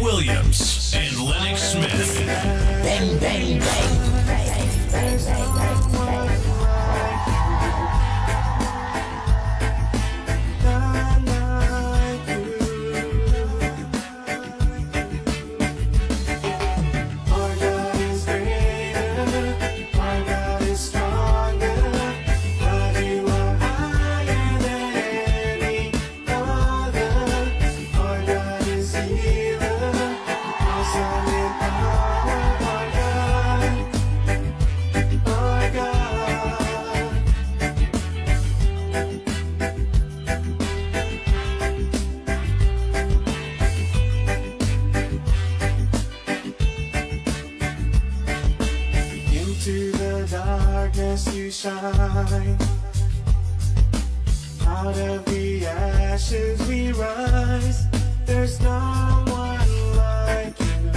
Williams and Lennox Smith. Bang, bang, bang. You shine. Out of the ashes we rise. There's no one like you.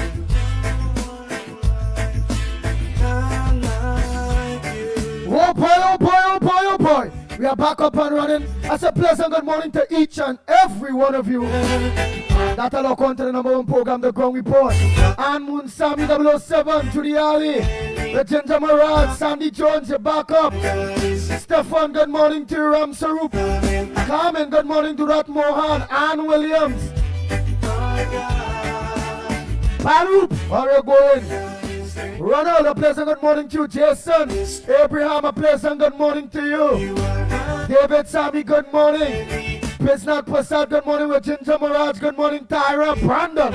None like you. Oh boy, oh boy, oh boy, oh boy. We are back up and running. That's a pleasant good morning to each and every one of you. That will look on to the number one program, The Ground Report. And Moon Sammy 007 to the alley. The Ginger Marad, Sandy Jones, you're back up. Stefan, good morning to you, Ram Sarup. Carmen, good morning to Rat Mohan. Ann Williams. Parup, how are you going? Ronald, a pleasant good morning to you. Jason, Abraham, a pleasant good morning to you. David, Sammy, good morning. Bisnak Prasad, good morning with Ginger Maraj, good morning Tyra, Brandon.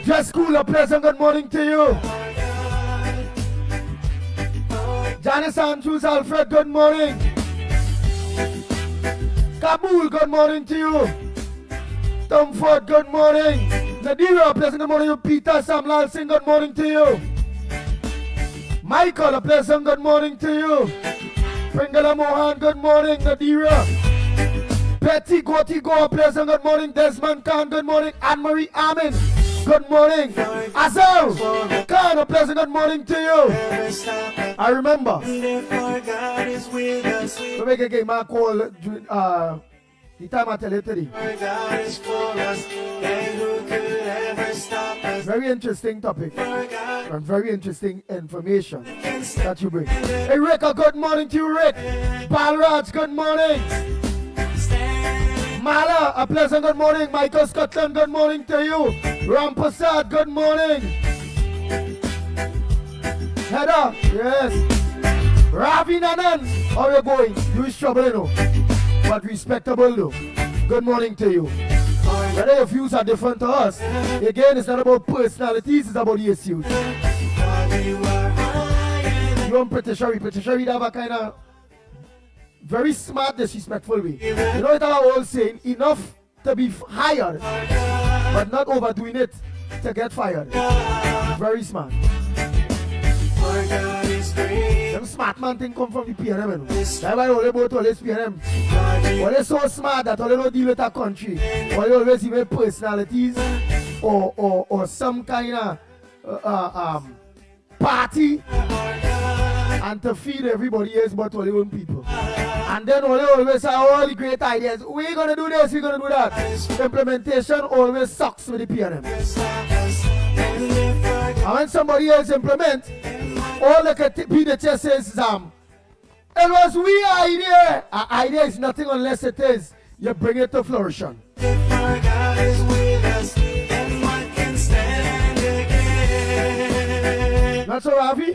Just Cool, a pleasant good morning to you. Janice Andrews, Alfred, good morning. Kabul, good morning to you. Tom Ford, good morning. Nadira, a pleasant good morning to you. Peter Samlal Singh, good morning to you. Michael, a pleasant good morning to you. Pringala Mohan, good morning. Nadira. Betty Gotigo, a pleasant good morning. Desmond Khan, good morning. Anne-Marie Amin, good morning. Azal Khan, a pleasant good morning to you. I remember. So make a game, I call the time I tell you today. Very interesting topic and very interesting information that you bring. Hey Rick, a good morning to you, Rick. Balraj, good morning. Mala, a pleasant good morning. Michael Scotland, good morning to you. Ram Prasad, good morning. Heather, yes. Ravi Nanan, how are you going? You is trouble, you know, but respectable though. Good morning to you. Whether your views are different to us, again, it's not about personalities, it's about the issues. You and Pretty Sherry have a kind of very smart, disrespectful way. You know what I'm all saying? Enough to be hired, but not overdoing it to get fired. Very smart. Them smart man thing come from the PNM, you know. That's why all about all this PNM. Well, they're so smart that all they don't deal with a country. All they always even personalities or some kind of party and to feed everybody else but all their own people. And then all they always have all the great ideas. We're going to do this, we're going to do that. Implementation always sucks with the PNM. And when somebody else implement, all they can be the chest says, it was we idea. An idea is nothing unless it is. You bring it to flourishing. If our God is with us, then what can stand again? Not so, Ravi?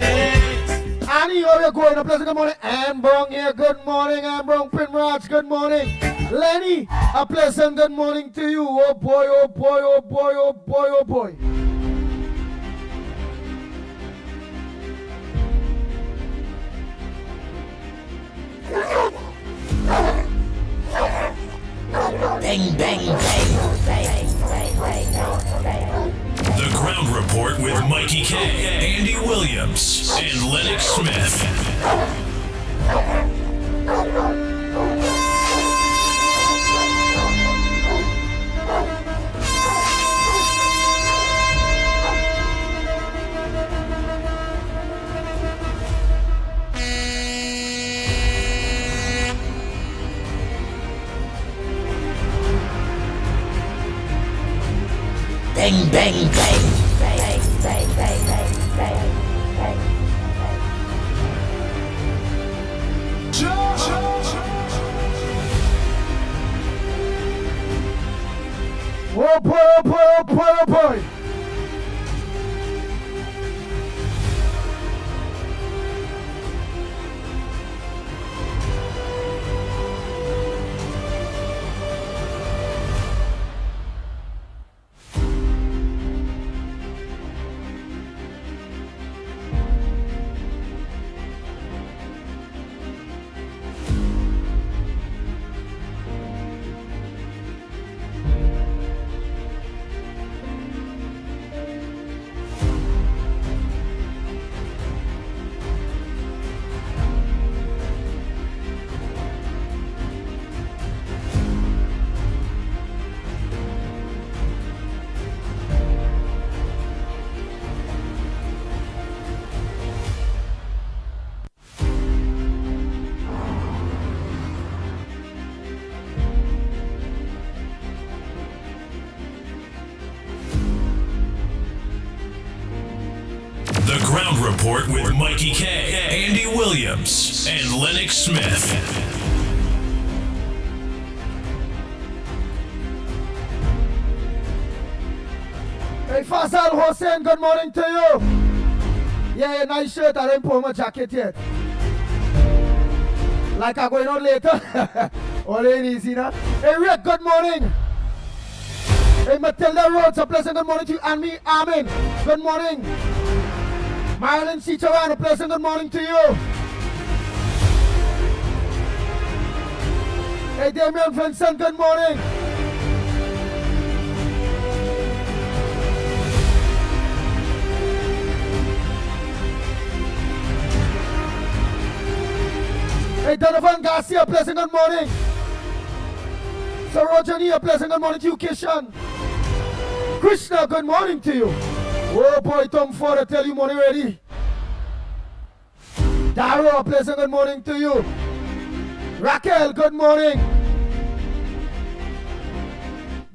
Annie, how are you going? A pleasant good morning. Ambrong here, good morning. Ambrong Pinraj, good morning. Lenny, a pleasant good morning to you. Oh boy, oh boy, oh boy, oh boy, oh boy. Bang, bang, bang. The Ground Report with Mikey K, Andy Williams, and Lennox Smith. Bang, bang, bang. Bang, bang, bang, bang, bang, bang. Oh boy, oh boy, oh boy, oh boy. The Ground Report with Mikey K, Andy Williams, and Lennox Smith. Hey, Faisal Hossein, good morning to you. Yeah, nice shirt. I didn't pull my jacket yet. Like I'm going on later. All in easy, now. Hey, Rick, good morning. Hey, Matilda Rhodes, a pleasant good morning to you. And me, Amin, good morning. Marilyn Chicharan, a pleasant good morning to you. Hey, Damian Vincent, good morning. Hey, Donovan Garcia, a pleasant good morning. Sir Roger, a pleasant good morning to you, Kishan. Krishna, good morning to you. Oh boy, Tom Ford, I tell you morning ready. Daro, a pleasant good morning to you. Raquel, good morning.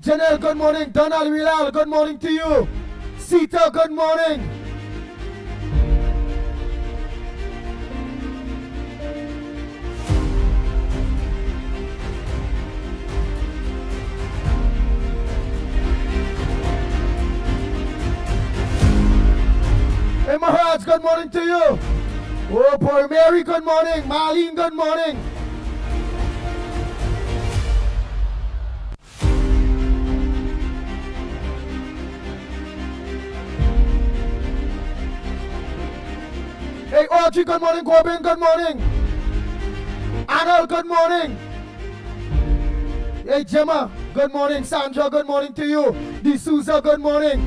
Janelle, good morning. Donald Rilal, good morning to you. Sita, good morning. Hey, Maharaj, good morning to you. Oh boy, Mary, good morning. Marlene, good morning. Hey, Audrey, good morning. Corbin, good morning. Arnold, good morning. Hey, Gemma, good morning. Sandra, good morning to you. D'Souza, good morning.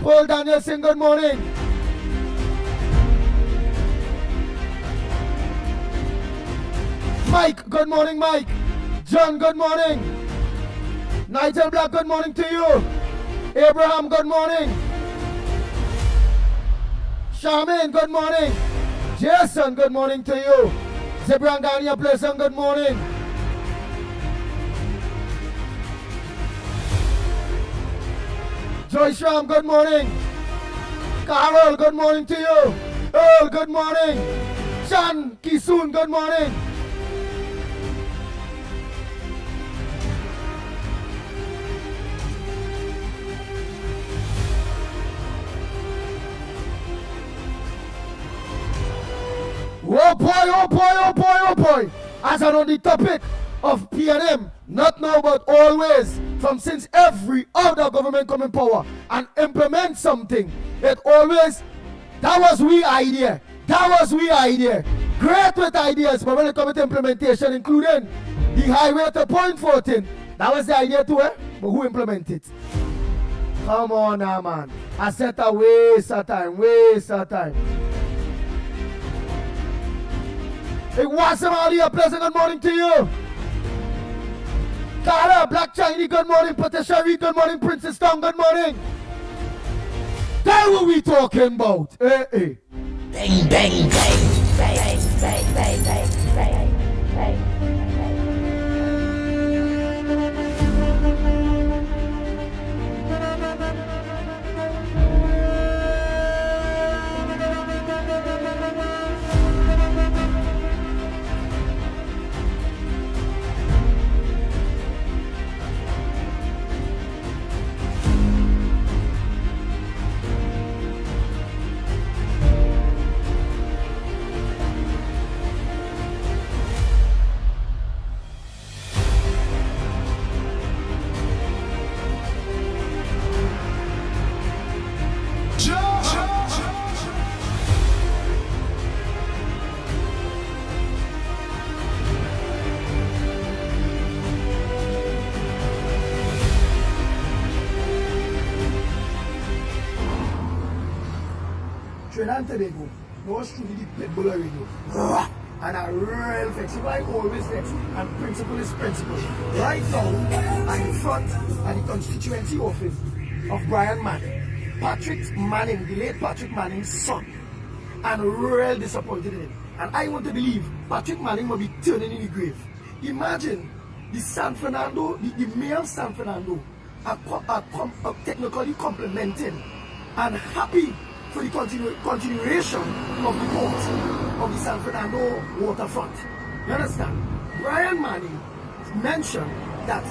Paul Danielson, good morning. Mike, good morning, Mike. John, good morning. Nigel Black, good morning to you. Abraham, good morning. Charmaine, good morning. Jason, good morning to you. Zebrangania, pleasant, good morning. Joyce Ram, good morning. Carol, good morning to you. Earl, good morning. Chan Kisoon, good morning. Oh boy, oh boy, oh boy, oh boy. As I'm on the topic of PNM, not now but always, from since every other government come in power and implement something, it always, that was we idea. That was we idea. Great with ideas, but when it comes to implementation, including the highway to Point 14, that was the idea too, eh? But who implemented it? Come on now, man. I said a waste of time, waste of time. Hey, Wasam Ali, a pleasant good morning to you. Kara, Black Chinese, good morning. Patricia Reed, good morning. Princess Tong, good morning. That's what we talking about. Hey, hey. Bang, bang, bang. Bang, bang, bang, bang, bang, bang. Trinidad and Tobago, no truly the Pitbull radio. And a real vex. You know, I always vex. And principle is principle. Right now, I'm in front of the constituency office of Brian Manning. Patrick Manning, the late Patrick Manning's son. And real disappointed in him. And I want to believe Patrick Manning will be turning in the grave. Imagine the San Fernando, the mayor of San Fernando are technically complimenting and happy for the continuation of the port of the San Fernando waterfront. You understand? Brian Manning mentioned that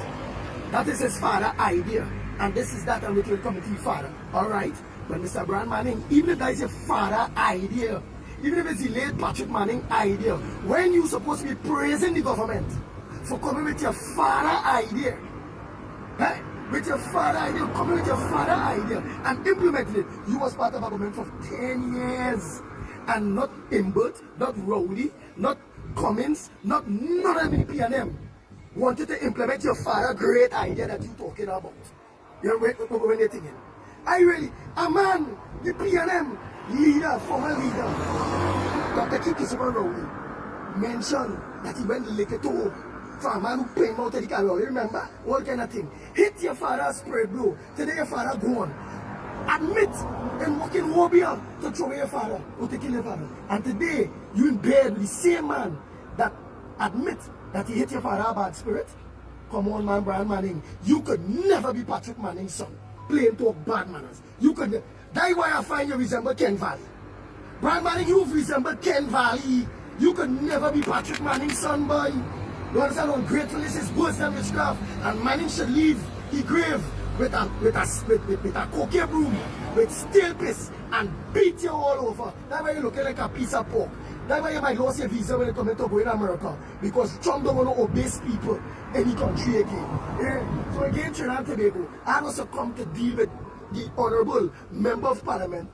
that is his father's idea, and this is that, and it will come to your father. Alright? But Mr. Brian Manning, even if that is your father's idea, even if it's the late Patrick Manning idea, when you're supposed to be praising the government for coming with your father's idea, eh? With your father idea, coming with your father idea and implementing it. You was part of a government for 10 years. And not Imbert, not Rowley, not Cummins, not none of the PNM wanted to implement your father's great idea that you're talking about. You know, when you're thinking. A man, the PNM leader, former leader, Dr. Christopher Rowley, mentioned that he went liquor to for a man who paid out of the car. Remember? All kind of thing. Hit your father's spray blow. Today your father gone. Admit and walking Wobia to throw away your father or to kill your father. And today you in bed with the same man that admit that he hit your father a bad spirit. Come on, man, Brian Manning. You could never be Patrick Manning's son. Playing talk bad manners. You could. That's why I find you resemble Ken Valley. Brian Manning, you resemble Ken Valley. You could never be Patrick Manning's son, boy. You understand? Ungratefulness is worse than witchcraft, and Manning should leave the grave with a cocaine broom, with steel piss, and beat you all over. That's why you're looking like a piece of pork. That's why you might lose your visa when you come to go in America, because Trump don't want to obese people in the country again. Yeah? So again, Trinidad and Tobago, I also come to deal with the Honorable Member of Parliament,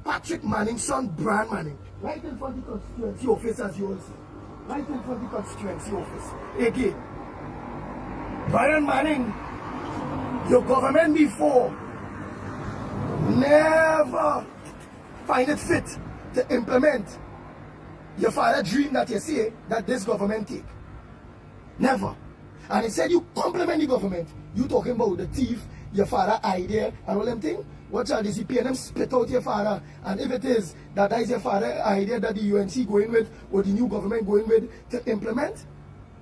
Patrick Manning's son, Brian Manning, right in front of the constituency office, as you all see. Right in front of the constituency office. Again, Brian Manning, your government before never find it fit to implement your father's dream that you say that this government take. Never. And he said you compliment the government. You talking about the thief, your father idea and all them things. Watch out, this PNM spit out your father, and if it is that is your father idea that the UNC going with or the new government going with to implement,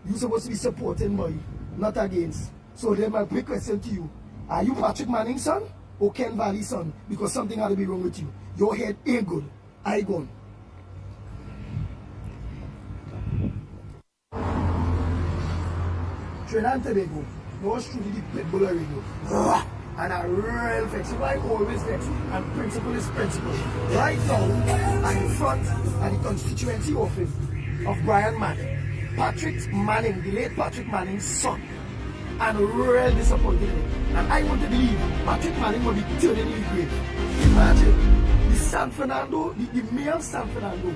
you're supposed to be supporting, boy, not against. So then my quick question to you, are you Patrick Manning's son or Ken Valley's son? Because something had to be wrong with you. Your head ain't good. I gone. Trinidad and Tobago, no truly the Pitbull radio. And a real vex. You know, I always vex. And principle is principle. Right now, I'm in front of the constituency office of Brian Manning. Patrick Manning, the late Patrick Manning's son. And real disappointed in him. And I want to believe Patrick Manning will be turning in the grave. Imagine the San Fernando, the mayor of San Fernando.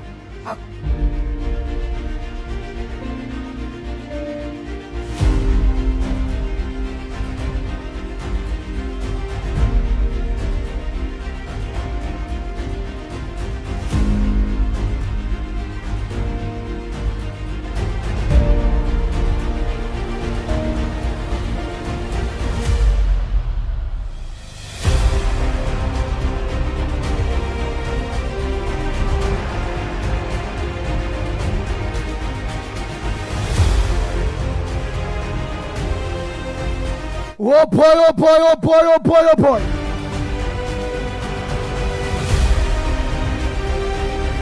Oh boy, oh boy, oh boy, oh boy, oh boy.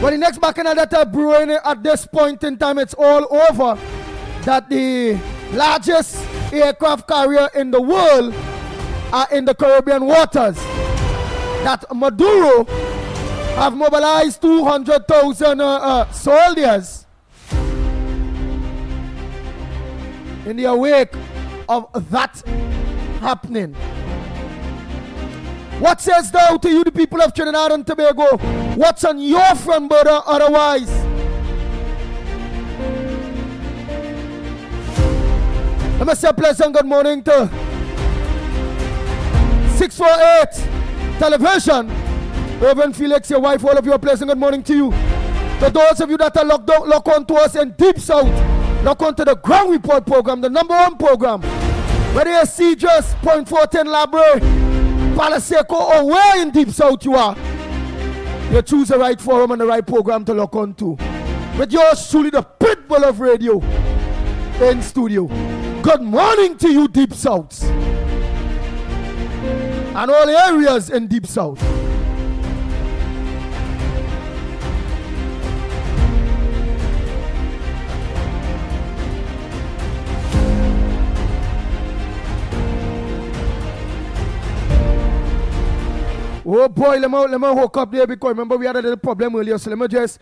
Well, the next bacchanal that are brewing at this point in time, it's all over. That the largest aircraft carrier in the world are in the Caribbean waters. That Maduro have mobilized 200,000 soldiers in the wake of that happening. What says thou to you, the people of Trinidad and Tobago? What's on your front, brother, otherwise? Let me say a pleasant good morning to 648 Television Reverend Felix, your wife, all of you, a pleasant good morning to you. To those of you that are locked on to us in Deep South, lock on to the Ground Report program, the #1 program. Whether you see just Point 410 Library, Palaseco, or where in Deep South you are, you choose the right forum and the right program to lock on to. With yours truly, the Pitbull of radio in studio. Good morning to you, Deep South. And all areas in Deep South. Oh boy, let me hook up there because remember we had a little problem earlier. So let me just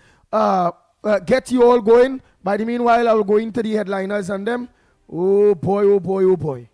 get you all going. By the meanwhile, I'll go into the headliners and them. Oh boy, oh boy, oh boy.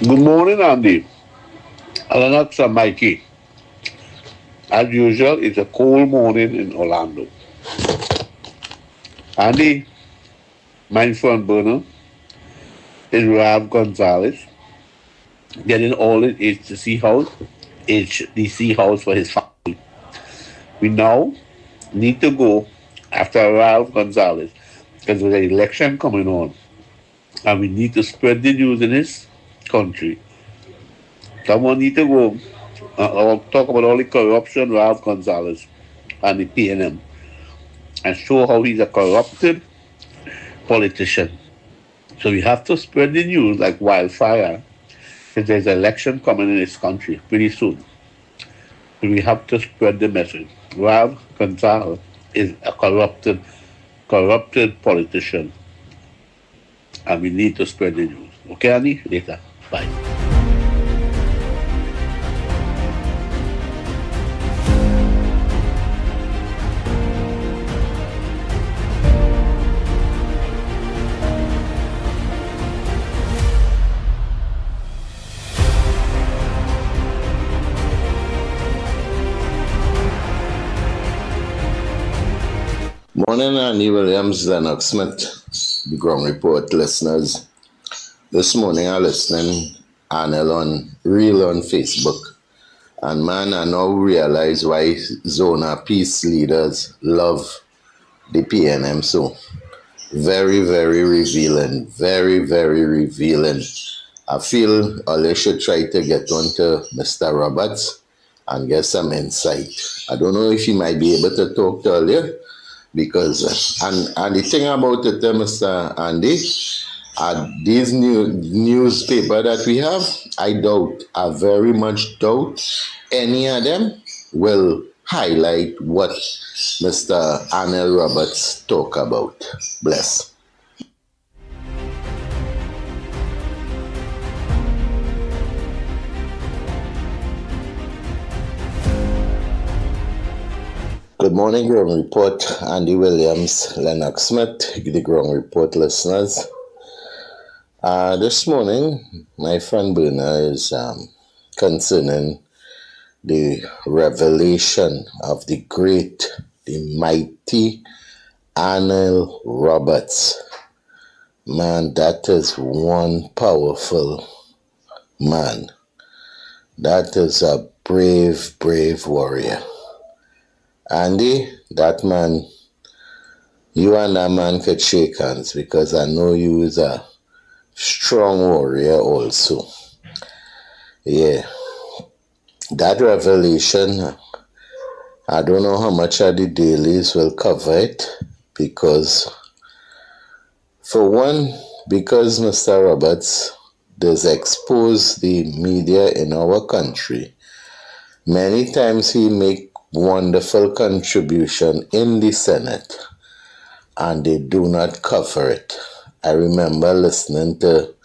Good morning, Andy. Lennox and Mickie. As usual, it's a cold morning in Orlando. Andy, my front burner is Rav Gonzalez getting all in HDC house for his family. We now need to go after Rav Gonzalez because there's an election coming on and we need to spread the news in his country. Someone need to go talk about all the corruption Ralph Gonzalez and the PNM and show how he's a corrupted politician. So we have to spread the news like wildfire because there's an election coming in this country pretty soon. So we have to spread the message. Ralph Gonzalez is a corrupted politician and we need to spread the news. Okay, Annie? Later. Bye. Morning, Andy Williams, Lennox Smith, the Ground Report listeners. This morning I'm listening Anel on Facebook. And man, I now realize why Zona peace leaders love the PNM so. Very, very revealing. Very, very revealing. I feel I should try to get on to Mr. Roberts and get some insight. I don't know if he might be able to talk to earlier because, and the thing about it, Mr. Andy, these newspaper that we have, I very much doubt any of them will highlight what Mr. Anel Roberts talk about. Bless. Good morning, Ground Report. Andy Williams, Lennox Smith, the Ground Report listeners. This morning, my friend Burner is concerning the revelation of the great, the mighty Anel Roberts. Man, that is one powerful man. That is a brave, brave warrior. Andy, that man, you and that man could shake hands because I know you is a strong warrior also. Yeah. That revelation, I don't know how much of the dailies will cover it because, for one, because Mr. Roberts does expose the media in our country, many times he make wonderful contribution in the Senate and they do not cover it. I remember listening to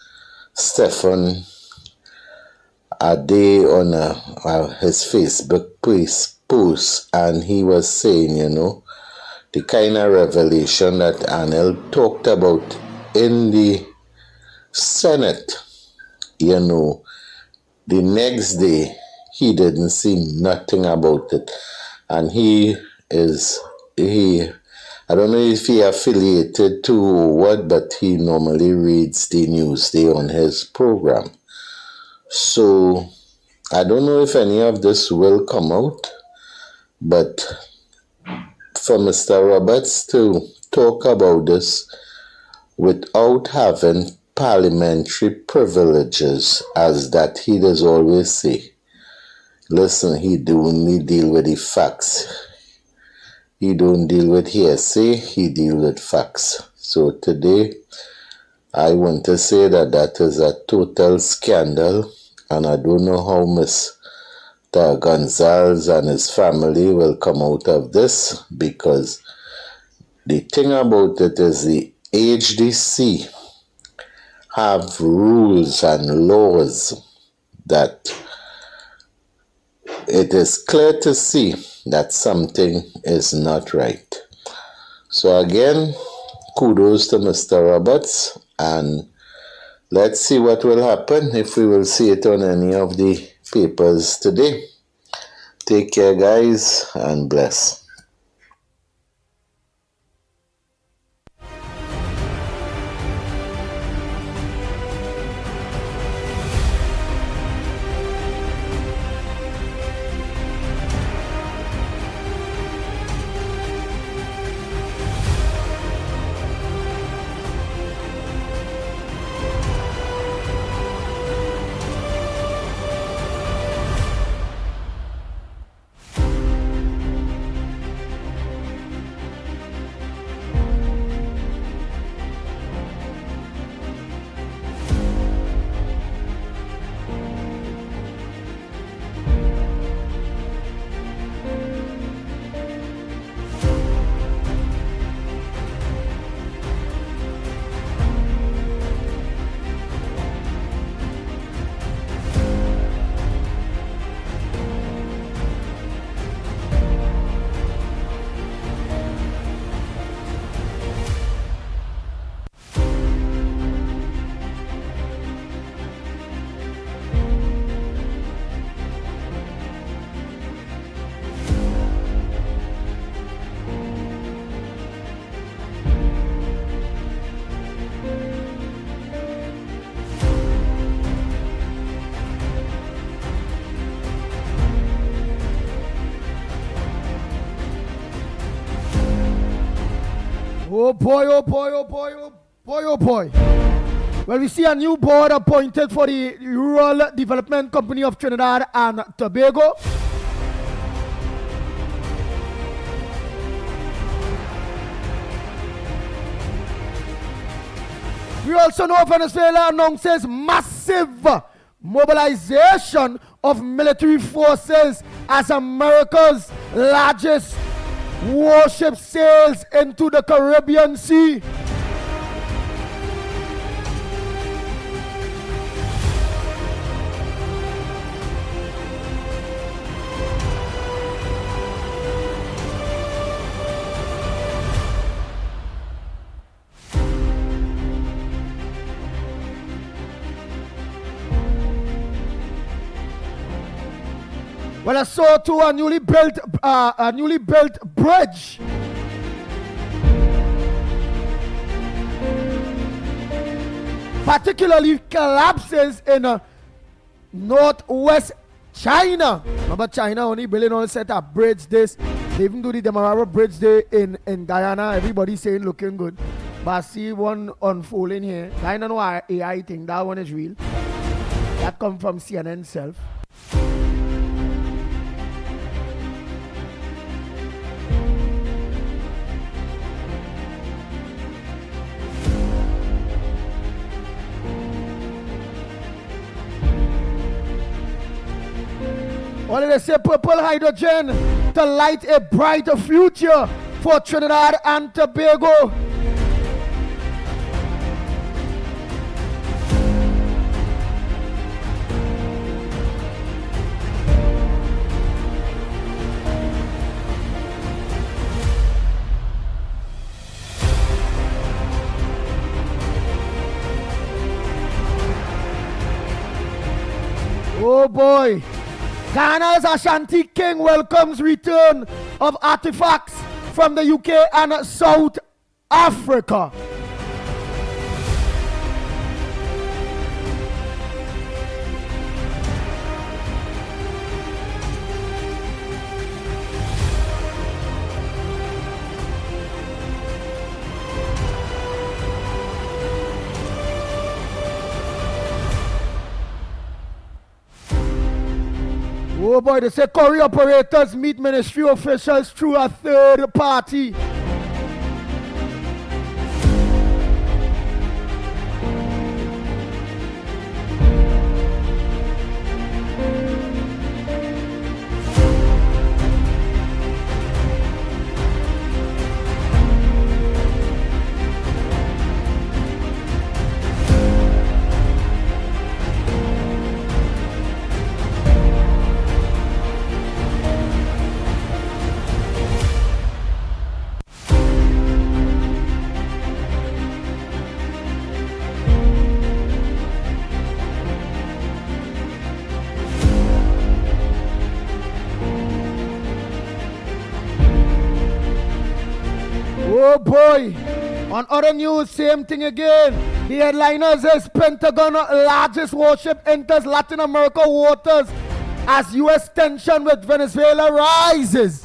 Stephen a day on his Facebook post, and he was saying, the kind of revelation that Arnold talked about in the Senate, the next day he didn't see nothing about it. And I don't know if he affiliated to what, but he normally reads the Newsday on his program. So I don't know if any of this will come out, but for Mr. Roberts to talk about this without having parliamentary privileges, as that he does always say, listen, he do only deal with the facts. He don't deal with hearsay, he deal with facts. So today, I want to say that is a total scandal, and I don't know how Mr. Gonzalez and his family will come out of this, because the thing about it is the HDC have rules and laws that it is clear to see that something is not right. So again, kudos to Mr. Roberts, and let's see what will happen, if we will see it on any of the papers today. Take care, guys, and bless. Oh boy, oh boy, oh boy, oh boy, oh boy. Well, we see a new board appointed for the Rural Development Company of Trinidad and Tobago. We also know Venezuela announces massive mobilization of military forces as America's largest warship sails into the Caribbean Sea. Well, I saw too a newly built bridge. Particularly collapses in northwest China. Remember, China only building all set up bridge this. They even do the Demerara Bridge there in Guyana. Everybody saying looking good. But I see one unfolding here. I don't know AI thing. That one is real. That come from CNN itself. What did they say? Purple hydrogen to light a brighter future for Trinidad and Tobago. boy. Ghana's Ashanti King welcomes return of artifacts from the UK and South Africa. Oh boy, they say Curry operators meet ministry officials through a third party. Oh boy, on other news, same thing again. The headliners is Pentagon largest warship enters Latin America waters as U.S. tension with Venezuela rises.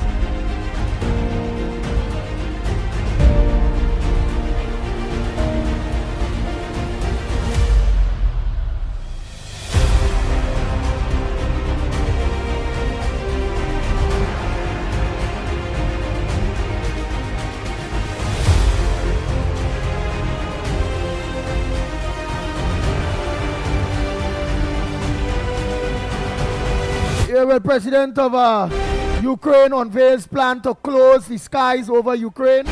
The president of Ukraine unveils plan to close the skies over Ukraine.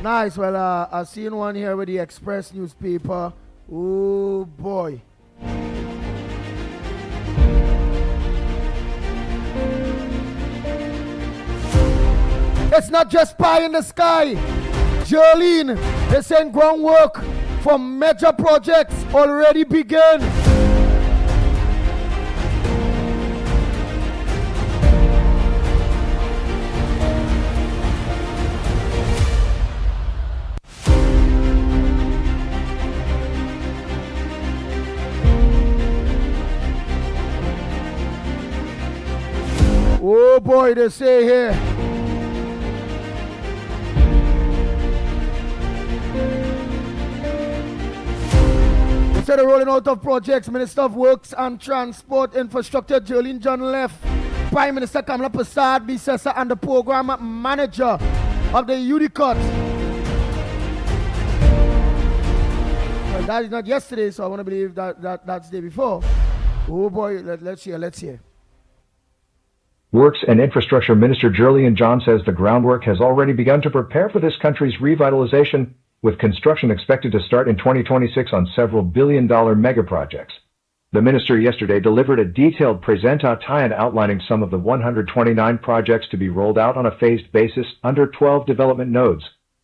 Nice. Well, I've seen one here with the Express newspaper. Oh boy. It's not just pie in the sky. Jolene is saying groundwork for major projects already begun. Oh boy, they say here. Instead of rolling out of projects, Minister of Works and Transport Infrastructure Jolene John left. Prime Minister Kamala Prasad Bisesa and the program manager of the UDCOT. Well, that is not yesterday, so I want to believe that's the day before. Oh boy, let's hear. Works and Infrastructure Minister Jolene John says the groundwork has already begun to prepare for this country's revitalization, with construction expected to start in 2026 on several billion-dollar mega-projects. The minister yesterday delivered a detailed presenta tie-in outlining some of the 129 projects to be rolled out on a phased basis under 12 development nodes.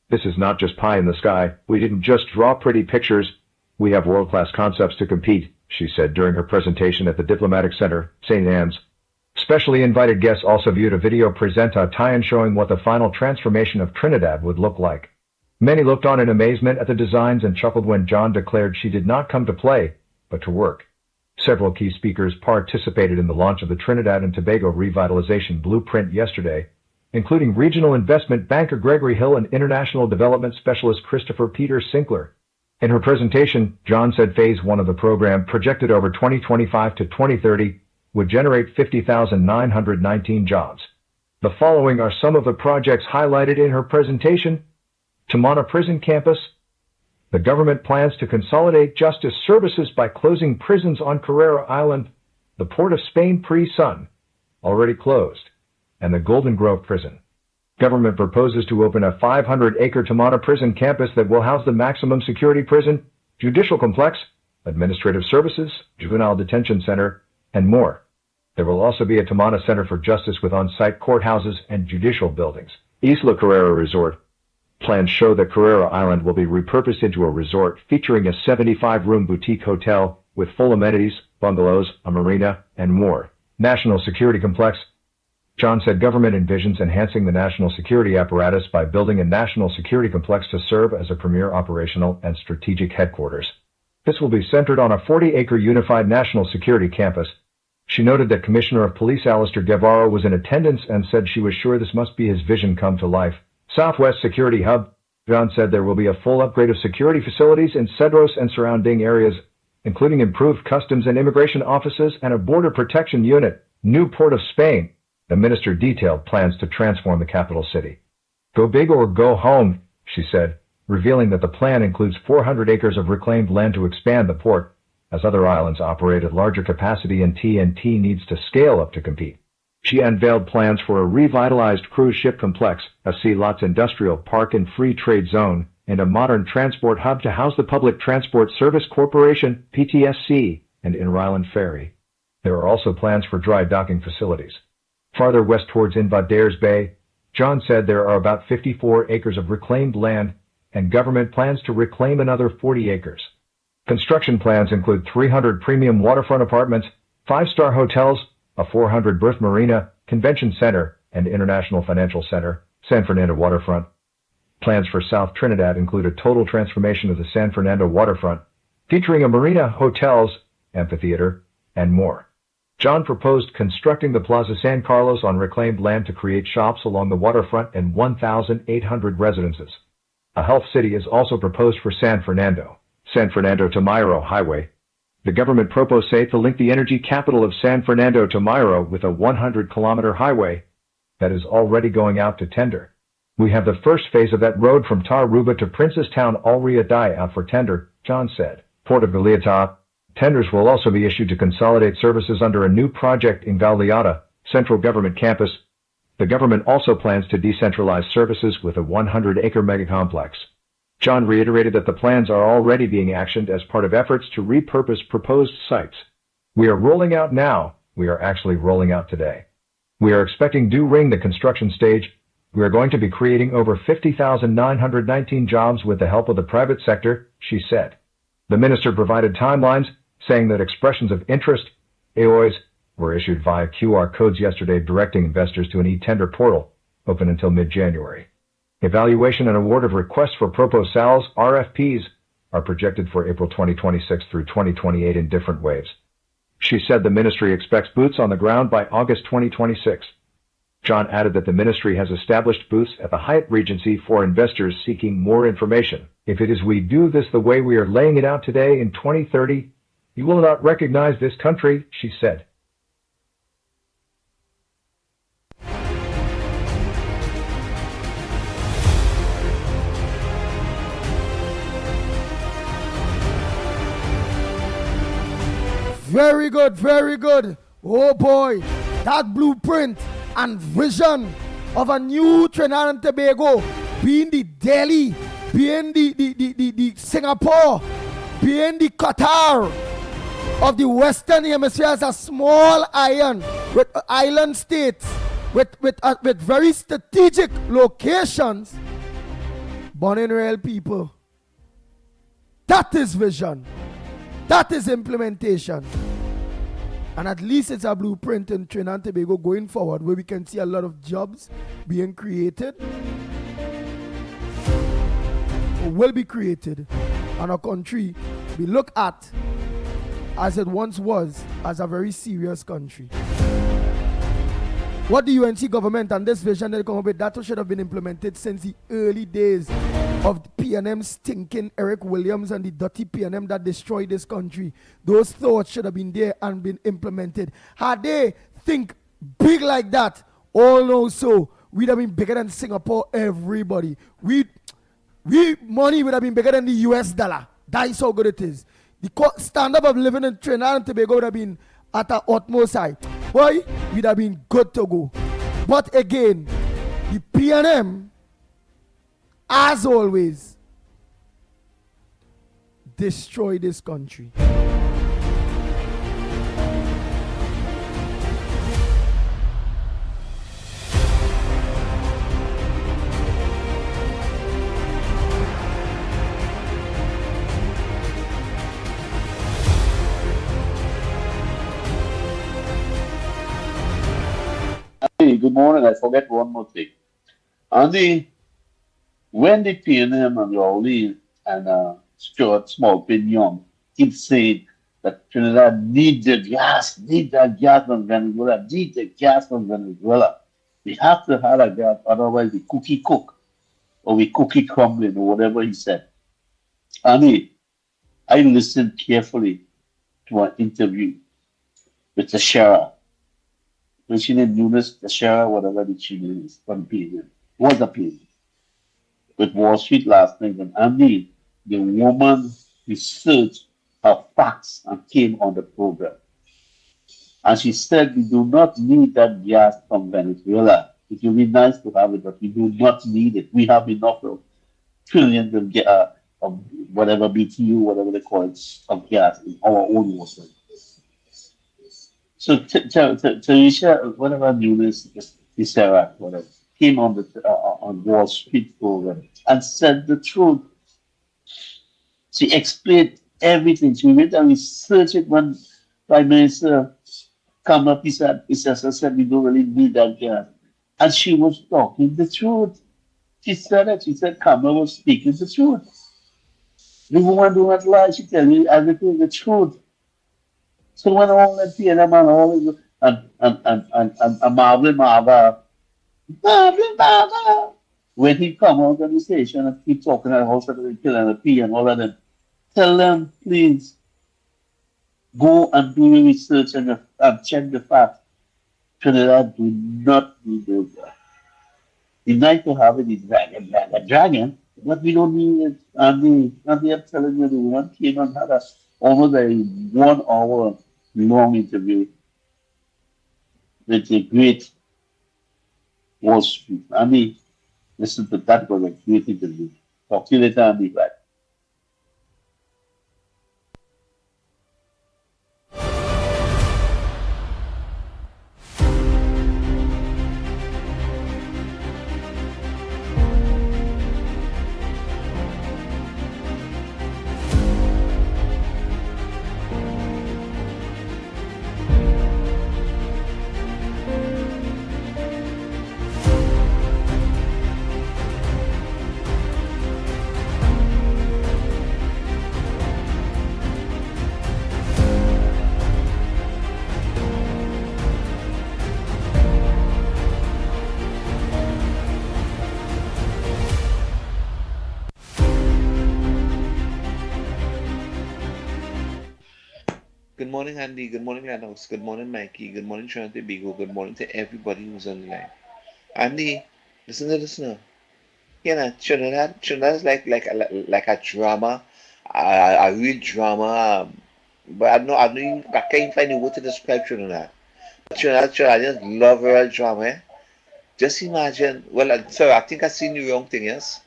This is not just pie in the sky. We didn't just draw pretty pictures. We have world-class concepts to compete, she said during her presentation at the Diplomatic Center, St. Anne's. Specially invited guests also viewed a video presenta tie-in showing what the final transformation of Trinidad would look like. Many looked on in amazement at the designs and chuckled when John declared she did not come to play, but to work. Several key speakers participated in the launch of the Trinidad and Tobago Revitalization Blueprint yesterday, including regional investment banker Gregory Hill and international development specialist Christopher Peter Sinkler. In her presentation, John said Phase 1 of the program, projected over 2025 to 2030, would generate 50,919 jobs. The following are some of the projects highlighted in her presentation. Tamana Prison Campus. The government plans to consolidate justice services by closing prisons on Carrera Island. The Port of Spain Pre-Sun, already closed. And the Golden Grove Prison. Government proposes to open a 500-acre Tamana Prison Campus that will house the maximum security prison, judicial complex, administrative services, juvenile detention center, and more. There will also be a Tamana Center for Justice with on-site courthouses and judicial buildings. Isla Carrera Resort. Plans show that Carrera Island will be repurposed into a resort featuring a 75-room boutique hotel with full amenities, bungalows, a marina, and more. National Security Complex. John said government envisions enhancing the national security apparatus by building a national security complex to serve as a premier operational and strategic headquarters. This will be centered on a 40-acre unified national security campus. She noted that Commissioner of Police Alistair Guevara was in attendance and said she was sure this must be his vision come to life. Southwest Security Hub. John said there will be a full upgrade of security facilities in Cedros and surrounding areas, including improved customs and immigration offices and a border protection unit. New Port of Spain. The minister detailed plans to transform the capital city. Go big or go home, she said, revealing that the plan includes 400 acres of reclaimed land to expand the port, as other islands operate at larger capacity and TNT needs to scale up to compete. She unveiled plans for a revitalized cruise ship complex, a sea lots industrial park and free trade zone, and a modern transport hub to house the Public Transport Service Corporation, PTSC, and Inner Island Ferry. There are also plans for dry docking facilities. Farther west towards Invaders Bay, John said there are about 54 acres of reclaimed land, and government plans to reclaim another 40 acres. Construction plans include 300 premium waterfront apartments, 5-star hotels, a 400-berth marina, convention center, and international financial center, San Fernando waterfront. Plans for South Trinidad include a total transformation of the San Fernando waterfront, featuring a marina, hotels, amphitheater, and more. John proposed constructing the Plaza San Carlos on reclaimed land to create shops along the waterfront and 1,800 residences. A health city is also proposed for San Fernando to Mayro Highway. The government proposed to link the energy capital of San Fernando to Mayro with a 100-kilometer highway that is already going out to tender. We have the first phase of that road from Taruba to Princestown Alria Dai out for tender, John said. Port of Galeata. Tenders will also be issued to consolidate services under a new project in Galeata, central government campus. The government also plans to decentralize services with a 100-acre megacomplex. John reiterated that the plans are already being actioned as part of efforts to repurpose proposed sites. We are rolling out now. We are actually rolling out today. We are expecting during the construction stage. We are going to be creating over 50,919 jobs with the help of the private sector, she said. The minister provided timelines, saying that expressions of interest, AOIs, were issued via QR codes yesterday directing investors to an e-tender portal, open until mid-January. Evaluation and award of requests for proposals, RFPs, are projected for April 2026 through 2028 in different waves. She said the ministry expects boots on the ground by August 2026. John added that the ministry has established booths at the Hyatt Regency for investors seeking more information. If it is we do this the way we are laying it out today in 2030, you will not recognize this country, she said. Very good, very good. Oh boy, that blueprint and vision of a new Trinidad and Tobago being the Delhi, being the Singapore, being the Qatar of the Western Hemisphere as a small island with island states with very strategic locations, born in real people. That is vision. That is implementation. And at least it's a blueprint in Trinidad and Tobago going forward where we can see a lot of jobs being created or will be created, and our country be looked at as it once was, as a very serious country. What the UNC government and this vision they come up with, that should have been implemented since the early days of the PNM stinking Eric Williams and the dirty PNM that destroyed this country. Those thoughts should have been there and been implemented. Had they think big like that, all know so, we'd have been bigger than Singapore, everybody. We money would have been bigger than the US dollar. That is how good it is. The standard of living in Trinidad and Tobago would have been at the utmost high. Boy, we'd have been good to go. But again, the PNM, as always, destroy this country. Hey, good morning. I forget one more thing. Andy, when they paying him and Rowley and Stuart Small Pignon keep saying that Trinidad need the gas, need that gas from Venezuela, need the gas from Venezuela. We have to have a gas, otherwise we cookie cook or we cookie crumbling or whatever he said. Andy, I listened carefully to an interview with the sheriff. When she named Eunice, the sheriff, whatever the she is, from PN, was a PN. With Wall Street last night, and Andy, the woman researched her facts and came on the program. And she said, we do not need that gas from Venezuela. It will be nice to have it, but we do not need it. We have enough of trillions of whatever BTU, whatever they call it, of gas in our own water. So Tarisha, whatever Nunes, Sarah, whatever, came on the on Wall Street program and said the truth. She explained everything. She went and researched it when Prime Minister come up. He said, we don't really need that gas. And she was talking the truth. She said it. She said Kamala was speaking the truth. The woman do not lie. She tell you everything the truth. So when all that PNM and all and Marvin when he come out of the station and keep talking at house and killing the P and all of them, tell them please go and do your research and check the facts. Trinidad do not need those guys. It's nice to have it in dragon, but we don't need it. And I'm telling you, the one came and had almost a 1 hour long interview with a great Wall Street. Listen to that was a great interview. Talk to you later, Andy. Bye. Good morning, Andy. Good morning, Lennox. Good morning, Mikey. Good morning, Trinity Bigo. Good morning to everybody who's on the line. Andy, listen to this now. You know, Trinidad is like a drama, a real drama. But I can't even find a word to describe Trinidad. Trinidadians love real drama. Eh? Just imagine. Well, sorry, I think I seen the wrong thing, yes.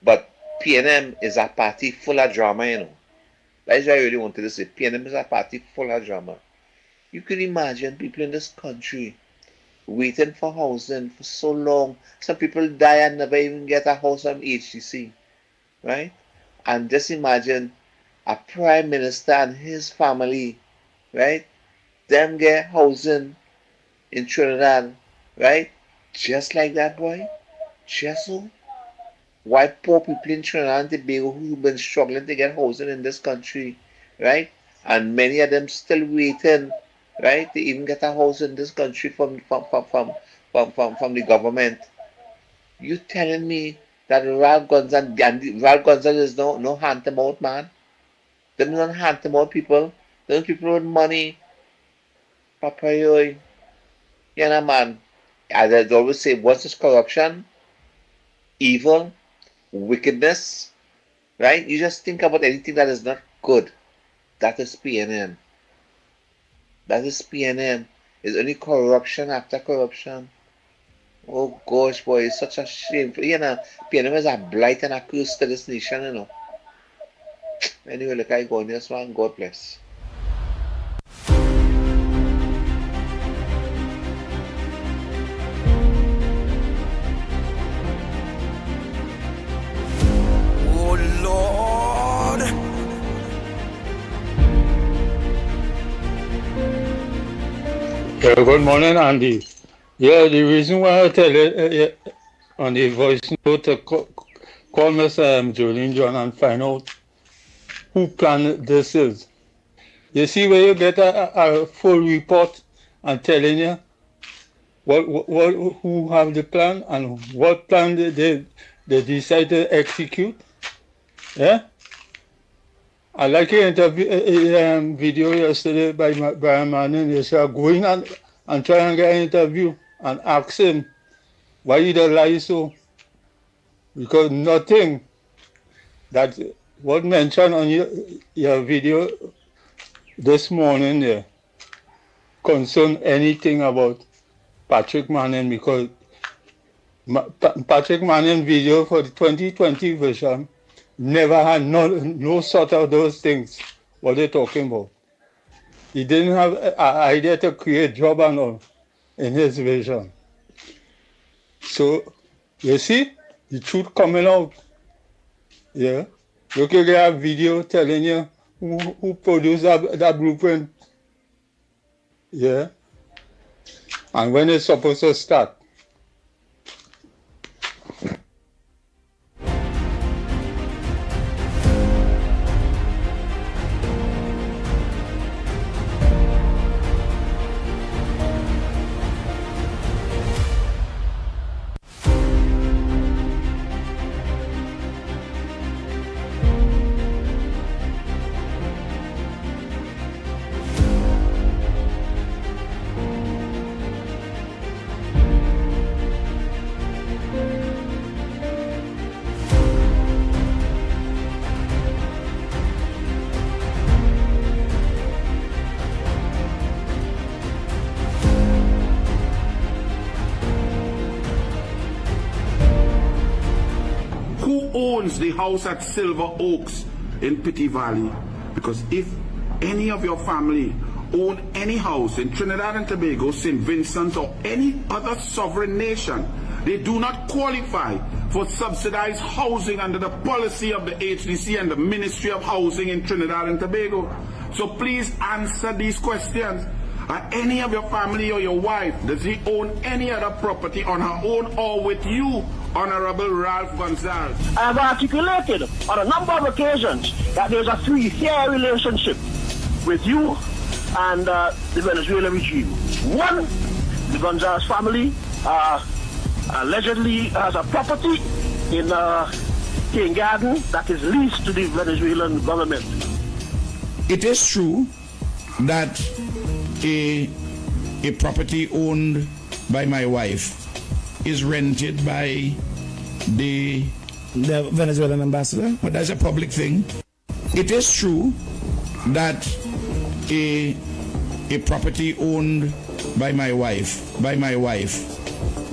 But PNM is a party full of drama, you know. That's what I really wanted to say. PNM is a party full of drama. You can imagine people in this country waiting for housing for so long. Some people die and never even get a house from HTC, right? And just imagine a prime minister and his family, right? Them get housing in Trinidad, right? Just like that, boy. Just so. Why poor people in Trinidad and Tobago who've been struggling to get housing in this country, right? And many of them still waiting, right, to even get a house in this country from the government. You telling me that Ralph Gonzalez is no hand them out, man? Them not hand them out people. Those people with money. Papa you know, man. As I always say, what's this corruption? Evil? Wickedness, right? You just think about anything that is not good. That is PNM. That is PNM. It's only corruption after corruption. Oh gosh, boy, it's such a shame. You know, PNM is a blight and a curse to this nation, you know. Anyway, look, I go on this one. God bless. Oh Lord. Good morning, Andy. Yeah, the reason why I tell you on the voice note to call Mr. Julian John and find out who planned this is. You see where you get a full report and telling you who have the plan and what plan they decide to execute. Yeah? I like your interview video yesterday by a man, and they said go in and try and get an interview and ask him why he don't lie so. Because nothing that was mentioned on your video this morning there concern anything about Patrick Manning, because Patrick Manning video for the 2020 version never had no sort of those things what they're talking about. He didn't have an idea to create job and all in his vision. So, you see, the truth coming out. Yeah. You can get a video telling you who produced that blueprint. Yeah. And when it's supposed to start. Owns the house at Silver Oaks in Pitty Valley, because if any of your family own any house in Trinidad and Tobago, St. Vincent, or any other sovereign nation, they do not qualify for subsidized housing under the policy of the HDC and the Ministry of Housing in Trinidad and Tobago. So please answer these questions. Are any of your family or your wife, does he own any other property on her own or with you, Honorable Ralph Gonzalez? I have articulated on a number of occasions that there's a three-tier relationship with you and the Venezuelan regime. One, the Gonzalez family allegedly has a property in King Garden that is leased to the Venezuelan government. It is true that a property owned by my wife is rented by the Venezuelan ambassador. But that's a public thing. It is true that a property owned by my wife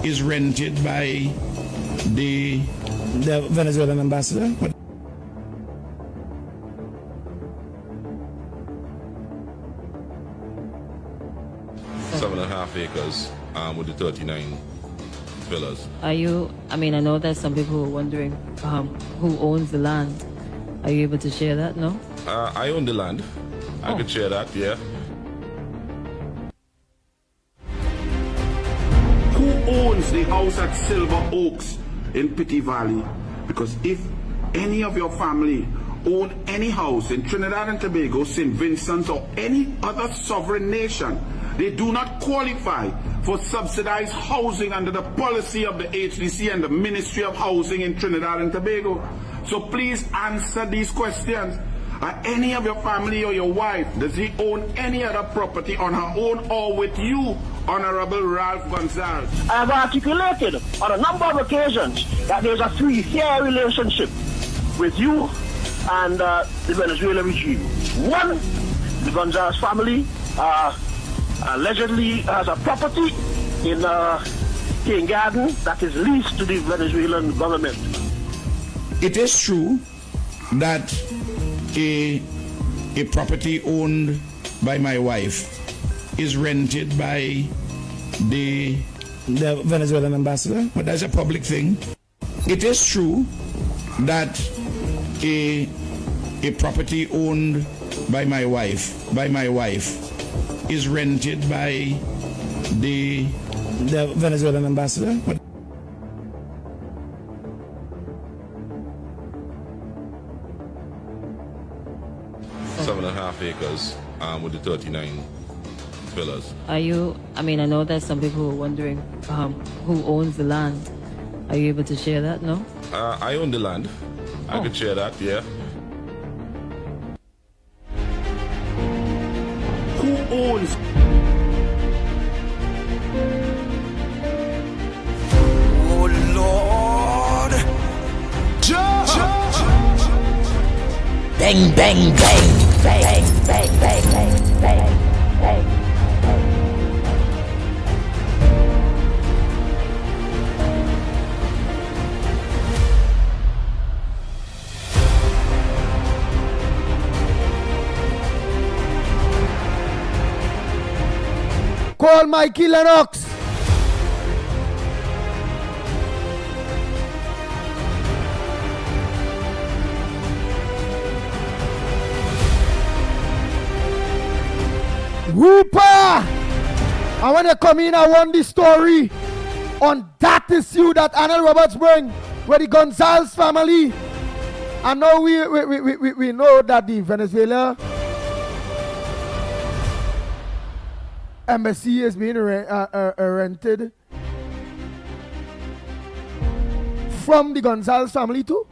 is rented by the Venezuelan ambassador. But 7.5 acres with the 39 villas. Are you, I know there's some people who are wondering who owns the land. Are you able to share that, no? I own the land. I could share that, yeah. Who owns the house at Silver Oaks in Pitty Valley? Because if any of your family own any house in Trinidad and Tobago, St. Vincent, or any other sovereign nation, they do not qualify for subsidized housing under the policy of the HDC and the Ministry of Housing in Trinidad and Tobago. So please answer these questions. Are any of your family or your wife, does he own any other property on her own or with you, Honorable Ralph Gonzalez? I have articulated on a number of occasions that there's a three-tier relationship with you and the Venezuelan regime. One, the Gonzalez family allegedly has a property in King Garden that is leased to the Venezuelan government. It is true that a property owned by my wife is rented by the Venezuelan ambassador. But that's a public thing. It is true that a property owned by my wife is rented by the Venezuelan ambassador. But 7.5 acres with the 39 villas. I know there's some people who are wondering who owns the land. Are you able to share that, no? I own the land. I could share that, yeah. who owns? Oh Lord. Bang, bang, bang, bang, bang, bang, bang, bang, bang. Call Mickie Lennox. Rooper! I want to come in, I want the story on that issue that Arnold Roberts bring, where the Gonzalez family. I know we know that the Venezuela embassy is being rented from the Gonzalez family too.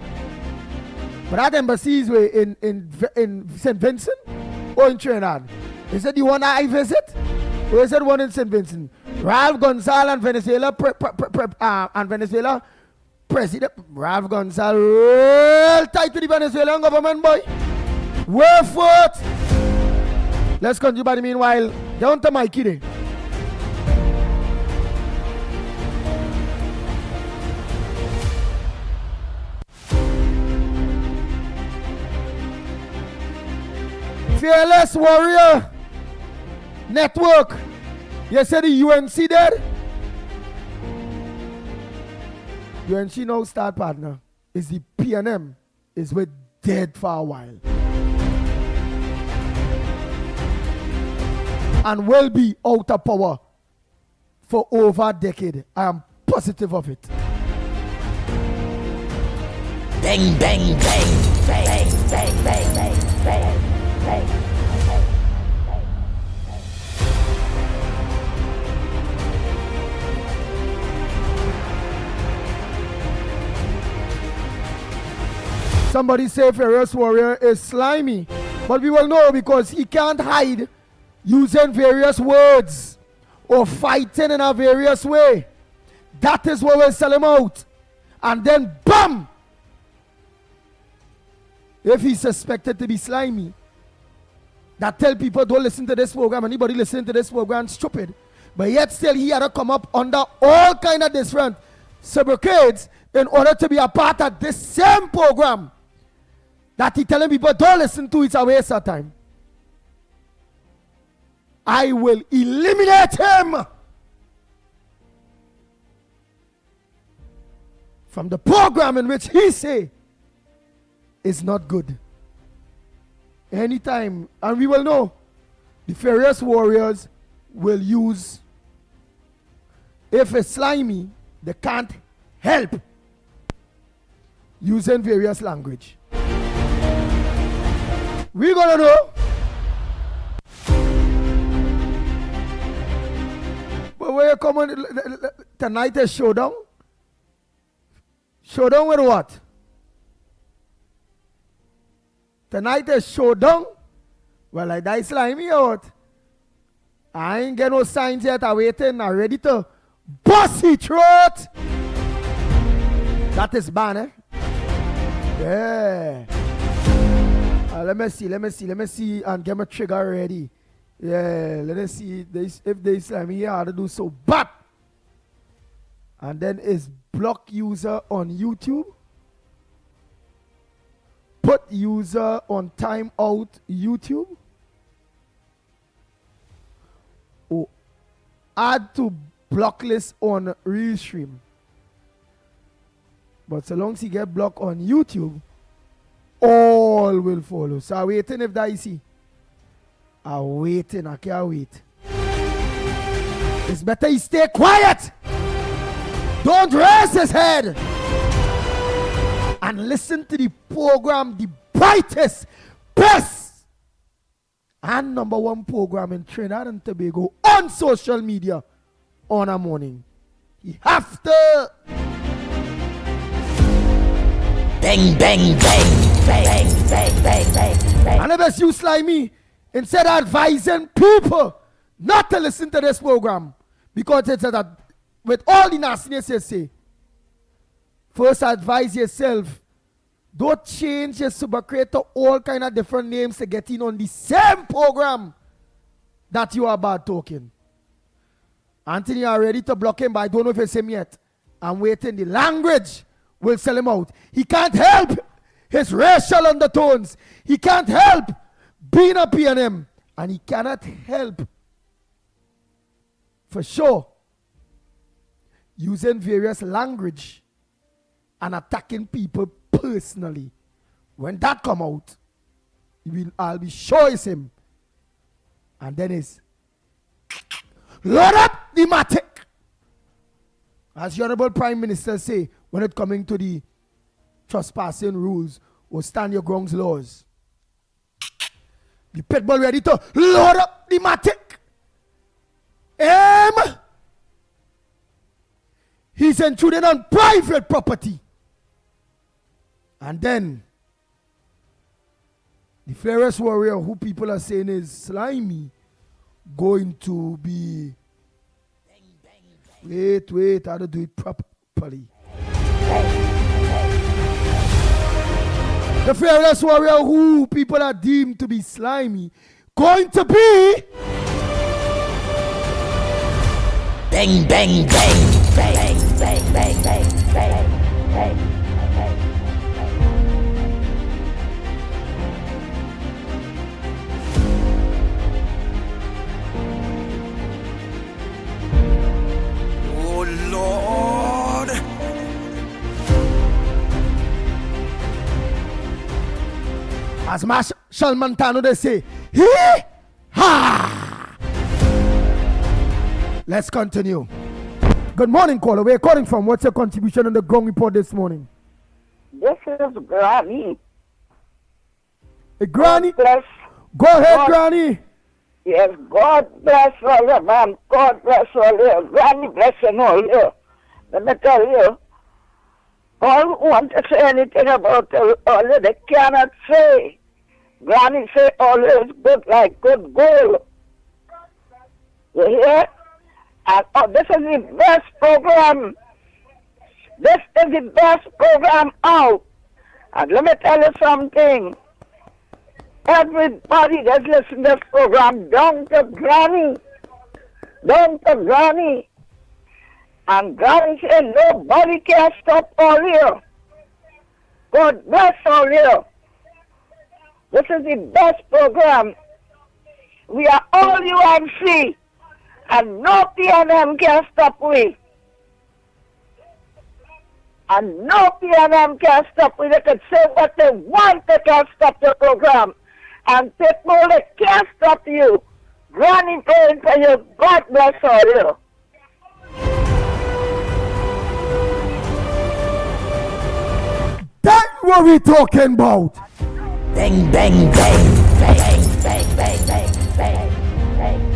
But that embassy is in St. Vincent or in Trinidad. Is it the one I visit? Or is it one in St. Vincent? Ralph Gonzalez and Venezuela President Ralph Gonzalez real tight to the Venezuelan government, boy. Where foot? Let's continue by the meanwhile. Down to Mickie there. Fearless Warrior Network. You said the UNC dead? UNC now start partner. Is the PNM is with dead for a while. And will be out of power for over a decade. I am positive of it. Bang, bang, bang, bang, bang, bang, bang, bang, bang. Somebody say Fearless Warrior is slimy, but we will know because he can't hide using various words or fighting in a various way. That is what will sell him out. And then BAM! If he's suspected to be slimy, that tell people don't listen to this program. Anybody listening to this program stupid. But yet still he had to come up under all kind of different sobriquets in order to be a part of this same program that he telling people don't listen to. It's a waste of time. I will eliminate him from the program in which he say is not good. Anytime, and we will know, the Fearless Warriors will use, if it's slimy, they can't help using various language. We're gonna know. But where you come on tonight is showdown? Showdown with what? Tonight is showdown? Well, I die slimy or what? I ain't get no signs yet. I'm waiting. I'm ready to bust his throat. That is bad, eh? Yeah. Let me see and get my trigger ready. Yeah, let us see if they slimy here how to do so bad. And then is block user on YouTube. put user on timeout YouTube. Oh, add to block list on Restream. But so long as you get blocked on YouTube, all will follow. So I'm waiting if that you see. I'm waiting. I can't wait. It's better you stay quiet. Don't raise his head. And listen to the program, the brightest, best, and #1 program in Trinidad and Tobago on social media on a morning. You have to. Bang, bang, bang, bang, bang, bang, bang, bang. And if you slimy, instead of advising people not to listen to this program, because it's that with all the nastiness you say, first advise yourself, don't change your supercreate to all kind of different names to get in on the same program that you are about talking. Anthony are ready to block him, but I don't know if it's him yet. I'm waiting. The language will sell him out. He can't help his racial undertones. He can't help being a PNM. And he cannot help, for sure, using various language and attacking people personally. When that come out, I'll be sure it's him. And then it's load up the matic. As the Honorable Prime Minister say, when it coming to the trespassing rules or stand your grounds laws. The Pitbull ready to load up the matic. He's intruding on private property. And then the Ferris warrior, who people are saying is slimy, going to be wait, how to do it properly. The fearless warrior, who people are deemed to be slimy, going to be bang, bang, bang, bang, bang, bang, bang, bang, bang. Oh Lord. As Marshall Montano they say, ha! Let's continue. Good morning, caller. Where are you calling from? What's your contribution on the ground report this morning? This is Granny. Hey, Granny? Bless. Go ahead, Granny. Yes, God bless all you, man. God bless all you. Granny bless you all you. Let me tell you, all who want to say anything about all you, they cannot say. Granny say all you is good like good gold. You hear? And this is the best program. This is the best program out. And let me tell you something. Everybody that's listening to this program, down to Granny. Down to Granny. And Granny said nobody can stop all you. God bless all you. This is the best program. We are all UMC. And no PNM can stop we. And no PNM can stop we. They can say what they want, they can stop the program. And Pitbull, they can't stop you. Granny praying for you. God bless all you. That's what we're talking about. Bang, bang, bang, bang, bang, bang, bang, bang, bang.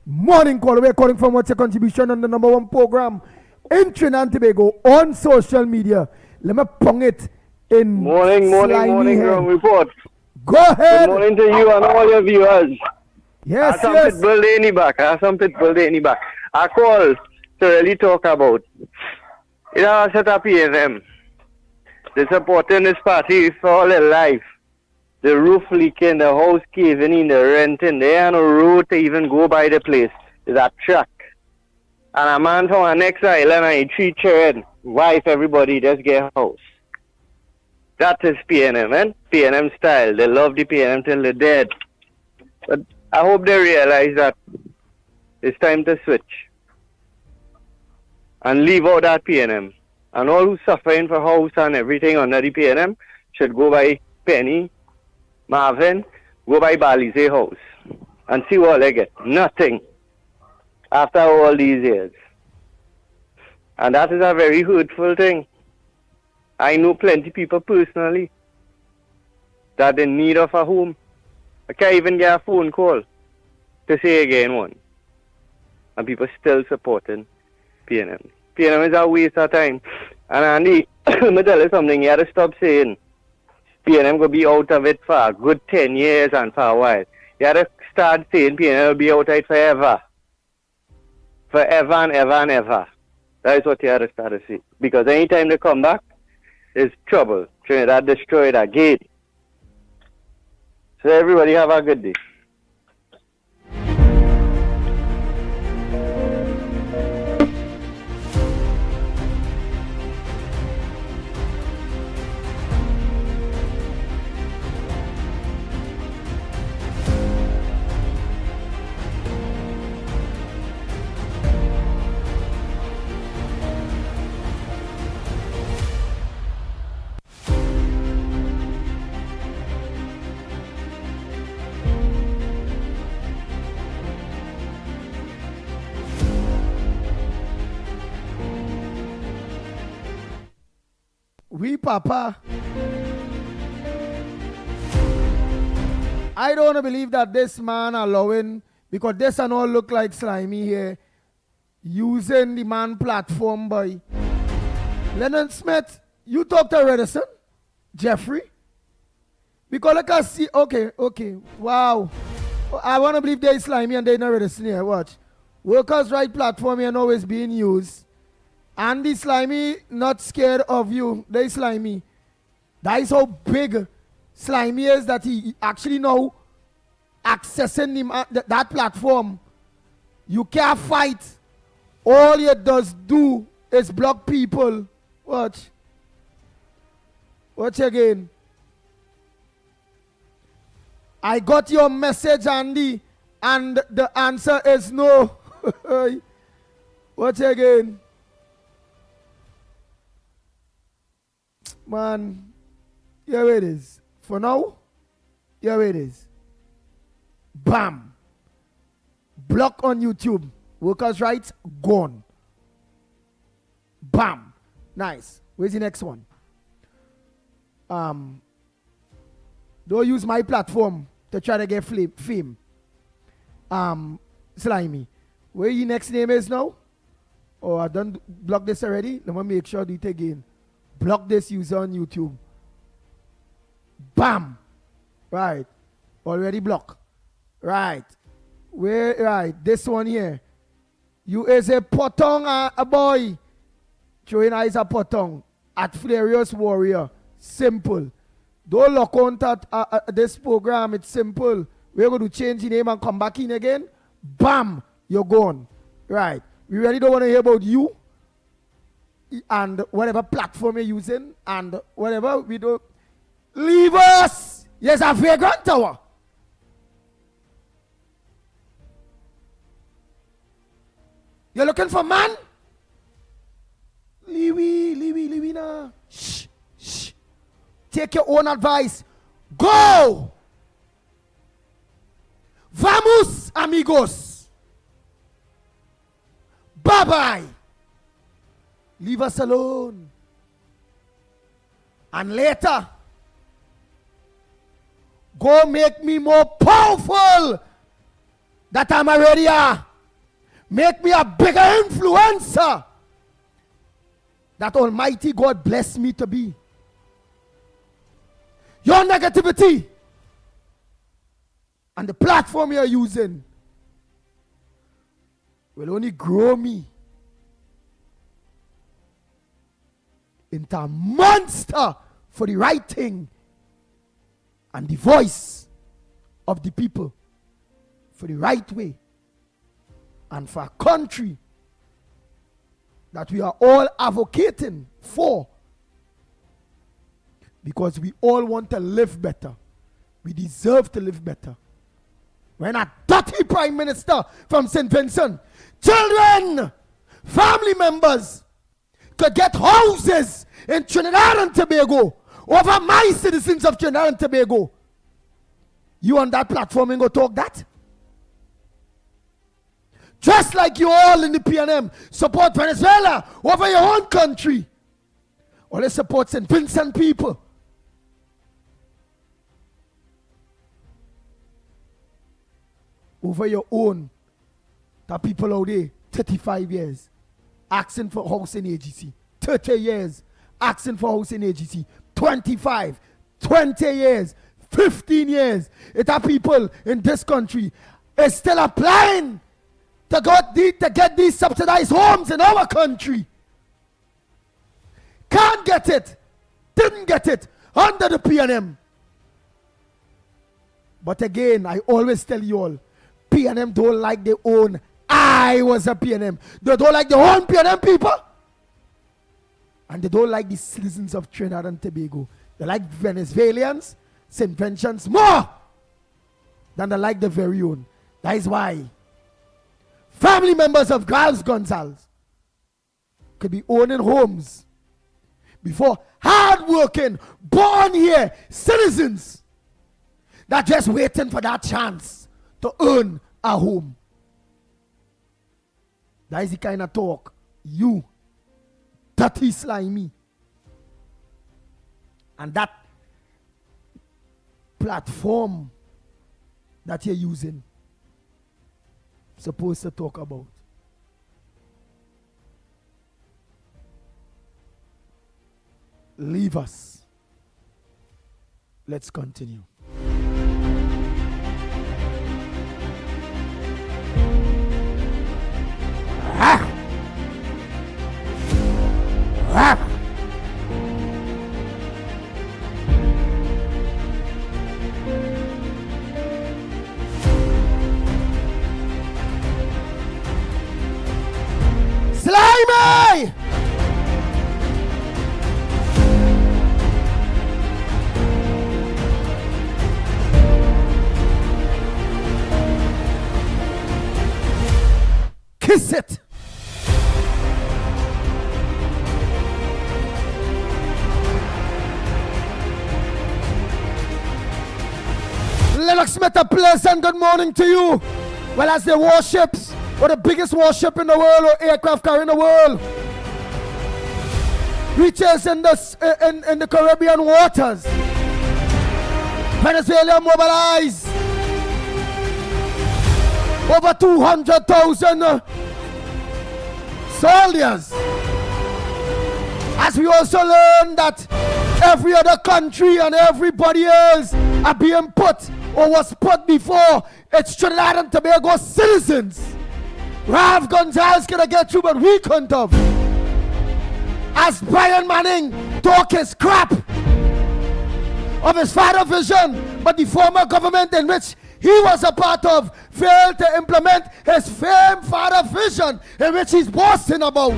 Morning, caller. We're calling from what's your contribution on the #1 program in Trinidad and Tobago on social media. Let me pong it in. Morning, ground report. Go ahead. Good morning to you and all your viewers. Yes, I have some Pitbull in the back. I call to really talk about. You know, set up PNM. They're supporting this party for all their life. the roof leaking, the house caving in, the renting. There ain't no road to even go by the place. It's a track. And a man from the next island and he 3 children, wife, everybody just get a house. That is PNM, man. PNM style. They love the PNM till they're dead. But I hope they realize that it's time to switch. And leave out that PNM. And all who suffering for house and everything under the PNM should go by Penny, Marvin, go by Balize house. And see what they get. Nothing. After all these years. And that is a very hurtful thing. I know plenty people personally that in need of a home. I can't even get a phone call to say again one. And people still supporting PNM. PNM is a waste of time. And Andy, let me tell you something, you have to stop saying PNM will be out of it for a good 10 years and for a while. You have to start saying PNM will be out of it forever. Forever and ever and ever. That is what you have to start to say. Because anytime they come back, it's trouble. Trinidad destroyed again. So everybody have a good day. We, Papa. I don't want to believe that this man allowing, because this and all look like Slimy here, using the man platform by Lennox Smith. You talk to Redison, Jeffrey. Because like I see, okay, wow. I want to believe they Slimy and they not Redison here. Watch. Workers' right platform here now is being used. And the Slimy not scared of you. They Slimy. That is how big Slimy is that he actually now accessing him that platform. You can't fight. All you does do is block people. Watch. Watch again. I got your message, Andy, and the answer is no. Watch again. Man, here it is. For now, here it is. Bam. Block on YouTube. Workers' rights, gone. Bam. Nice. Where's the next one? Don't use my platform to try to get fame. Slimy. Where your next name is now? Oh, I done block this already. Let me make sure I do it again. Block this user on YouTube. Bam. Right. Already blocked. Right. Where? Right. This one here. You is a potong, a boy. Showing eyes a potong. At Furious Warrior. Simple. Don't look on that this program. It's simple. We're going to change the name and come back in again. Bam. You're gone. Right. We really don't want to hear about you. And whatever platform you're using, and whatever we do, leave us. Yes, a vagrant tower. You're looking for man? Leave now. Shh. Take your own advice. Go. Vamos, amigos. Bye-bye. Leave us alone. And later, go make me more powerful that I'm already a. Make me a bigger influencer that Almighty God bless me to be. Your negativity and the platform you're using will only grow me into a monster for the right thing and the voice of the people for the right way and for a country that we are all advocating for, because we all want to live better. We deserve to live better. When a dirty prime minister from St. Vincent, children, family members could get houses in Trinidad and Tobago over my citizens of Trinidad and Tobago, you on that platform ain't go talk that? Just like you all in the PNM support Venezuela over your own country, or they support St. Vincent people. Over your own, that people out there, 35 years, asking for housing agency, 30 years, asking for housing agency, 25, 20 years, 15 years. It are people in this country is still applying to get these subsidized homes in our country. Can't get it, didn't get it under the PNM. But again, I always tell you all, PNM don't like their own. I was a PNM. They don't like their own PNM people. And they don't like the citizens of Trinidad and Tobago. They like Venezuelans, St. Vincent's more than they like the very own. That is why family members of Giles Gonzalez could be owning homes before hard-working, born here citizens that just waiting for that chance to earn a home. That is the kind of talk you, dirty slimy, and that platform that you're using supposed to talk about. Leave us. Let's continue. Slimy! Kiss it! Lennox Smith, a pleasant good morning to you. Well, as the warships, or the biggest warship in the world, or aircraft carrier in the world, reaches in the Caribbean waters, Venezuela mobilized over 200,000 soldiers. As we also learned that every other country and everybody else are being put or was put before its Trinidad and Tobago citizens. Rav Gonzalez gonna get through, but we couldn't have. As Brian Manning talk his crap of his father vision, but the former government in which he was a part of failed to implement his famed father vision in which he's boasting about.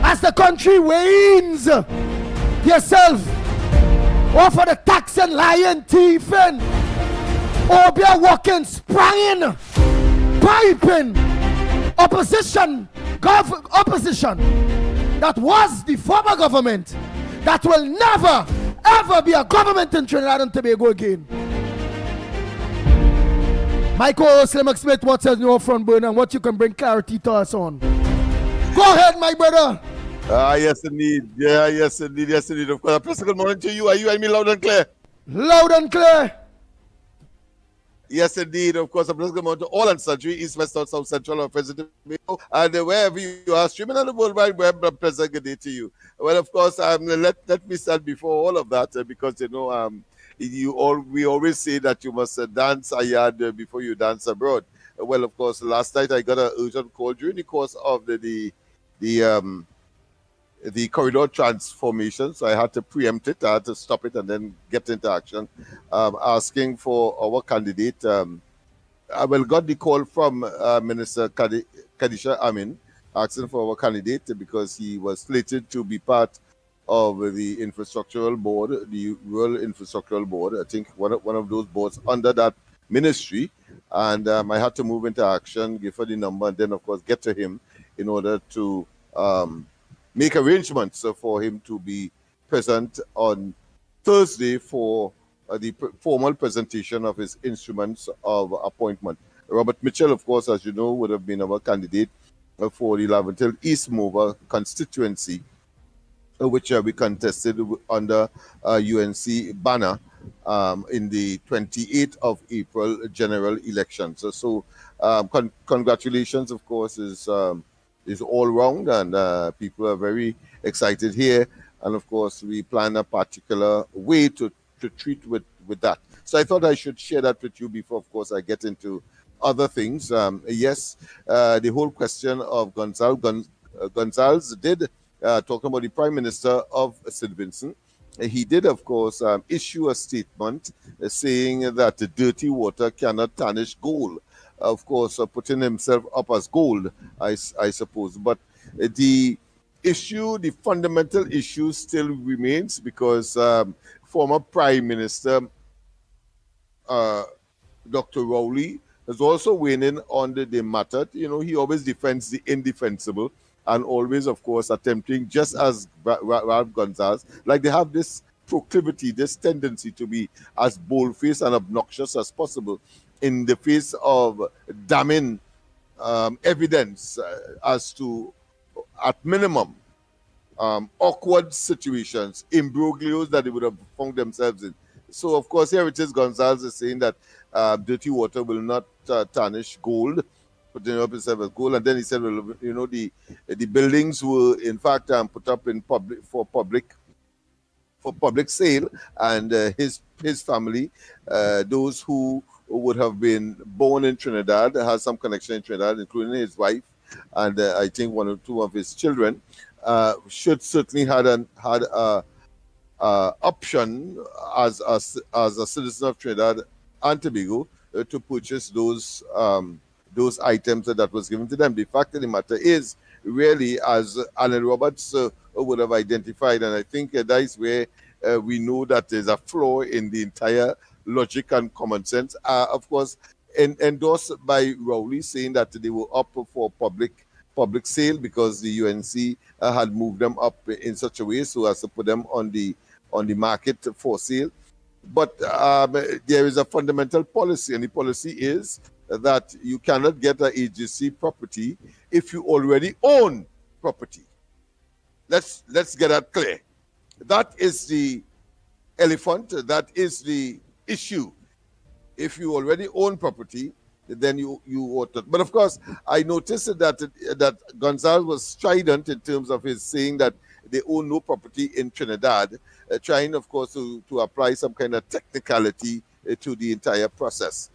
As the country wanes yourself off of the tax and lying, thieving, or be a walking, spranging, piping opposition that was the former government, that will never ever be a government in Trinidad and Tobago again. Michael Lennox Smith, what's your front burner and what you can bring clarity to us on? Go ahead, my brother. Yes indeed. Yeah, yes indeed, yes indeed. Of course, a pleasant good morning to you. Are you and me loud and clear? Loud and clear. Yes, indeed. Of course, a pleasant good morning to all and sundry, East, West, North, South, Central, or President, and wherever you are streaming on the World Wide Web, a pleasant good day to you. Well, of course, let me start before all of that because we always say that you must dance a yard before you dance abroad. Well, of course, last night I got an urgent call during the course of the the corridor transformation, so I had to preempt it. I had to stop it and then get into action, asking for our candidate. I got the call from Minister Kadisha Amin asking for our candidate because he was slated to be part of the infrastructural board, the Rural Infrastructural Board. I think one of those boards under that ministry. And I had to move into action, give her the number, and then, of course, get to him in order to make arrangements for him to be present on Thursday for the formal presentation of his instruments of appointment. Robert Mitchell, of course, as you know, would have been our candidate for the Laventille East Mover constituency, which we contested under UNC banner in the 28th of April general elections. So congratulations, of course, is all round, and people are very excited here. And of course, we plan a particular way to treat with that. So I thought I should share that with you before, of course, I get into other things. Yes, the whole question of Gonzalez did talking about the Prime Minister of St. Vincent. He did, of course, issue a statement saying that the dirty water cannot tarnish gold. Of course, putting himself up as gold, I suppose. But the issue, the fundamental issue still remains because former Prime Minister Dr. Rowley is also weighing in on the matter. You know, he always defends the indefensible and always, of course, attempting, just as Ralph Gonzalez, like they have this proclivity, this tendency to be as bold-faced and obnoxious as possible in the face of damning evidence as to, at minimum, awkward situations, imbroglios that they would have found themselves in. So, of course, here it is, Gonzalez is saying that dirty water will not tarnish gold, putting up himself as gold. And then he said, well, you know, the buildings were, in fact, put up in for public sale, and his family, those who would have been born in Trinidad, has some connection in Trinidad, including his wife, and I think one or two of his children, should certainly had a option as a citizen of Trinidad and Tobago to purchase those items that was given to them. The fact of the matter is, really, as Alan Roberts would have identified, and I think that is where we know that there's a flaw in the entire logic and common sense. Of course, endorsed by Rowley, saying that they were up for public sale because the UNC had moved them up in such a way so as to put them on the market for sale. But there is a fundamental policy, and the policy is that you cannot get an agency property if you already own property. Let's get that clear. That is the elephant. That is the issue. If you already own property, then you ought to. But of course, I noticed that Gonzalez was strident in terms of his saying that they own no property in Trinidad, trying, of course, to apply some kind of technicality to the entire process.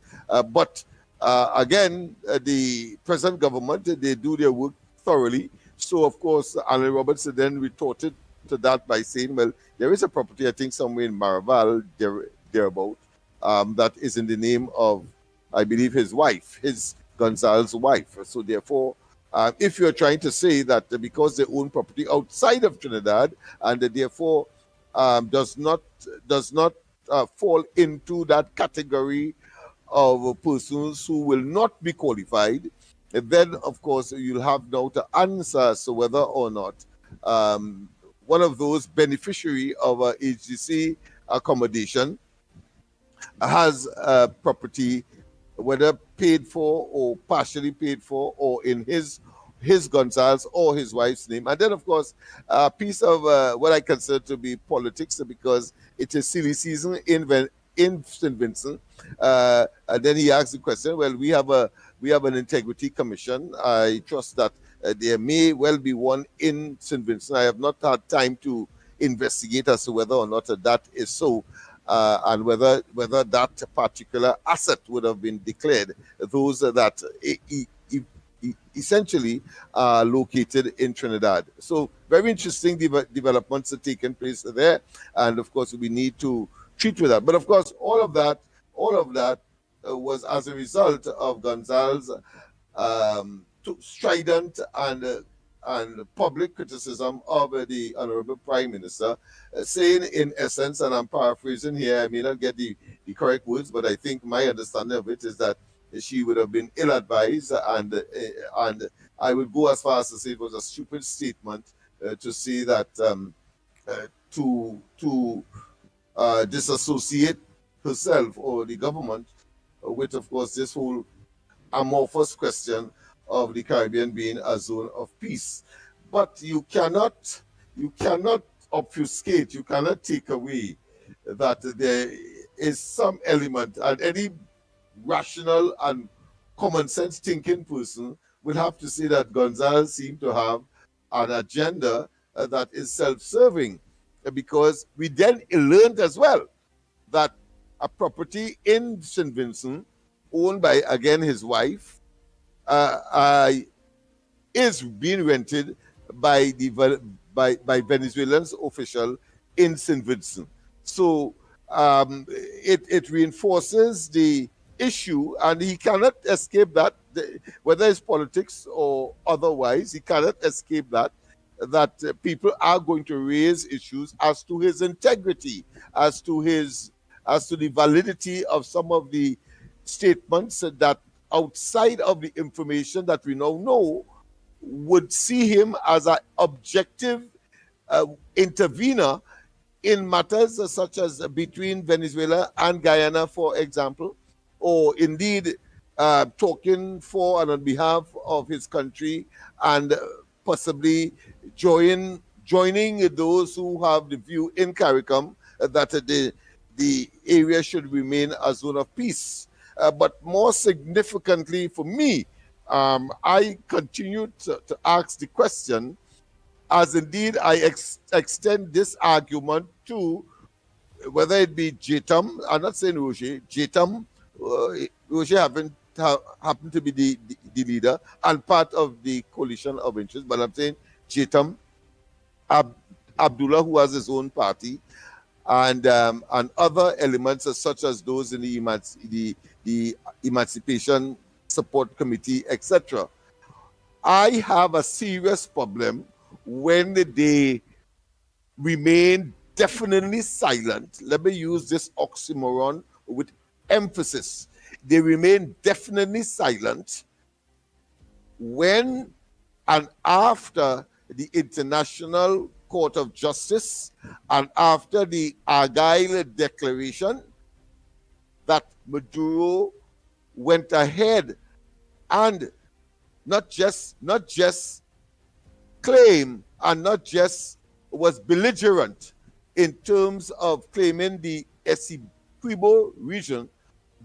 But again, the present government, they do their work thoroughly. So, of course, Alan Roberts then retorted to that by saying, well, there is a property, I think, somewhere in Maraval, thereabout, that is in the name of, I believe, his wife, his Gonzalez's wife. So, therefore, if you're trying to say that because they own property outside of Trinidad and therefore does not fall into that category of persons who will not be qualified, then, of course, you'll have now to answer as to whether or not one of those beneficiary of HGC accommodation has property, whether paid for or partially paid for, or in his Gonzalez or his wife's name. And then, of course, a piece of what I consider to be politics, because it is silly season in St. Vincent. And then he asked the question, well, we have an integrity commission. I trust that there may well be one in St. Vincent. I have not had time to investigate as to whether or not that is so, and whether that particular asset would have been declared. Those that essentially located in Trinidad. So very interesting developments are taking place there, and of course we need to treat with that. But of course, all of that was as a result of Gonzalez strident and public criticism of the Honorable Prime Minister, saying in essence, and I'm paraphrasing here, I may not get the correct words, but I think my understanding of it is that she would have been ill-advised, and I would go as far as to say it was a stupid statement to say that to disassociate herself or the government with, of course, this whole amorphous question of the Caribbean being a zone of peace. But you cannot obfuscate, you cannot take away that there is some element, and any rational and common sense thinking person will have to say that Gonzalez seemed to have an agenda that is self-serving, because we then learned as well that a property in St. Vincent owned by, again, his wife, is being rented by Venezuelans official in St. Vincent. So it reinforces the issue, and he cannot escape that, whether it's politics or otherwise, he cannot escape that people are going to raise issues as to his integrity, as to the validity of some of the statements that, outside of the information that we now know, would see him as an objective intervener in matters such as between Venezuela and Guyana, for example, or indeed talking for and on behalf of his country, and possibly joining those who have the view in CARICOM that the area should remain a zone of peace. But more significantly for me, I continue to ask the question, as indeed I extend this argument to whether it be JTAM, I'm not saying Roger, JTAM, Roger happened to be the leader and part of the coalition of interest, but I'm saying JTAM, Abdullah, who has his own party, and other elements such as those in the Emancipation Support Committee, etc. I have a serious problem when they remain definitely silent. Let me use this oxymoron with emphasis. They remain definitely silent when and after the International Court of Justice and after the Argyle Declaration that Maduro went ahead and not just claim and not just was belligerent in terms of claiming the Essequibo region,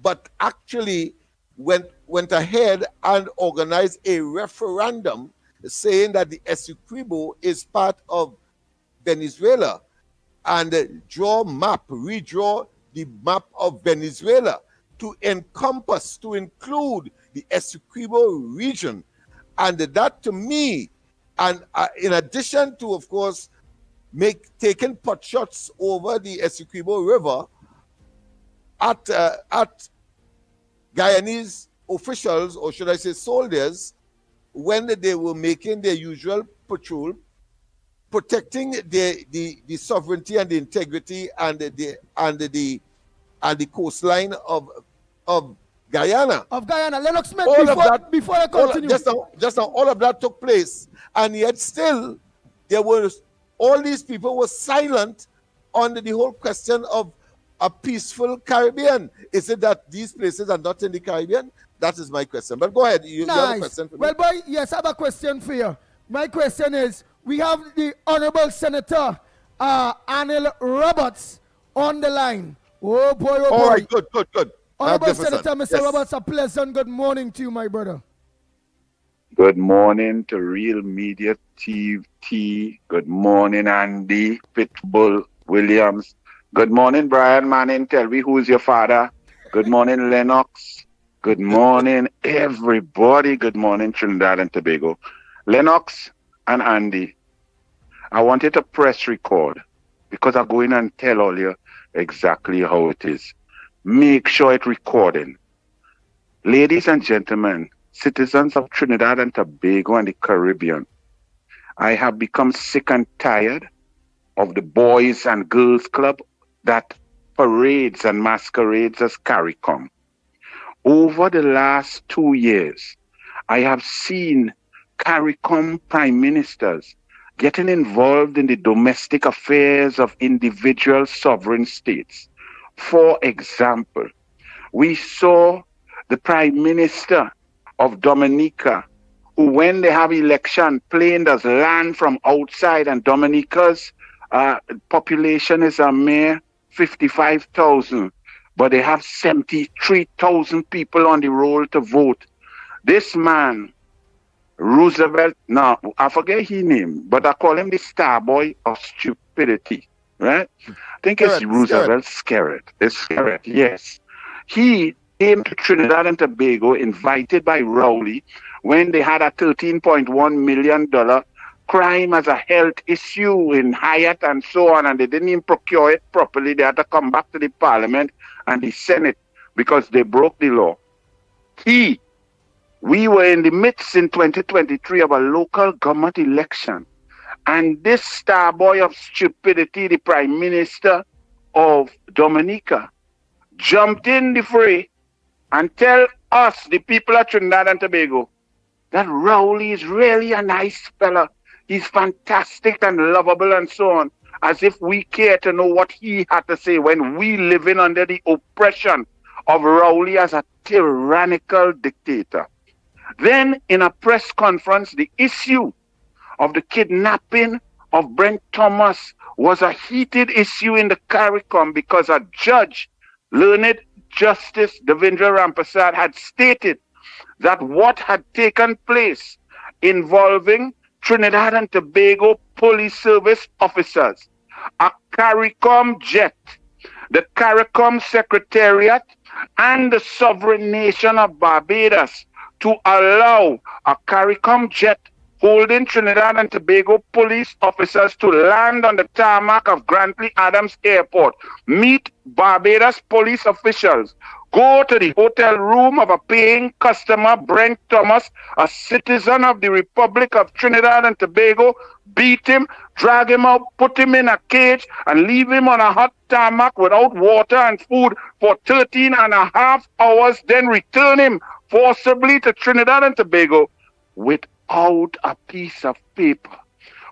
but actually went ahead and organized a referendum saying that the Essequibo is part of Venezuela, and redraw the map of Venezuela to include the Essequibo region. And that, to me, and in addition to, of course, taking pot shots over the Essequibo River at Guyanese officials, or should I say soldiers, when they were making their usual patrol, protecting the sovereignty and the integrity and the coastline of Guyana. Of Guyana. Lennox Smith, before I continue. Just now, all of that took place, and yet still, all these people were silent on the whole question of a peaceful Caribbean. Is it that these places are not in the Caribbean? That is my question. But go ahead. You have a question for me? Well, boy, yes, I have a question for you. My question is, we have the Honorable Senator Anil Roberts on the line. Oh, boy, oh, boy. All right, good. Honorable Senator, Mr. Roberts, a pleasant good morning to you, my brother. Good morning to Real Media TV. Good morning, Andy, Pitbull, Williams. Good morning, Brian Manning. Tell me who's your father. Good morning, Lennox. Good morning, everybody. Good morning, Trinidad and Tobago. Lennox and Andy, I wanted to press record because I go in and tell all you exactly how it is. Make sure it's recording. Ladies and gentlemen, citizens of Trinidad and Tobago and the Caribbean, I have become sick and tired of the Boys and Girls Club that parades and masquerades as CARICOM. Over the last 2 years, I have seen CARICOM prime ministers getting involved in the domestic affairs of individual sovereign states. For example, we saw the prime minister of Dominica, who when they have election, plane does land from outside, and Dominica's population is a mere 55,000, but they have 73,000 people on the roll to vote. This man, Roosevelt, now I forget his name, but I call him the star boy of stupidity, right? I think it's Roosevelt Skerrett. It's Skerrett, yes. He came to Trinidad and Tobago invited by Rowley when they had a $13.1 million crime as a health issue in Hyatt and so on, and they didn't even procure it properly. They had to come back to the Parliament and the Senate because they broke the law. We were in the midst in 2023 of a local government election, and this star boy of stupidity, the Prime Minister of Dominica, jumped in the fray and tell us, the people of Trinidad and Tobago, that Rowley is really a nice fella. He's fantastic and lovable and so on, as if we care to know what he had to say when we living under the oppression of Rowley as a tyrannical dictator. Then, in a press conference, the issue of the kidnapping of Brent Thomas was a heated issue in the CARICOM because a judge, learned Justice Devendra Rampersad, had stated that what had taken place involving Trinidad and Tobago Police Service officers, a CARICOM jet, the CARICOM Secretariat, and the sovereign nation of Barbados to allow a CARICOM jet holding Trinidad and Tobago police officers to land on the tarmac of Grantley Adams Airport, meet Barbados police officials, go to the hotel room of a paying customer, Brent Thomas, a citizen of the Republic of Trinidad and Tobago, beat him, drag him out, put him in a cage, and leave him on a hot tarmac without water and food for 13 and a half hours, then return him forcibly to Trinidad and Tobago without a piece of paper,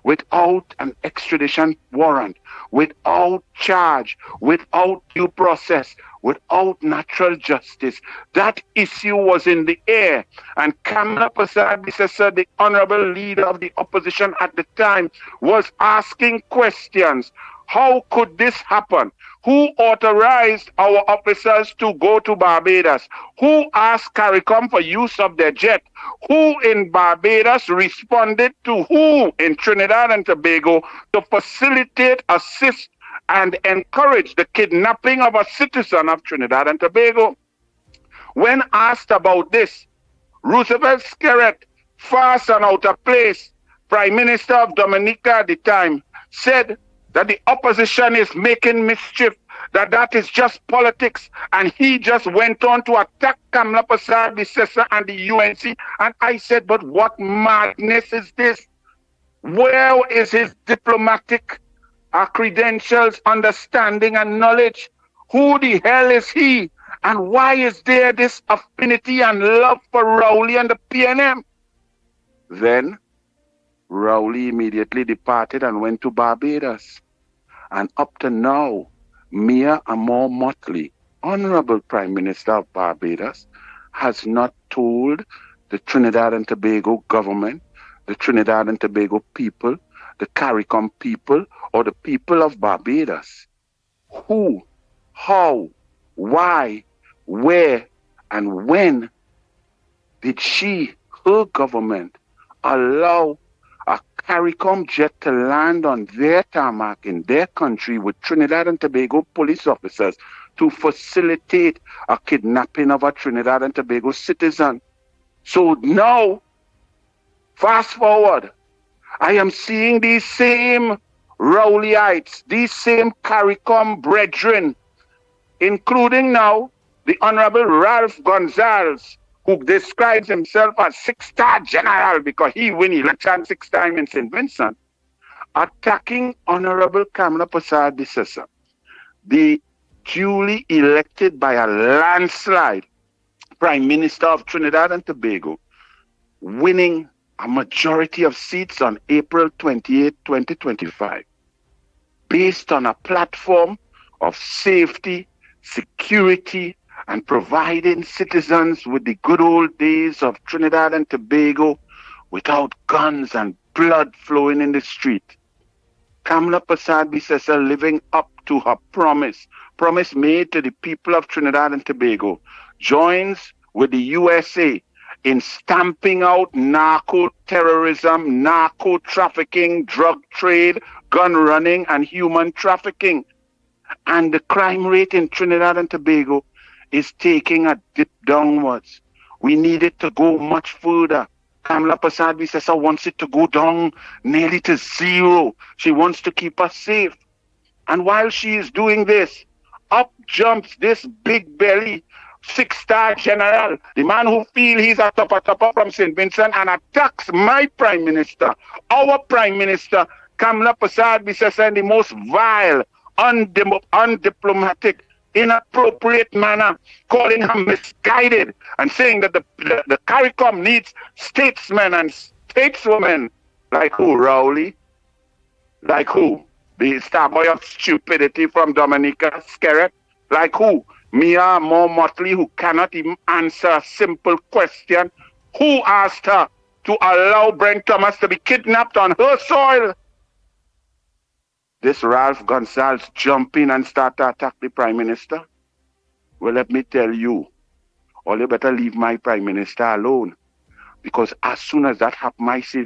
without an extradition warrant, without charge, without due process, without natural justice. That issue was in the air. And Kamala Prasad, the honorable leader of the opposition at the time, was asking questions. How could this happen? Who authorized our officers to go to Barbados? Who asked CARICOM for use of their jet? Who in Barbados responded to who in Trinidad and Tobago to facilitate, assist, and encourage the kidnapping of a citizen of Trinidad and Tobago? When asked about this, Roosevelt Skerrett, fast and out of place, Prime Minister of Dominica at the time, said that the opposition is making mischief, that is just politics, and he just went on to attack Kamala Prasad, the CESA, and the UNC. And I said, but what madness is this? Where is his diplomatic credentials, understanding, and knowledge? Who the hell is he? And why is there this affinity and love for Rowley and the PNM? Then Rowley immediately departed and went to Barbados. And up to now, Mia Amor Motley, Honorable Prime Minister of Barbados, has not told the Trinidad and Tobago government, the Trinidad and Tobago people, the CARICOM people, or the people of Barbados who, how, why, where, and when did she, her government, allow a CARICOM jet to land on their tarmac in their country with Trinidad and Tobago police officers to facilitate a kidnapping of a Trinidad and Tobago citizen. So now, fast forward, I am seeing these same Rowleyites, these same CARICOM brethren, including now the Honorable Ralph Gonzalez, who describes himself as 6-star general because he win election 6 times in St. Vincent, attacking Honorable Kamala Persad-Bissessar, the duly elected by a landslide Prime Minister of Trinidad and Tobago, winning a majority of seats on April 28, 2025, based on a platform of safety, security, and providing citizens with the good old days of Trinidad and Tobago without guns and blood flowing in the street. Kamala Persad-Bissessar living up to her promise made to the people of Trinidad and Tobago, joins with the USA in stamping out narco-terrorism, narco-trafficking, drug trade, gun running, and human trafficking. And the crime rate in Trinidad and Tobago is taking a dip downwards. We need it to go much further. Kamala Persad-Bissessar wants it to go down nearly to zero. She wants to keep us safe. And while she is doing this, up jumps this big belly 6-star general, the man who feels he's a topper from St. Vincent, and attacks my Prime Minister, our Prime Minister, Kamala Persad-Bissessar, in the most vile, undiplomatic, inappropriate manner, calling her misguided and saying that the CARICOM needs statesmen and stateswomen like who, Rowley? Like who? The starboy of stupidity from Dominica, Kerr? Like who? Mia Moore Motley, who cannot even answer a simple question. Who asked her to allow Brent Thomas to be kidnapped on her soil? This Ralph Gonzalez jump in and start to attack the Prime Minister? Well, let me tell you, all you better leave my Prime Minister alone. Because as soon as that happens, I say,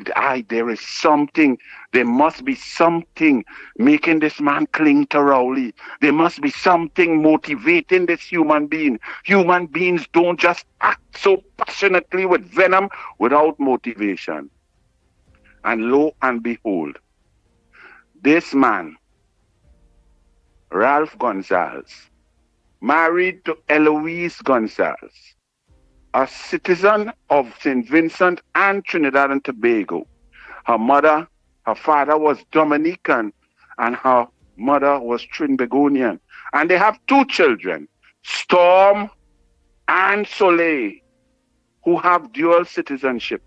there is something, there must be something making this man cling to Rowley. There must be something motivating this human being. Human beings don't just act so passionately with venom without motivation. And lo and behold, this man, Ralph Gonzalez, married to Eloise Gonzalez, a citizen of St. Vincent and Trinidad and Tobago. Her father was Dominican, and her mother was Trinbagonian. And they have 2 children, Storm and Soleil, who have dual citizenship.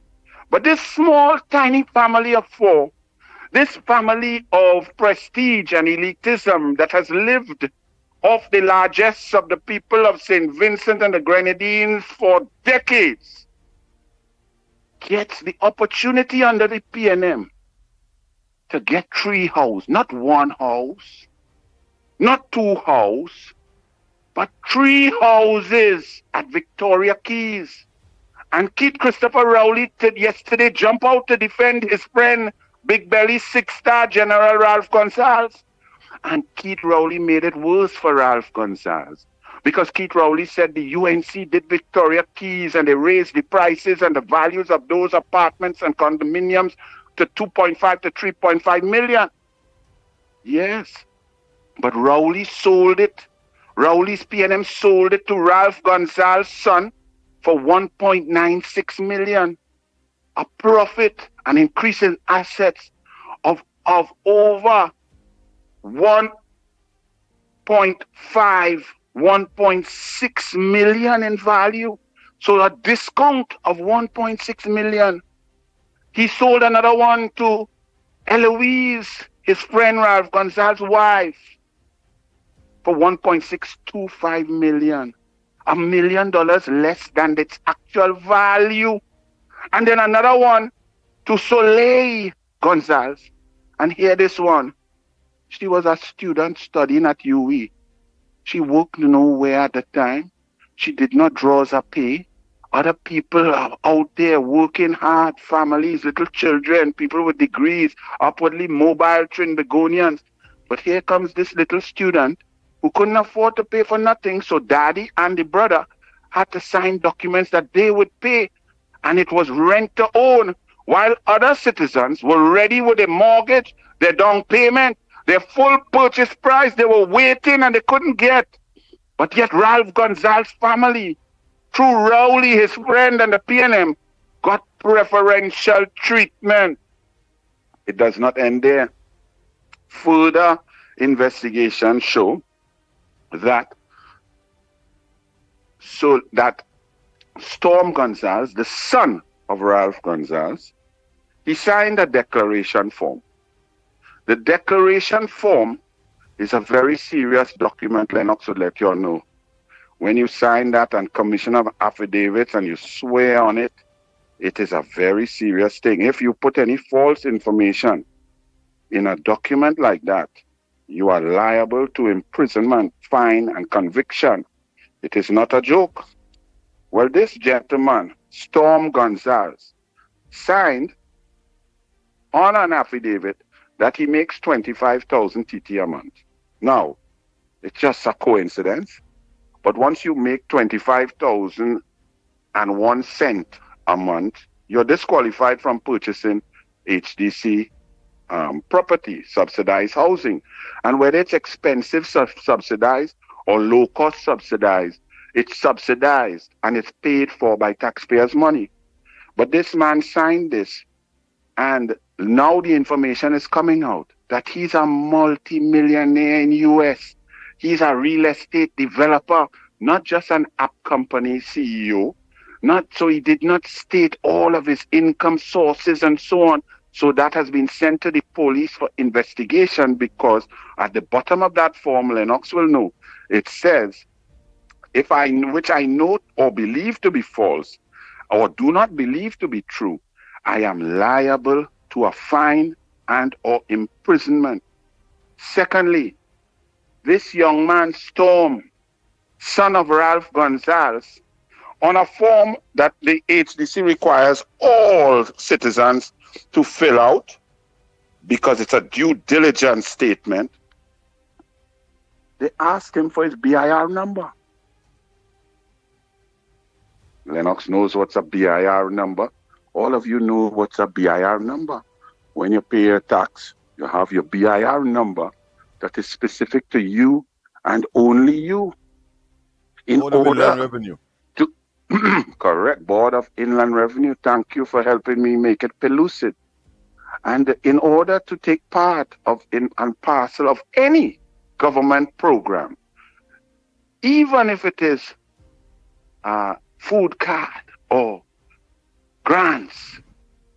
But this small, tiny family of 4, this family of prestige and elitism that has lived off the largesse of the people of St. Vincent and the Grenadines for decades, gets the opportunity under the PNM to get 3 houses, not 1 house, not 2 houses, but 3 houses at Victoria Keys. And Keith Christopher Rowley yesterday jump out to defend his friend, Big Belly 6-star General Ralph Gonzalez. And Keith Rowley made it worse for Ralph Gonzalez, because Keith Rowley said the UNC did Victoria Keys and they raised the prices and the values of those apartments and condominiums to 2.5 to 3.5 million. Yes, but Rowley sold it. Rowley's PNM sold it to Ralph Gonzalez's son for 1.96 million. A profit, an increase in assets of over 1.5, 1.6 million in value. So a discount of 1.6 million. He sold another one to Eloise, his friend Ralph Gonzalez's wife, for 1.625 million. $1 million less than its actual value. And then another one to Soleil Gonzalez. And hear this one. She was a student studying at UE. She worked nowhere at the time. She did not draw her pay. Other people are out there working hard, families, little children, people with degrees, upwardly mobile Trinbagonians. But here comes this little student who couldn't afford to pay for nothing. So daddy and the brother had to sign documents that they would pay, and it was rent to own, while other citizens were ready with a mortgage, their down payment, their full purchase price. They were waiting and they couldn't get. But yet Ralph Gonzalez's family, through Rowley, his friend, and the PNM, got preferential treatment. It does not end there. Further investigations show that Storm Gonzalez, the son of Ralph Gonzalez, he signed a declaration form. The declaration form is a very serious document. Lennox would let you all know. When you sign that and commission of affidavits and you swear on it, it is a very serious thing. If you put any false information in a document like that, you are liable to imprisonment, fine, and conviction. It is not a joke. Well, this gentleman, Storm Gonzalez, signed on an affidavit that he makes 25,000 TT a month. Now, it's just a coincidence, but once you make 25,001 cents a month, you're disqualified from purchasing HDC property, subsidized housing. And whether it's expensive subsidized or low-cost subsidized, it's subsidized and it's paid for by taxpayers' money. But this man signed this, and now the information is coming out that he's a multi-millionaire in US. He's a real estate developer, not just an app company CEO. So he did not state all of his income sources and so on. So that has been sent to the police for investigation, because at the bottom of that form, Lennox will know, it says, which I know or believe to be false, or do not believe to be true, I am liable to a fine and or imprisonment. Secondly, this young man, Storm, son of Ralph Gonzalez, on a form that the HDC requires all citizens to fill out, because it's a due diligence statement, they asked him for his BIR number. Lennox knows what's a BIR number. All of you know what's a BIR number. When you pay your tax, you have your BIR number that is specific to you and only you. Board of Inland Revenue. Correct, Board of Inland Revenue. Thank you for helping me make it pellucid. And in order to take part of and parcel of any government program, even if it is food card or grants,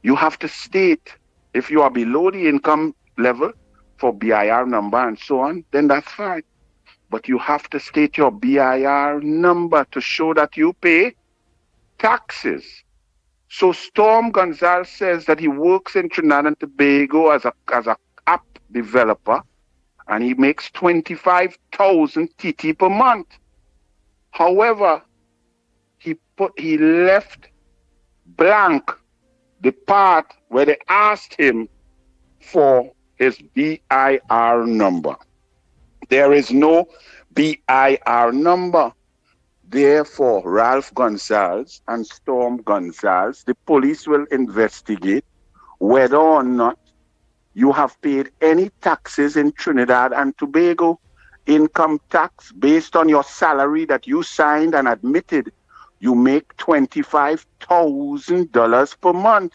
you have to state, if you are below the income level for BIR number and so on, then that's fine. But you have to state your BIR number to show that you pay taxes. So Storm Gonzalez says that he works in Trinidad and Tobago as a app developer, and he makes 25,000 TT per month. However, he left blank the part where they asked him for his BIR number. There is no BIR number. Therefore, Ralph Gonzalez and Storm Gonzalez, the police will investigate whether or not you have paid any taxes in Trinidad and Tobago, income tax based on your salary that you signed and admitted. You make $25,000 per month.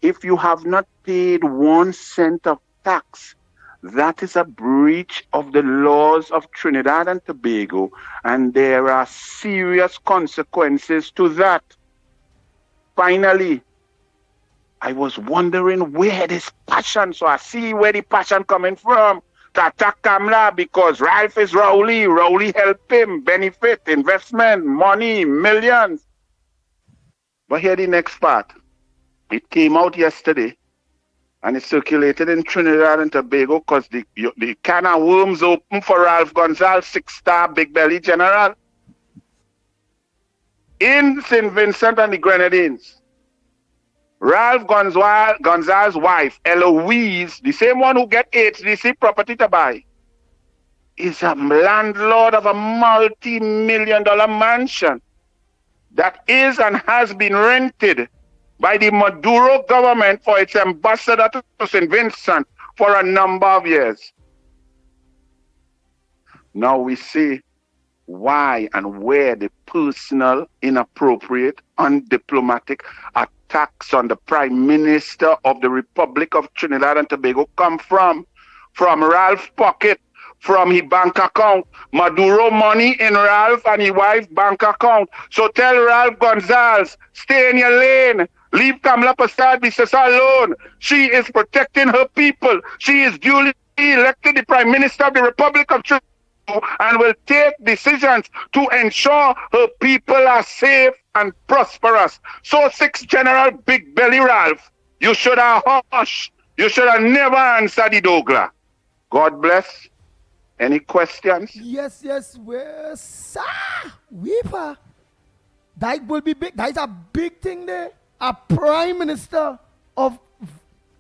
If you have not paid 1 cent of tax, that is a breach of the laws of Trinidad and Tobago, and there are serious consequences to that. Finally, I was wondering where this passion, so I see where the passion coming from, to attack Kamla, because Ralph is Rowley. Rowley helped him, benefit, investment, money, millions. But here the next part. It came out yesterday, and it circulated in Trinidad and Tobago, because the can of worms open for Ralph Gonzalez, 6-star Big Belly General, in St. Vincent and the Grenadines. Ralph Gonzalez's wife, Eloise, the same one who get HDC property to buy, is a landlord of a multi-million-dollar mansion that is and has been rented by the Maduro government for its ambassador to St. Vincent for a number of years. Now we see why and where the personal, inappropriate, undiplomatic attacks on the Prime Minister of the Republic of Trinidad and Tobago come from Ralph's pocket, from his bank account. Maduro money in Ralph and his wife's bank account. So tell Ralph Gonzalez, stay in your lane. Leave Kamala Persad-Bissessar alone. She is protecting her people. She is duly elected the Prime Minister of the Republic of Trinidad and will take decisions to ensure her people are safe and prosperous. So 6th General Big Belly Ralph, you should have hushed. You should have never answered the Douglas. God bless. Any questions? Yes, well, sir. Weeper. That will be big. That is a big thing there. A Prime Minister of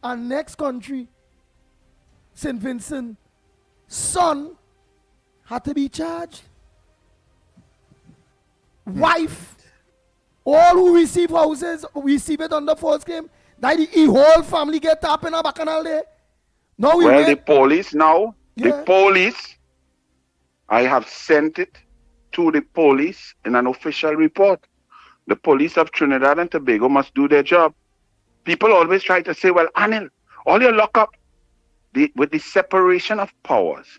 our next country, St. Vincent, son, had to be charged. Wife, all who receive houses, receive it on the first game. That the whole family get up in a bacchanal there. Now the police now, the police, I have sent it to the police in an official report. The police of Trinidad and Tobago must do their job. People always try to say, well, Anil, all your lockup, with the separation of powers,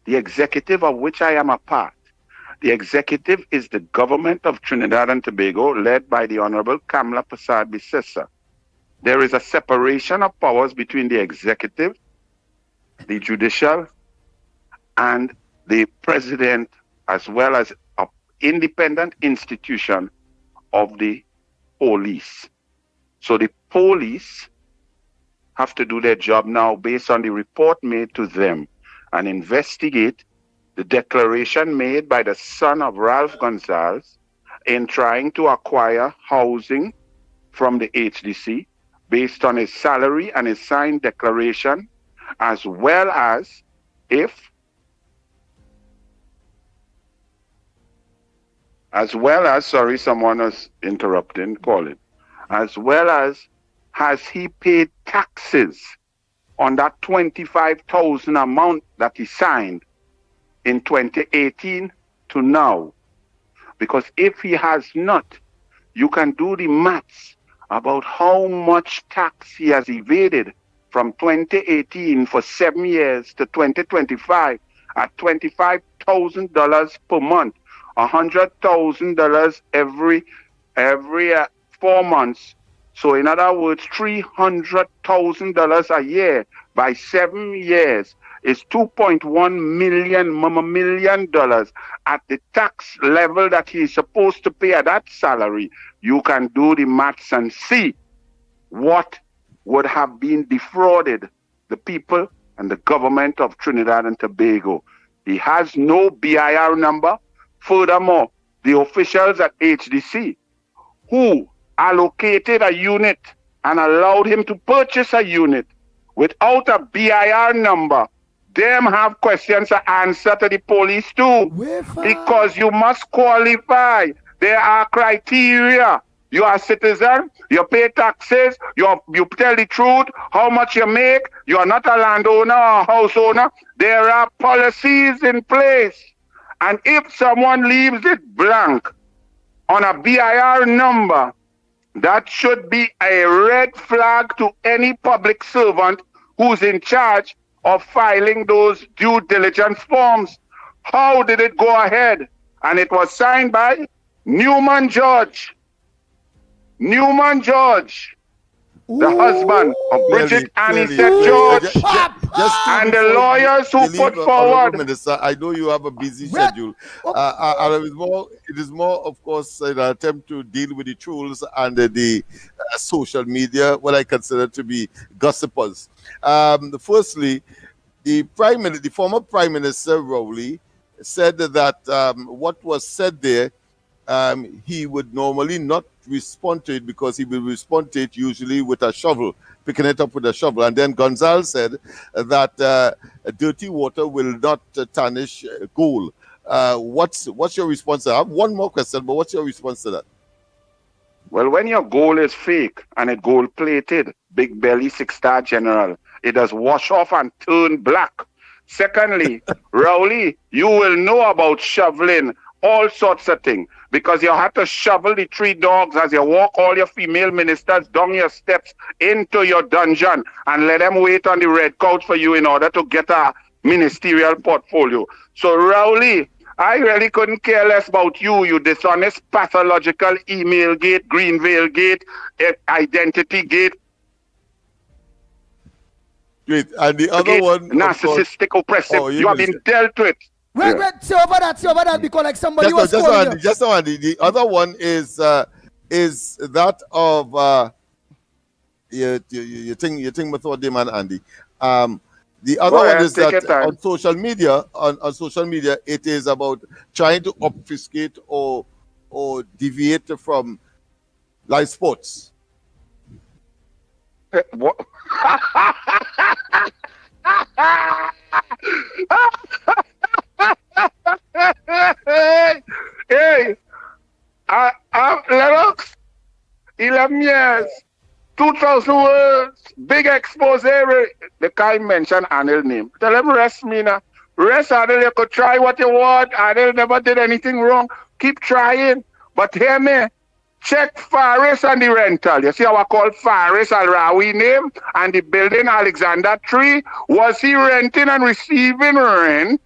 the executive of which I am a part, the executive is the government of Trinidad and Tobago, led by the Honorable Kamala Persad-Bissessar. There is a separation of powers between the executive, the judicial, and the president, as well as an independent institution of the police. So the police have to do their job now based on the report made to them and investigate the declaration made by the son of Ralph Gonzalez in trying to acquire housing from the HDC based on his salary and his signed declaration, as well as sorry, someone was interrupting, call it. As well as, has he paid taxes on that $25,000 amount that he signed in 2018 to now? Because if he has not, you can do the maths about how much tax he has evaded from 2018 for 7 years to 2025 at $25,000 per month. $100,000 every 4 months. So in other words, $300,000 a year by 7 years is $2.1 million at the tax level that he is supposed to pay at that salary. You can do the maths and see what would have been defrauded the people and the government of Trinidad and Tobago. He has no BIR number. Furthermore, the officials at HDC who allocated a unit and allowed him to purchase a unit without a BIR number, them have questions to answer to the police too. Because you must qualify. There are criteria. You are a citizen, you pay taxes, you tell the truth, how much you make, you are not a landowner or a house owner. There are policies in place. And if someone leaves it blank on a BIR number, that should be a red flag to any public servant who's in charge of filing those due diligence forms. How did it go ahead? And it was signed by Newman George. Newman George, the husband of Bridget Anisette George, and the lawyers who put forward. Minister, I know you have a busy schedule. And it is more, of course, an attempt to deal with the trolls and the social media, what I consider to be gossipers. Firstly, the former Prime Minister Rowley said that what was said there he would normally not respond to it because he will respond to it usually with a shovel, picking it up with a shovel. And then Gonzalez said that dirty water will not tarnish gold. What's your response to that? I have one more question, but what's your response to that? Well, when your goal is fake and it gold plated, big belly 6-star general, it does wash off and turn black. Secondly, Rowley, you will know about shoveling all sorts of things because you had to shovel the 3 dogs as you walk all your female ministers down your steps into your dungeon and let them wait on the red couch for you in order to get a ministerial portfolio. So, Rowley, I really couldn't care less about you, you dishonest, pathological, email gate, Greenvale gate, identity gate. Great. And the other one, narcissistic, oppressive. You have been dealt with. Wait, see over that, because like somebody was calling you. Just one. The other one is that of you think with what man Andy. The other one is that on social media, it is about trying to obfuscate or deviate from live sports. What? Hey, Lennox, 11 years, 2,000 words, big expose. The guy mentioned Anil's name. Tell him rest me now. Rest Anil, you could try what you want. Anil never did anything wrong. Keep trying. But hear me. Check Faris and the rental. You see how I call Faris Al-Rawi name and the building Alexander 3? Was he renting and receiving rent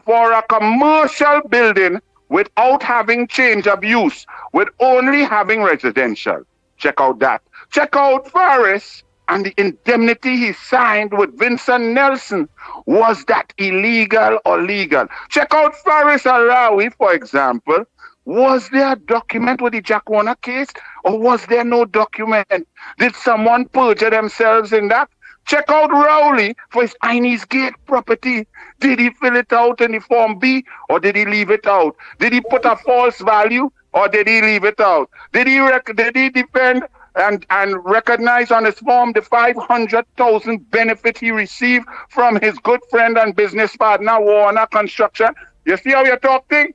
for a commercial building without having change of use, with only having residential? Check out that. Check out Faris and the indemnity he signed with Vincent Nelson. Was that illegal or legal? Check out Faris Al-Rawi, for example. Was there a document with the Jack Warner case, or was there no document? Did someone perjure themselves in that? Check out Rowley for his Inez Gate property. Did he fill it out in the Form B, or did he leave it out? Did he put a false value, or did he leave it out? Did he defend and recognize on his form the 500,000 benefit he received from his good friend and business partner, Warner Construction? You see how you're talking?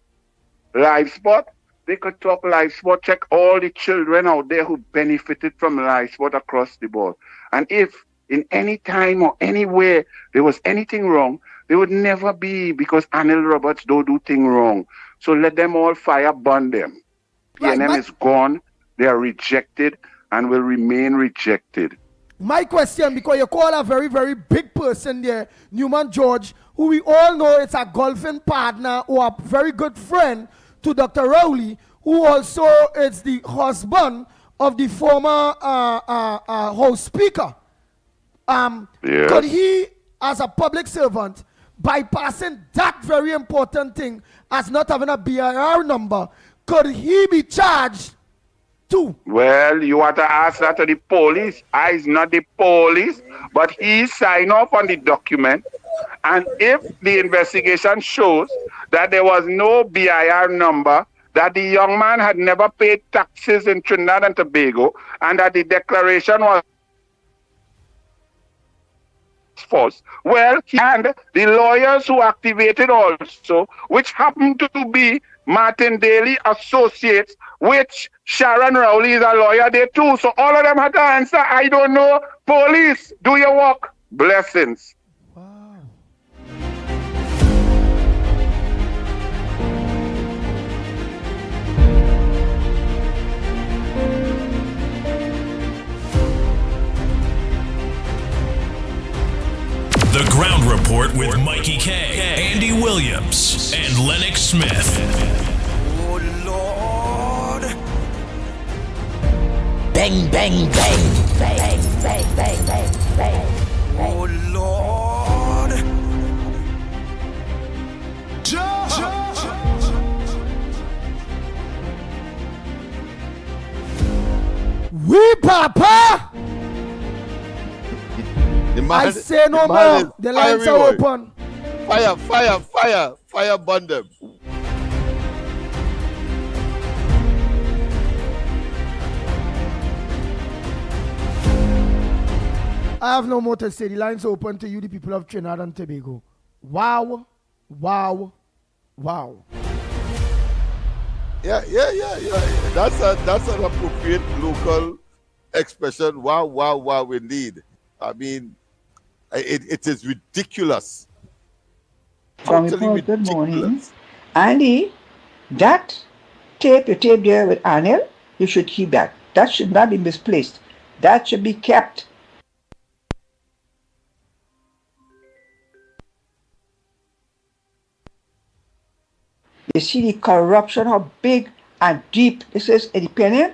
Live sport. They could talk live sport. Check all the children out there who benefited from live sport across the board. And if in any time or anywhere there was anything wrong, they would never be, because Anil Roberts don't do thing wrong. So let them all fire burn them. PNM is gone. They are rejected and will remain rejected. My question, because you call a very, very big person there, Newman George, who we all know is a golfing partner or a very good friend to Dr. Rowley, who also is the husband of the former House Speaker. Yes. Could he, as a public servant, bypassing that very important thing as not having a BIR number, could he be charged too? Well, you want to ask that to the police. I is not the police, but he signed off on the document. And if the investigation shows that there was no BIR number, that the young man had never paid taxes in Trinidad and Tobago, and that the declaration was false, well, and the lawyers who activated also, which happened to be Martin Daly Associates, which Sharon Rowley is a lawyer there too. So all of them had to answer, I don't know. Police, do your work. Blessings. The Ground Report with Mickie K, Andy Williams, and Lennox Smith. Oh, Lord. Bang, bang, bang. Bang, bang, bang, bang, bang. Oh, Lord. We Papa! I say no more. The lines are open. Fire burn them. I have no more to say. The line's open to you, the people of Trinidad and Tobago. Wow. Wow. Wow. Yeah. That's an appropriate local expression. Wow, indeed. I mean, it is ridiculous. Totally Good morning. ridiculous. Andy, that tape you taped there with Anil, you should keep that. That should not be misplaced. That should be kept. You see the corruption, how big and deep this is in the PNM?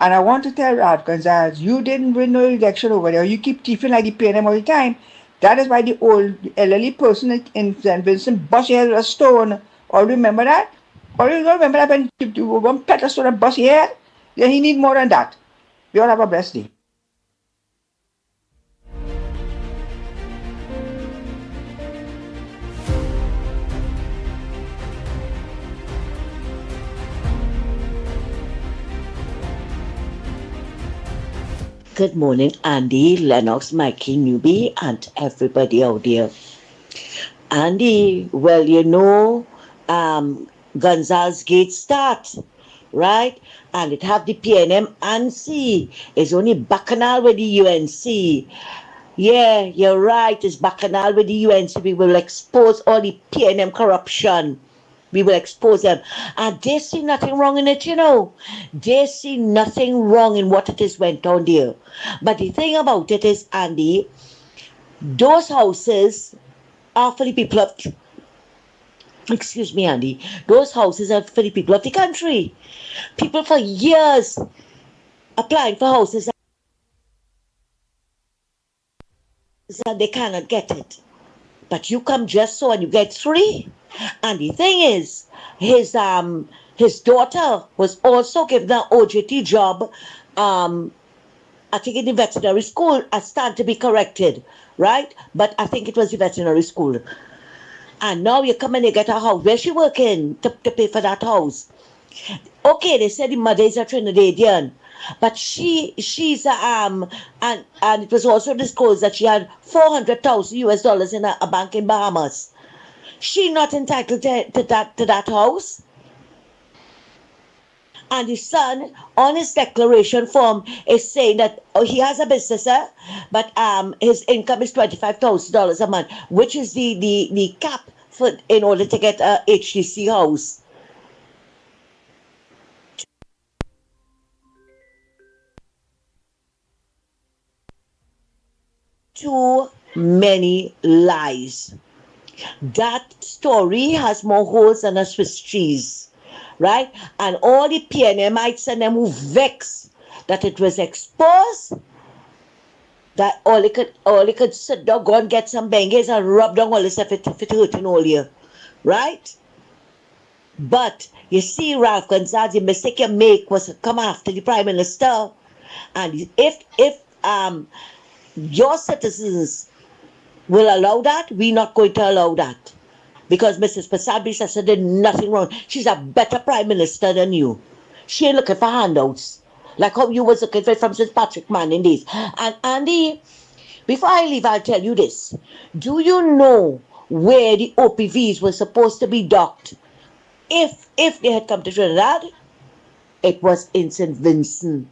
And I want to tell Ralph Gonzalez, you didn't win no election over there. You keep thieving like the PNM all the time. That is why the old elderly person in St. Vincent bust your head with a stone. All remember that? Or you don't remember that when you were going to pet a stone and bust your head? Then he need more than that. We all have a blessed day. Good morning, Andy, Lennox, Mickie, Newbie, and everybody out there. Andy, well, you know, Gonzalez Gate start, right? And it have the PNM and C. It's only Bacchanal with the UNC. Yeah, you're right. It's Bacchanal with the UNC. We will expose all the PNM corruption. We will expose them. And they see nothing wrong in it, you know. They see nothing wrong in what it is went on there. But the thing about it is, Andy, those houses are for the people of... Excuse me, Andy. Those houses are for the people of the country. People for years applying for houses and they cannot get it. But you come just so and you get 3. And the thing is, his daughter was also given an OJT job, I think in the veterinary school. I stand to be corrected, right? But I think it was the veterinary school. And now you come and you get a house. Where's she working to pay for that house? Okay, they said the mother is a Trinidadian. But she's and it was also disclosed that she had $400,000 in a bank in Bahamas. She not entitled to that house. And the son on his declaration form is saying that he has a business, but his income is $25,000 a month, which is the cap for in order to get a HDC house. Too many lies. That story has more holes than a Swiss cheese, right? And all the PNMites and them who vex that it was exposed, that all they could sit down, go and get some bengals and rub down all this if it hurting all year, right? But you see, Ralph Gonzalez, the mistake you make was to come after the Prime Minister. And if your citizens will allow that, we're not going to allow that. Because Mrs. Passabisa did nothing wrong. She's a better Prime Minister than you. She ain't looking for handouts. Like how you was looking for it from St. Patrick Manning days. And Andy, before I leave, I'll tell you this. Do you know where the OPVs were supposed to be docked? If they had come to Trinidad, it was in St. Vincent.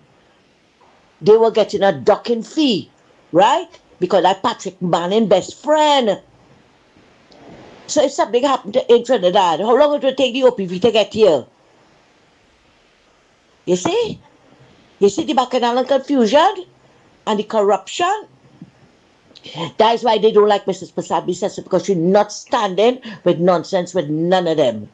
They were getting a docking fee, right? Because I'm Patrick Manning best friend. So if something happened in Trinidad, how long it would take the OPV to get here? You see? You see the bacchanal confusion and the corruption? That is why they don't like Mrs. Passabisa, because she's not standing with nonsense with none of them.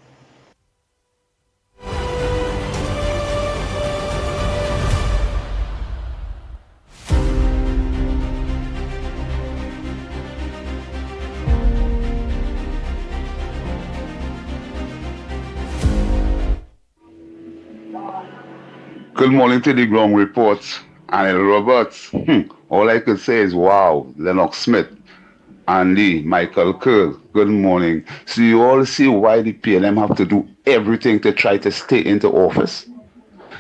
Good morning to the ground reports, Anil Roberts. All I could say is wow, Lennox Smith, Andy, Michael Kerr, good morning. So you all see why the PLM have to do everything to try to stay into office.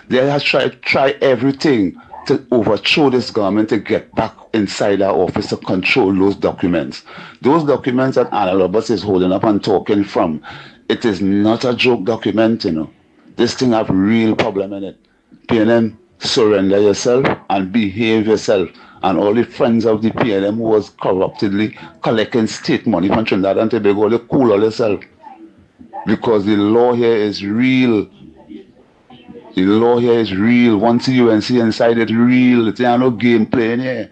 They have tried everything. to overthrow this government to get back inside our office to control those documents. Those documents that Anna Roberts is holding up and talking from, it is not a joke document, you know. This thing have real problem in it. PNM, surrender yourself and behave yourself. And all the friends of the PNM who was corruptedly collecting state money from Trinidad and Tobago, they cool all yourself. Because the law here is real. The law here is real. Once the UNC inside it, real. There are no game playing here.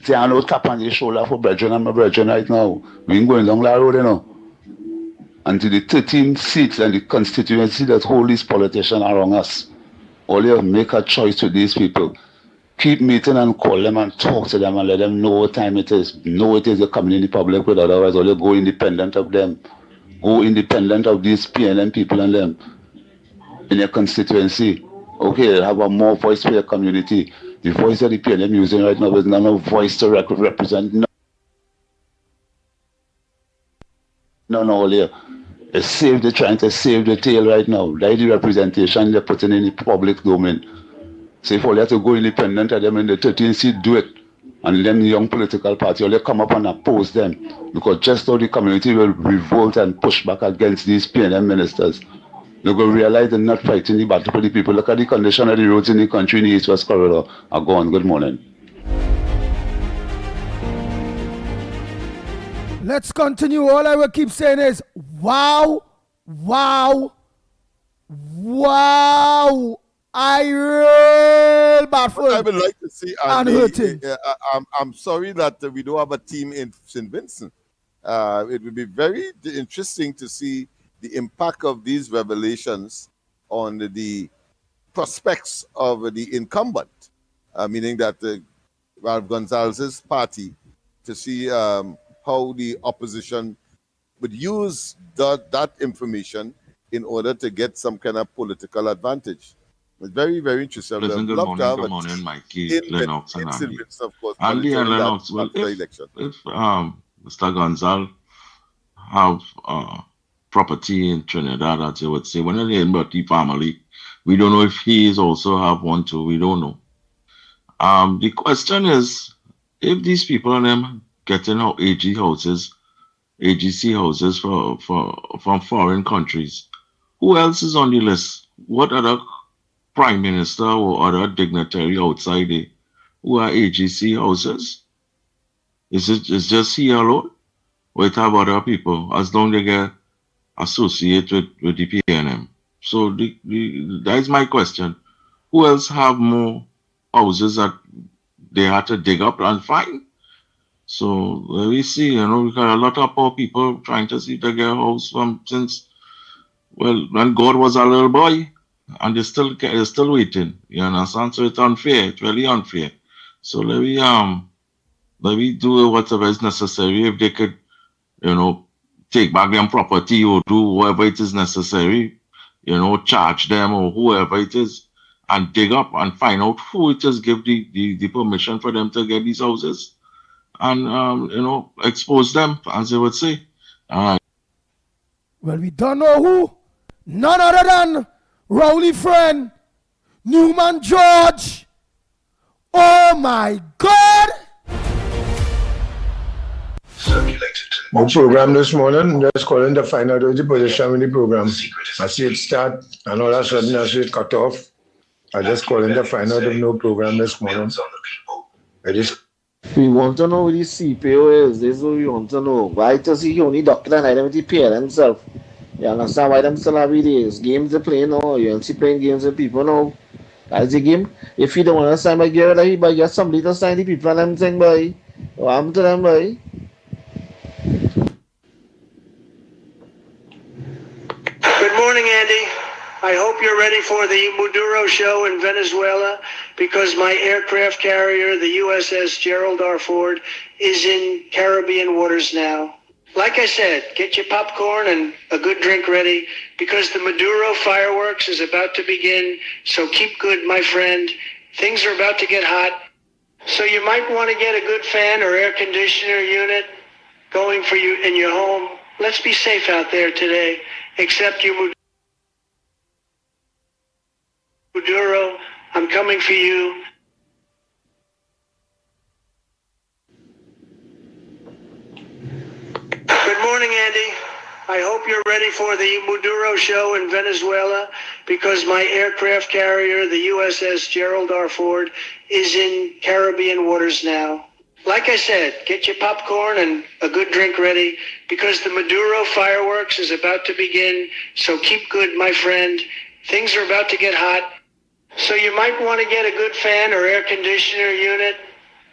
There are no tap on the shoulder for brethren and my brethren right now. We ain't going down that road, you know. Until the 13 seats and the constituency that hold these politicians around us. All you have to make a choice to these people. Keep meeting and call them and talk to them and let them know what time it is. Know it is you're coming in the public with, otherwise all you go independent of them. Go independent of these PNM people and them in your constituency. Okay, have a more voice for your community. The voice that the PNM using right now is not a voice to represent none all here. They're trying to save the tail right now. That's the representation they're putting in the public domain. So if all you have to go independent of them in the 13th seat, do it. And then the young political party, all they come up and oppose them. Because just how the community will revolt and push back against these PNM ministers. They're going to realize they're not fighting the battle for the people. Look at the condition of the roads in the country in the East-West corridor are gone. Good morning. Let's continue. All I will keep saying is, wow, wow, wow. I real baffled. I would like to see and hurting. I'm sorry that we don't have a team in St. Vincent. It would be very interesting to see the impact of these revelations on the prospects of the incumbent, meaning that Ralph Gonzalez's party, to see how the opposition would use that information in order to get some kind of political advantage. It's very, very interesting. Listen, good morning, Mikey, Lennox, and Andy. Andy and Lennox, well, if Mr. Gonzalez have property in Trinidad, as you would say, when they're in the family, we don't know if he is also have one too. We don't know. The question is, if these people and them getting out AGC houses from foreign countries, who else is on the list? What other prime minister or other dignitary outside there who are AGC houses? Is it just he alone? Or it have other people, as long as they get associated with the PNM? So that is my question. Who else have more houses that they had to dig up and find? So we see, we got a lot of poor people trying to see if they get a house since, well, when God was a little boy. And they're still waiting. You understand? So it's unfair. It's really unfair. So let me do whatever is necessary. If they could, take back their property or do whatever it is necessary, charge them or whoever it is, and dig up and find out who it is, give the permission for them to get these houses, and expose them, as they would say. Well, we don't know who. None other than Rowley friend, Newman George. Oh my God! The program this morning, just calling to find out the position in the program. I see it start, and all of a sudden I see it cut off. I just calling to find out if no program this morning. We want to know who the CPO is. This is what we want to know. Why does he only doctor and identity pair himself? You understand why them still have these games they play now? You see playing games with people now. That's the game. If you don't want to sign by Gary, like, but get somebody to sign the people and them thing, boy. What happened to them, boy? Good morning, Andy. I hope you're ready for the Maduro show in Venezuela, because my aircraft carrier, the USS Gerald R. Ford, is in Caribbean waters now. Like I said, get your popcorn and a good drink ready, because the Maduro fireworks is about to begin. So keep good, my friend. Things are about to get hot. So you might want to get a good fan or air conditioner unit going for you in your home. Let's be safe out there today. Except you, Maduro, I'm coming for you. morning, Andy. I hope you're ready for the Maduro show in Venezuela because my aircraft carrier, the USS Gerald R. Ford, is in Caribbean waters now. Like I said, get your popcorn and a good drink ready because the Maduro fireworks is about to begin. So keep good, my friend. Things are about to get hot. So you might want to get a good fan or air conditioner unit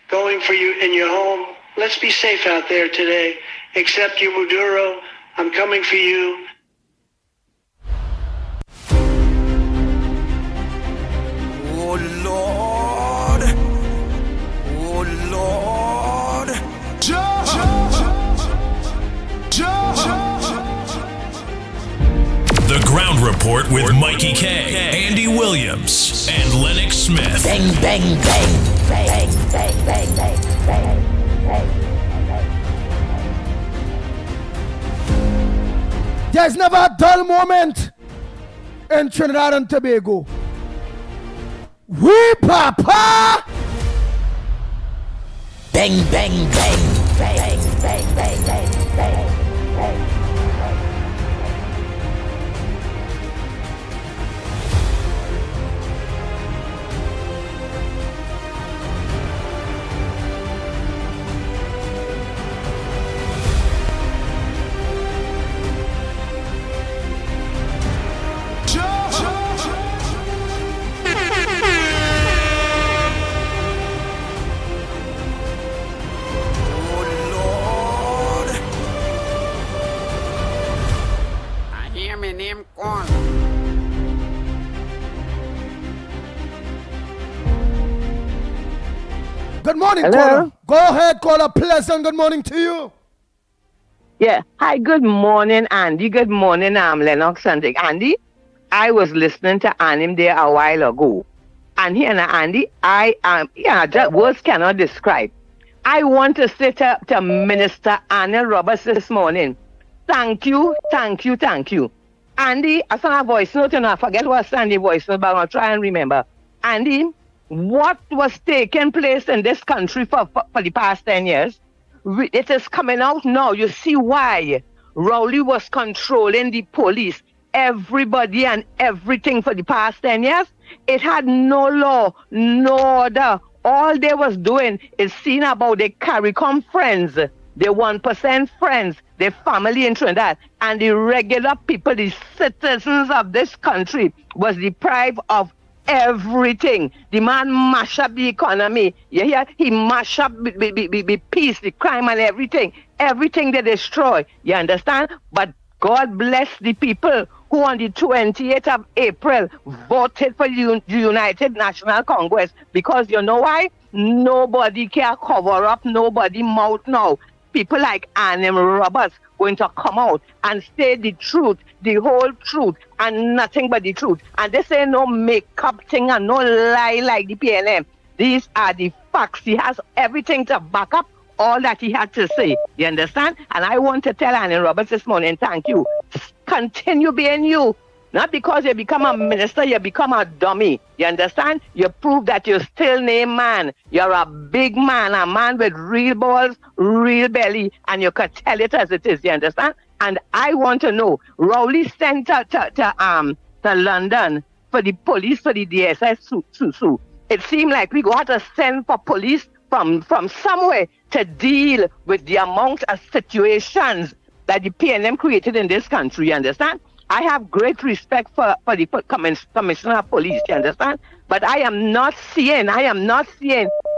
going for you in your home. Let's be safe out there today. Except you, Maduro, I'm coming for you. Oh Lord, oh Lord, The Ground Report with Mikey K, Andy Williams, and Lennox Smith. Bang, bang, bang, bang, bang, bang, bang, bang, bang. There's never a dull moment in Trinidad and Tobago. We papa! Bang, bang, bang, bang, bang, bang, bang, bang, bang. Good morning, Hello? caller. Go ahead, caller. Pleasant good morning to you. Yeah. Hi, good morning, Andy. Good morning, Lennox and Andy. I was listening to Anim there a while ago. And here now, Andy, just words cannot describe. I want to say to Minister Anna Roberts this morning, thank you, thank you, thank you. Andy, I sent a voice note and I forget what Sandy voice note, but I'll try and remember. Andy, what was taking place in this country for the past 10 years, it is coming out now. You see why Rowley was controlling the police, everybody and everything for the past 10 years. It had no law, no order. All they was doing is seeing about the CARICOM friends, the 1% friends, the family in Trinidad, and the regular people, the citizens of this country was deprived of everything. The man mash up the economy. You hear? He mash up the peace, the crime and everything. Everything they destroy. You understand? But God bless the people who on the 28th of April voted for the United National Congress. Because you know why? Nobody can cover up nobody's mouth now. People like Annem Roberts going to come out and say the truth, the whole truth, and nothing but the truth. And this ain't no makeup thing and no lie like the PNM. These are the facts. He has everything to back up all that he had to say. You understand? And I want to tell Annem Roberts this morning, thank you. Continue being you. Not because you become a minister, you become a dummy. You understand? You prove that you're still named man. You're a big man, a man with real balls, real belly, and you can tell it as it is. You understand? And I want to know, Rowley sent to London for the police, for the DSS. It seemed like we got to send for police from somewhere to deal with the amount of situations that the PNM created in this country. You understand? I have great respect for the Commissioner of Police, you understand? But I am not seeing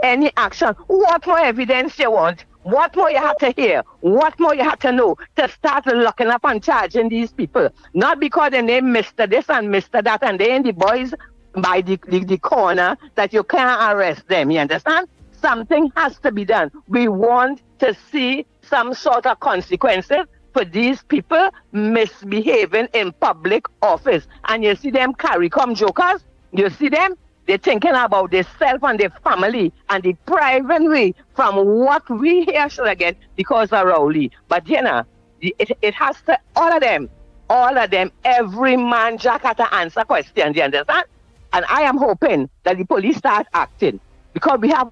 any action. What more evidence you want? What more you have to hear? What more you have to know to start locking up and charging these people? Not because they name Mr. this and Mr. that and they ain't the boys by the corner that you can't arrest them, you understand? Something has to be done. We want to see some sort of consequences for these people misbehaving in public office. And you see them CARICOM jokers, you see them, they're thinking about themselves and their family and depriving we from what we here should get because of Rowley. But you know, it has to, all of them, every man jack had to answer questions, you understand? And I am hoping that the police start acting because we have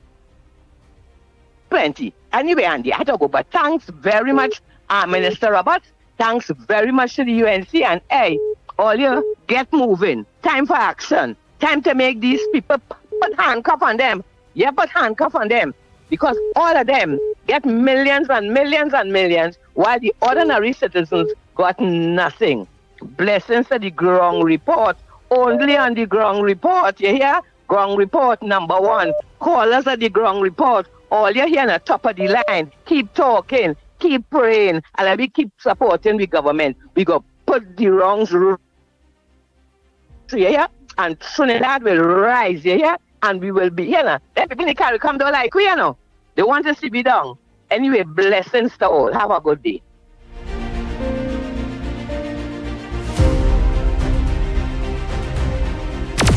plenty. Anyway, Andy, I have to go, but thanks very much Minister Roberts, thanks very much to the UNC. And hey, all you get moving. Time for action. Time to make these people put handcuff on them. Yeah, put handcuff on them. Because all of them get millions and millions and millions, while the ordinary citizens got nothing. Blessings to the ground report. Only on the ground report. You hear? Ground report number 1. Callers at the ground report. All you hear on the top of the line. Keep talking. Keep praying. And we keep supporting the government. We go put the wrongs. You hear? And Trinidad will rise. You hear? And we will be, you know. Then people in the come down like we, you know. They want us to be down. Anyway, blessings to all. Have a good day.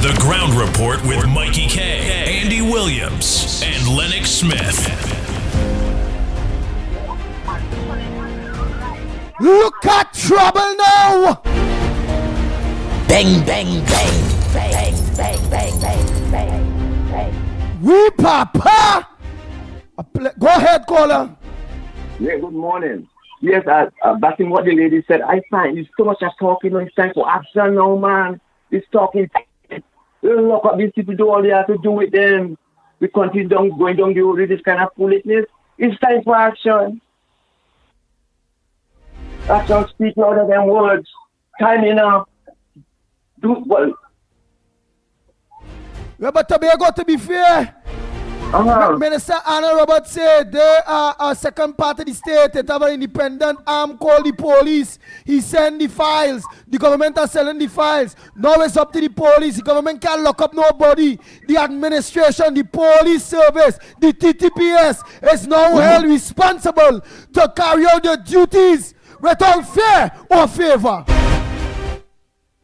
The Ground Report with Mikey K, Andy Williams, and Lennox Smith. Look at trouble now! Bang, bang, bang, bang, bang, bang, bang, bang, bang. We papa! Go ahead, caller. Yeah, good morning. Yes, back in what the lady said, I find it's too much of talking. It's time for action now, man. It's talking. Look what these people do all they have to do with them. We continue going down the road with this kind of foolishness. It's time for action. Action speak louder than words. Time enough. Do well. Yeah, but Tobago, to be fair, Minister Anna Roberts said they are a second part of the state. They have an independent arm called the police. He sent the files. The government are selling the files. Now it's up to the police. The government can't lock up nobody. The administration, the police service, the TTPS is now held responsible to carry out their duties without fear or favor.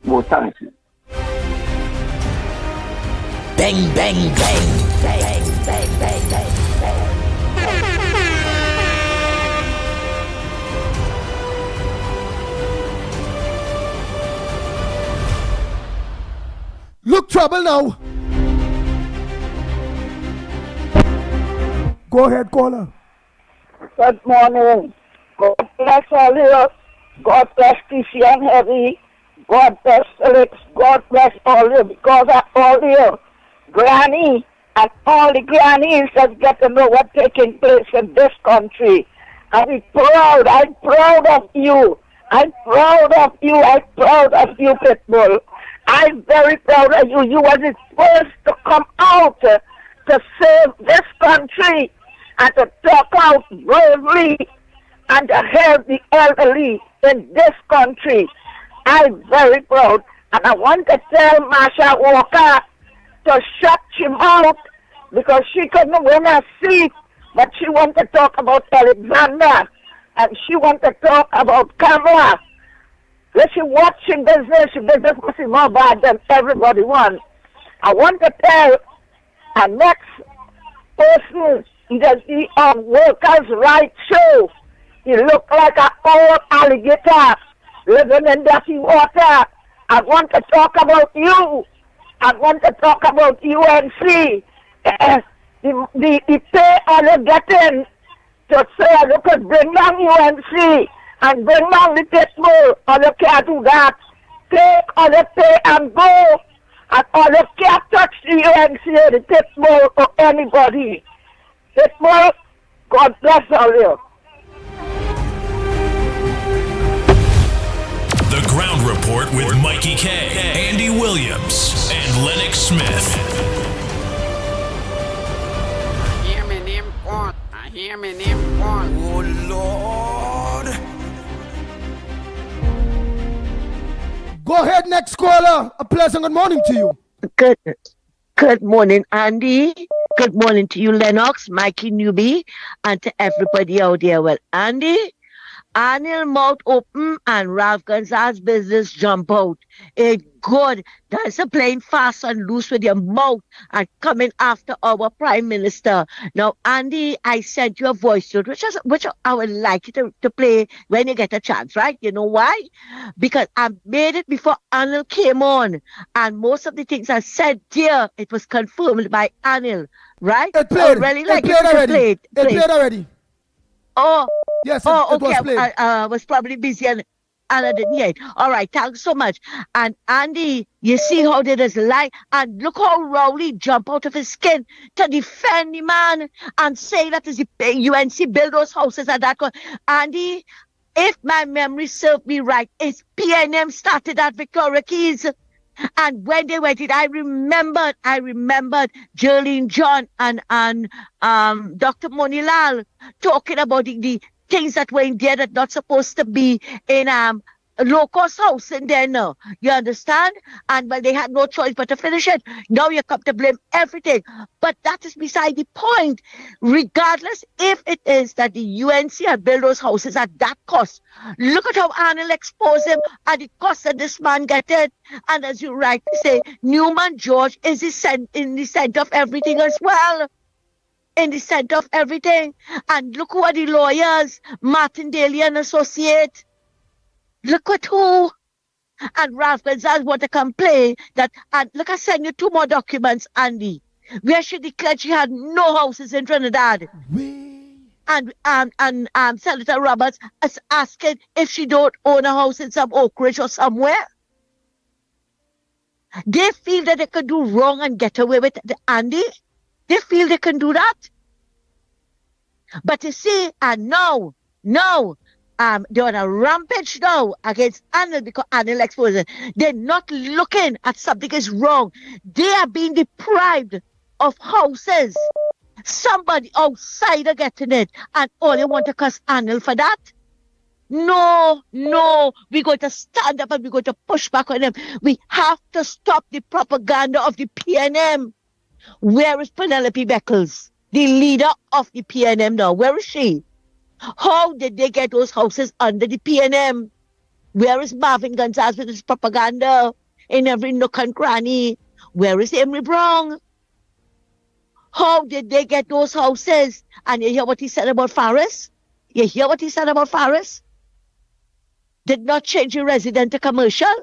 Well, thank you. Bang, bang, bang, bang, bang, bang, bang, bang. Look, trouble now. Go ahead, caller. Good morning. God bless all you. God bless TC and Heavy. God bless Alex. God bless all you because of all you. Granny and all the grannies that get to know what's taking place in this country. And we're proud. I'm proud of you. I'm proud of you. I'm proud of you, Pitbull. I'm very proud of you. You were the first to come out to save this country and to talk out bravely and to help the elderly in this country. I'm very proud. And I want to tell Marsha Walker to shut him out because she couldn't win a seat, but she wants to talk about Alexander and she wants to talk about Kamala. When she watching business was more bad than everybody wants. I want to tell our next person, he does the workers' rights show. He look like an old alligator living in dirty water. I want to talk about you. I want to talk about UNC. The pay all you're getting to say, look at bring down UNC and bring down the Pitbull. All you can't do that. Take all the pay and go. And all you can't touch the UNC or the Pitbull or anybody. Pitbull, God bless all you. The Ground Report with Mikey K, Andy Williams, and Lennox Smith. I hear me name on. I hear me name on. Oh Lord. Go ahead, next caller. A pleasant good morning to you. Good morning, Andy. Good morning to you, Lennox, Mikey Newbie, and to everybody out there. Well, Andy, Anil mouth open and Ralph Gonzalez's business jump out. It's good. That's a playing fast and loose with your mouth and coming after our Prime Minister. Now, Andy, I sent you a voice note, which I would like you to play when you get a chance, right? You know why? Because I made it before Anil came on. And most of the things I said there, it was confirmed by Anil, right? It played. Really like it played already. It played already. Oh, yes, it okay. was played. I was probably busy and I didn't hear it. All right, thanks so much. And Andy, you see how they just lie, and look how Rowley jump out of his skin to defend the man and say that is the UNC build those houses and that. Andy, if my memory serves me right, it's PNM started at Victoria Keys. And when they went it, I remembered Jerlene John and Dr. Monilal talking about the things that were in there that not supposed to be in low-cost house in there now. You understand? And well, they had no choice but to finish it. Now you come to blame everything. But that is beside the point. Regardless if it is that the UNC had built those houses at that cost. Look at how Arnold exposed him at the cost that this man get it. And as you rightly say, Newman George is in the center of everything as well. In the center of everything. And look who are the lawyers. Martin Daly and Associate. Look at who. And Ralph Gonzalez want to complain that, and look, I send you 2 more documents, Andy, where she declared she had no houses in Trinidad. And Senator Roberts is asking if she don't own a house in some Oak Ridge or somewhere. They feel that they can do wrong and get away with it, Andy. They feel they can do that. But you see, and no, they're on a rampage now against Arnold because Arnold exposed it. They're not looking at something is wrong. They are being deprived of houses. Somebody outside are getting it, and all they want to curse Arnold for that. No, we're going to stand up and we're going to push back on them. We have to stop the propaganda of the PNM. Where is Penelope Beckles, the leader of the PNM now? Where is she? How did they get those houses under the PNM? Where is Marvin Gonzalez with his propaganda in every nook and cranny? Where is Emery Brown? How did they get those houses? And you hear what he said about Faris? Did not change your resident to commercial?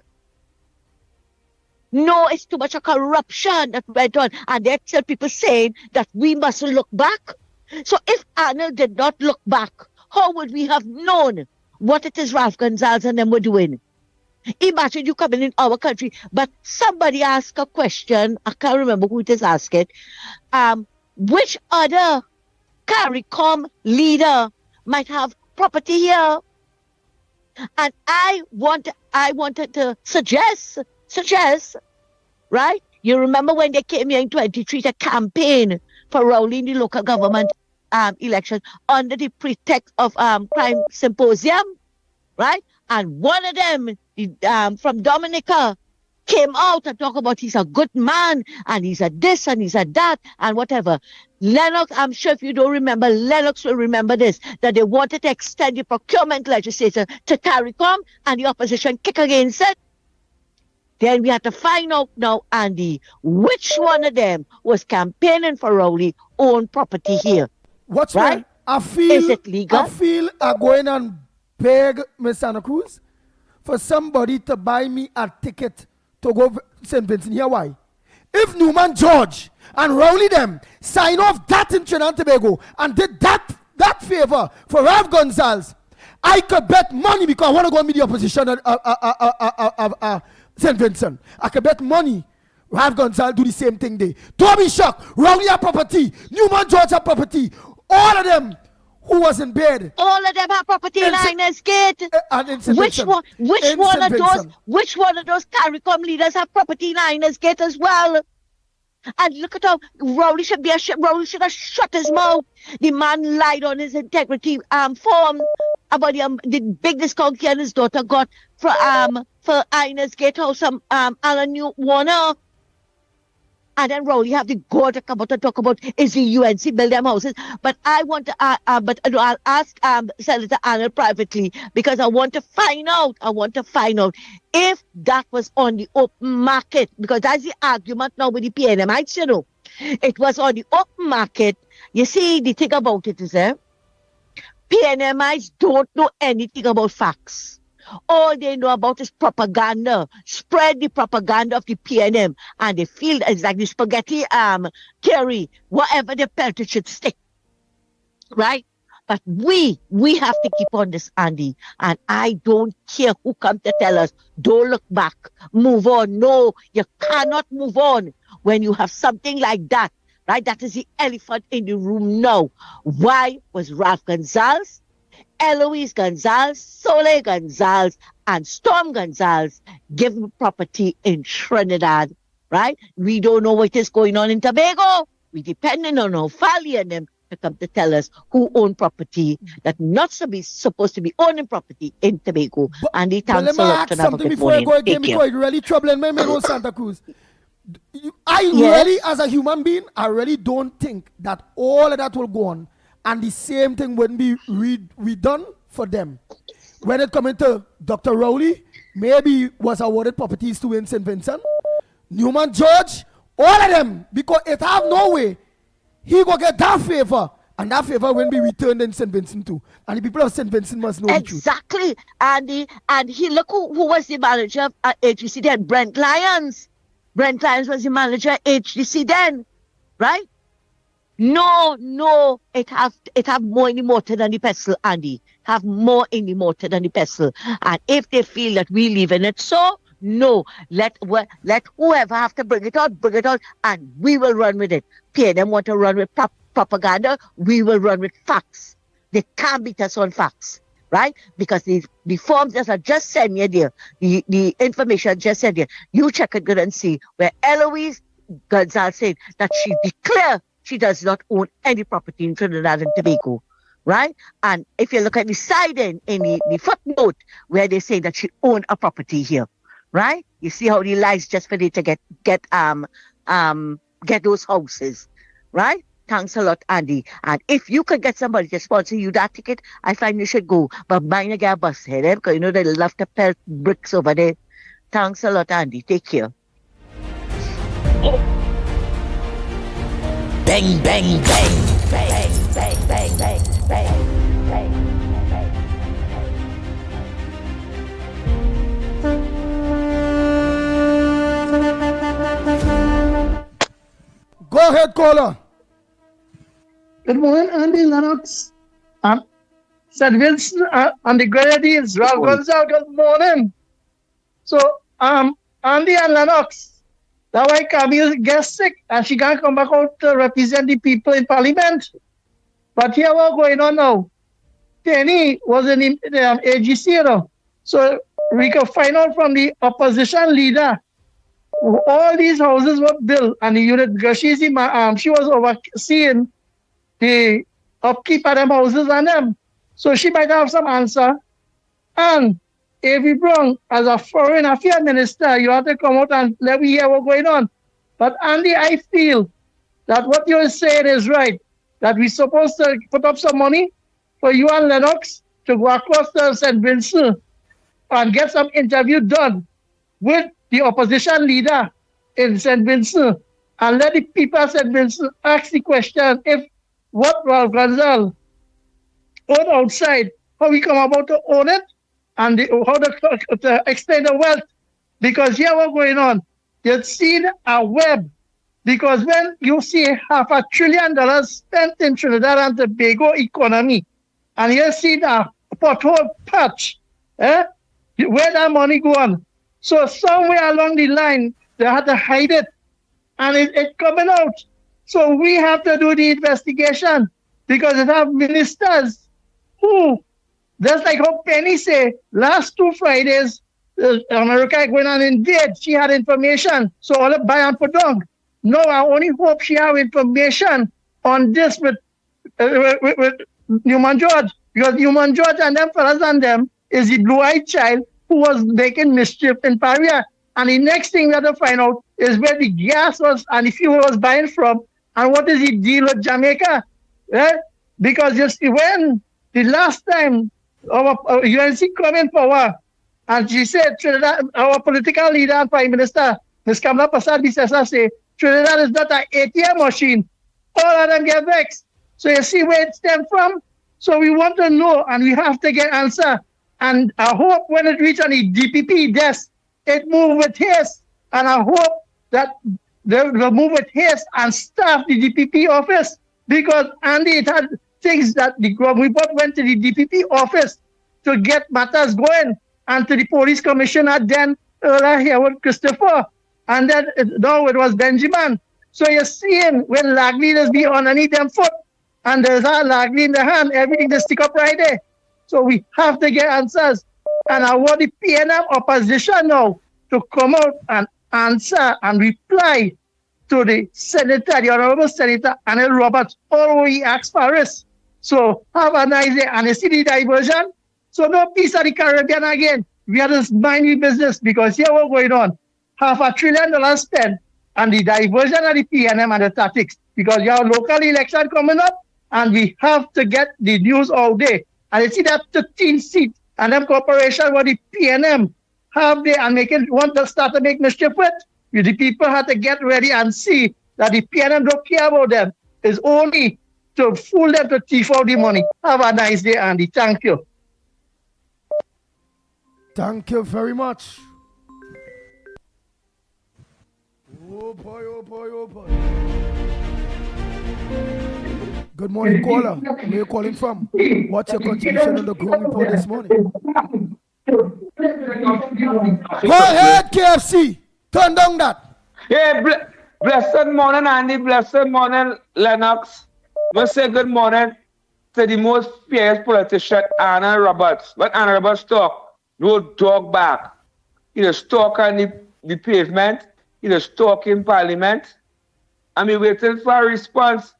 No, it's too much of corruption that went on. And there are people saying that we mustn't look back. So if Arnold did not look back, how would we have known what it is Ralph Gonzalez and them were doing? Imagine you coming in our country, but somebody asked a question, I can't remember who it is asking, which other CARICOM leader might have property here? And I wanted to suggest, right? You remember when they came here in 23 to campaign for rolling the local government election under the pretext of crime symposium, right? And one of them from Dominica came out and talked about he's a good man and he's a this and he's a that and whatever. Lennox, I'm sure if you don't remember, Lennox will remember this, that they wanted to extend the procurement legislation to CARICOM and the opposition kick against it. Then we had to find out now, Andy, which one of them was campaigning for Rowley own property here. What's right? Is it legal? I feel I'm going and beg Miss Santa Cruz for somebody to buy me a ticket to go St. Vincent. Here why? If Newman George and Rowley them sign off that in Trinidad and Tobago and did that favor for Ralph Gonzalez, I could bet money because I want to go and meet the opposition at St. Vincent. I could bet money Ralph Gonzalez do the same thing there. Toby Shock, Rowley have property, Newman George have property, all of them who was in bed. All of them have property in Inez Gate. Which one of those CARICOM leaders have property in Inez Gate as well? And look at how Rowley should have shut his mouth. The man lied on his integrity form about the big discount he and his daughter got for Inez Gate House Alan Warner. And then Rowley have the go to come out and talk about is the UNC build them houses. But I want to, I'll ask Senator Arnold privately because I want to find out if that was on the open market, because that's the argument now with the PNMites, you know. It was on the open market. You see, the thing about it is, PNMites don't know anything about facts. All they know about is propaganda. Spread the propaganda of the PNM. And they feel it's like the spaghetti curry. Whatever they pelt, it should stick. Right? But we have to keep on this, Andy. And I don't care who come to tell us, don't look back, move on. No, you cannot move on when you have something like that, right? That is the elephant in the room now. Why was Ralph Gonzalez, Eloise Gonzalez, Soleil Gonzalez, and Storm Gonzalez given property in Trinidad, right? We don't know what is going on in Tobago. We depending on O'Fallon and them to come to tell us who own property that not supposed to be owning property in Tobago. And the thanks a lot to have a something good before I morning. go again, Take because care. it's really troubling my man on Santa Cruz. I Yes. really, as a human being, I really don't think that all of that will go on and the same thing wouldn't be redone for them. When it comes to Dr. Rowley, maybe was awarded properties to in St. Vincent, Newman George, all of them, because it have no way he go get that favor, and that favor will be returned in St. Vincent too. And the people of St. Vincent must know the truth. Exactly. And he look who was the manager of HDC then, Brent Lyons. Brent Lyons was the manager of HDC then, right? No, it have more in the mortar than the pestle, Andy. Have more in the mortar than the pestle. And if they feel that we live in it, so no, let whoever have to bring it out, and we will run with it. PNM want to run with propaganda, we will run with facts. They can't beat us on facts, right? Because the forms that are just sent you there, the information just said there, you check it good and see where Eloise Gonzalez said that she declared she does not own any property in Trinidad and Tobago, right? And if you look at the side in the footnote where they say that she owned a property here, right? You see how the lies just for they to get those houses, right? Thanks a lot, Andy. And if you could get somebody to sponsor you that ticket, I find you should go. But mine get a bus here, because you know they love to pelt bricks over there. Thanks a lot, Andy. Take care. Bang, bang, bang. Bang, bang, bang, bang, bang, bang, Go ahead, caller. Good morning, Andy Lennox. St. Vincent and the Grenadines, Ralph Gonzalez, good morning. So, Andy and Lennox, that why Camille gets sick and she can't come back out to represent the people in Parliament. But here what's going on now. Penny was in the AGC, you know. So we can find out from the opposition leader all these houses were built and the unit, because she was overseeing the upkeep of them houses and them. So she might have some answer. And Avery Brown, as a foreign affairs minister, you have to come out and let me hear what's going on. But Andy, I feel that what you're saying is right, that we're supposed to put up some money for you and Lennox to go across to St. Vincent and get some interview done with the opposition leader in St. Vincent and let the people of St. Vincent ask the question if what Ralph Gonzalez owned outside, how we come about to own it, and how to extend the wealth. Because here what's going on, you've seen a web. Because when you see $500 billion spent in Trinidad and Tobago economy, and you see the pothole patch, where that money go on? So somewhere along the line, they had to hide it, and it's coming out. So we have to do the investigation, because it have ministers who, just like how Penny say, last 2 Fridays, America going on invade, she had information, so all the buy and put down. No, I only hope she have information on this with Newman George, because Newman George and them fellas and them is the blue-eyed child who was making mischief in Paria. And the next thing we have to find out is where the gas was and the fuel was buying from, and what is the deal with Jamaica. Because you see, when the last time our UNC come in power, and she said, Trinidad, our political leader and Prime Minister, Ms. Kamala Persad-Bissessar, say, Trinidad is not an ATM machine. All of them get vexed. So you see where it stemmed from? So we want to know, and we have to get answer. And I hope when it reaches on the DPP desk, it move with haste. And I hope that they will move with haste and staff the DPP office. Because, Andy, things that the ground report went to the DPP office to get matters going, and to the police commissioner then earlier here with Christopher, and then now it was Benjamin. So you're seeing when lag leaders be on any them foot, and there's a lag in the hand, everything just stick up right there. So we have to get answers. And I want the PNM opposition now to come out and answer and reply to the Senator, the Honorable Senator Anil Roberts, all we asked for us. So have a nice day. And you see the diversion? So no peace of the Caribbean again. We are just minding business because here what's going on. $500 billion spent on the diversion of the PNM and the tactics because you have local election coming up and we have to get the news all day. And you see that 13 seat and them corporation what the PNM have there and want to start to make mischief with. The people have to get ready and see that the PNM don't care about them. It's only to fool them to thief out the money. Have a nice day, Andy. Thank you. Thank you very much. Oh boy, oh boy, oh boy. Good morning, caller. Where are you calling from? What's your contribution on the ground report this morning? Go ahead, KFC. Turn down that. Yeah, blessed morning, Andy. Blessed morning, Lennox. We say good morning to the most fierce politician, Anna Roberts. When Anna Roberts talk, no talk back. He just talk on the pavement. He just talk in parliament. I mean, waiting for a response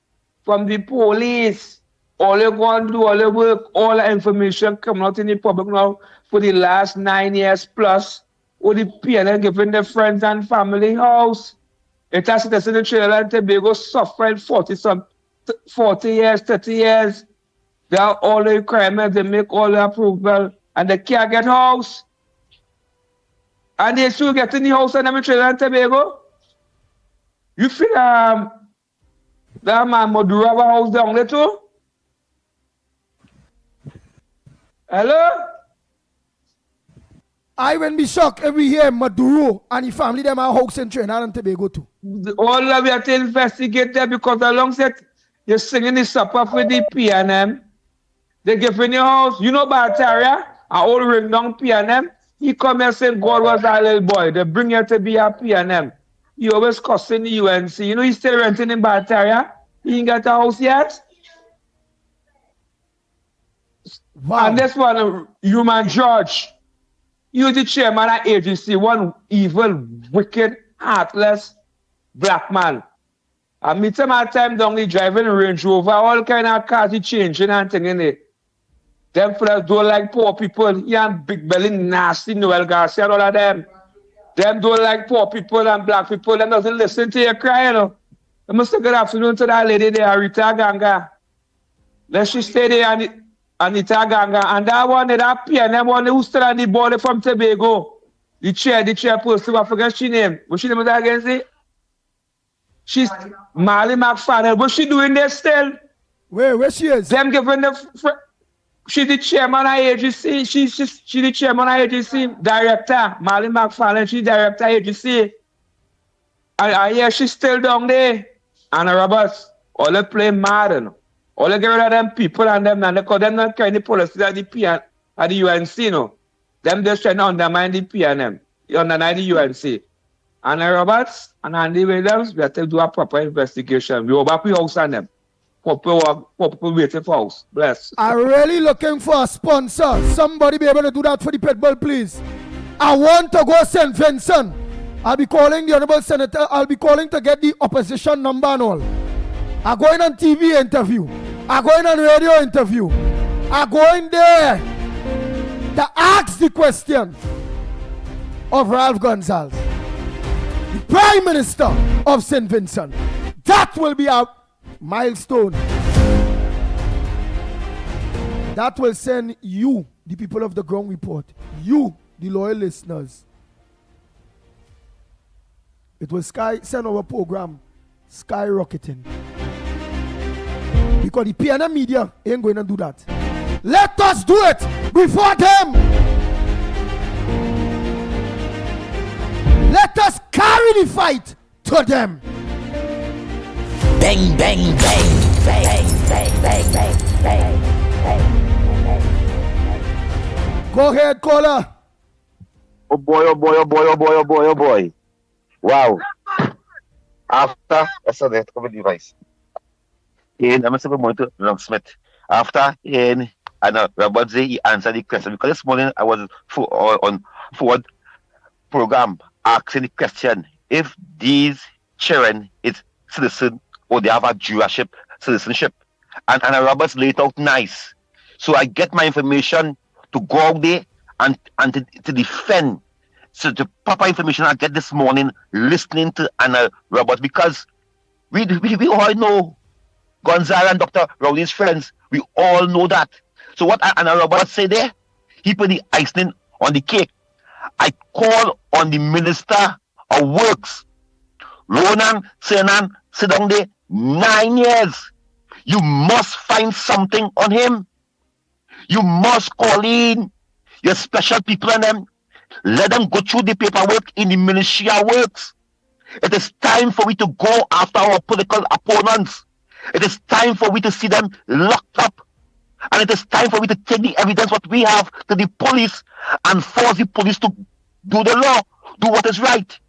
from the police. All they going to do, all the work, all the information coming out in the public now for the last 9 years plus. All the PNL giving their friends and family house. It has to in Trinidad and Tobago suffering 40 years, 30 years. They are all the requirements, they make all the approval, and they can't get house. And they still get in the house in Trinidad and Tobago. You feel that man Maduro have a house down there too? Hello? I will be shocked every year Maduro and his family them are house in Trinidad and Tobago too. All of you have to investigate that because alongside you're singing the supper for the PNM, they give in your house. You know Bartaria, an old ring down PNM. He come here saying God was a little boy. They bring you to be a PNM. He always cussing the UNC. You know he's still renting in Bartaria. He ain't got a house yet. Wow. And this one, Human George. You the chairman of agency, one evil, wicked, heartless black man. I meet him at time down the driving Range Rover, all kind of cars he changing and thing in it. Them fellas don't like poor people. He and big belly nasty Noel Garcia and all of them. Them don't like poor people and black people. Them doesn't listen to your cry, you know. I must say good afternoon to that lady there, Rita Ganga. Let she stay there Anita Ganga, and that one, that PNM one who still on the border from Tobago. The chairperson, I forget she name. What's she name again? See? She's Marley McFarland. What's she doing there still? Where she is? Them giving she's the chairman of agency. She's the chairman of agency, director. Marley McFarland, she's director of agency. And I hear she's still down there. Anna Roberts, all they play mad, you know. All they get rid of them people and them, and they call them not carrying the policy at the PN, at the UNC, you know. Them just trying to undermine the PNM, undermine the UNC. Anna Roberts and Andy Williams, we have to do a proper investigation. We over the house on them. People waiting for house. Bless. I'm really looking for a sponsor. Somebody be able to do that for the Pitbull, please. I want to go St. Vincent. I'll be calling the Honorable Senator. I'll be calling to get the opposition number and all. I'm going on TV interview. I'm going on radio interview. I'm going there to ask the question of Ralph Gonsalves, the Prime Minister of St. Vincent. That will be a milestone. That will send you, the people of the ground report, you, the loyal listeners. It will send our program skyrocketing. Because the PNM media ain't going to do that. Let us do it before them. Let us carry the fight to them. Bang, bang, bang. Go ahead, caller. Oh boy, oh boy, oh boy, oh boy, oh boy, oh boy. Wow. After, that's a common device. And I'm going to Lennox Smith. After and Robert Z, he answered the question because this morning I was on forward program asking the question if these children is citizen or they have a Jewish citizenship. And Roberts laid out nice. So I get my information to go out there and to defend. So the proper information I get this morning listening to Anna Roberts because we all know Gonzalo and Dr. Rowley's friends. We all know that. So what Anna Roberts say there? He put the icing on the cake. I call on the Minister of Works. Ronan Senan sit down there 9 years. You must find something on him. You must call in your special people and them. Let them go through the paperwork in the Ministry of Works. It is time for we to go after our political opponents. It is time for we to see them locked up. And it is time for we to take the evidence what we have to the police and force the police to do the law, do what is right.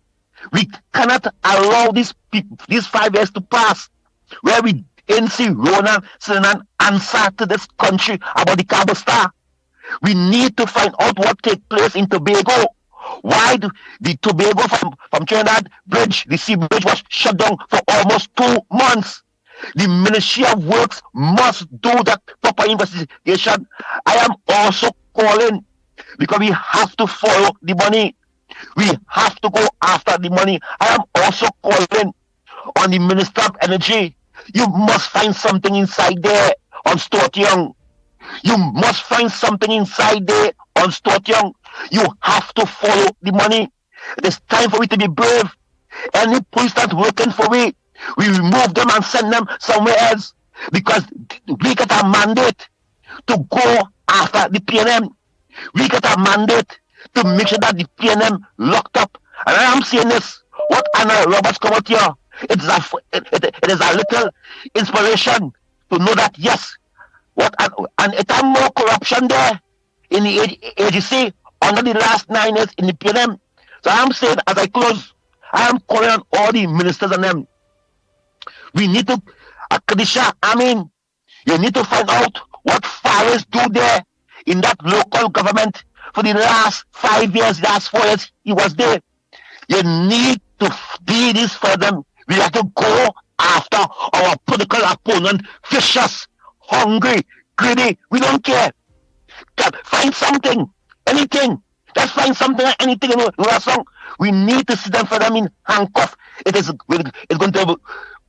We cannot allow these 5 years to pass where we didn't see Ronan Sinan answer to this country about the Cabo Star. We need to find out what takes place in Tobago. Why the Tobago from Trinidad bridge, the sea bridge was shut down for almost 2 months. The Ministry of Works must do that proper investigation. I am also calling because we have to follow the money. We have to go after the money. I am also calling on the Minister of Energy. You must find something inside there on Stuart Young. You must find something inside there on Stuart Young. You have to follow the money. It is time for we to be brave. Any police that's working for we remove them and send them somewhere else because we get a mandate to go after the PNM. We get a mandate to make sure that the PNM locked up. And I am saying this, what Anna Roberts come out here, it is a little inspiration to know that yes, and it has more corruption there in the AGC under the last 9 years in the PNM. So I am saying as I close, I am calling on all the ministers and them. We need to, Kadisha, you need to find out what Faris do there in that local government for the last 5 years, last 4 years, he was there. You need to do this for them. We have to go after our political opponent, vicious, hungry, greedy. We don't care. Find something, anything. Just find something, anything in our song. We need to see them for them in handcuff. It's going to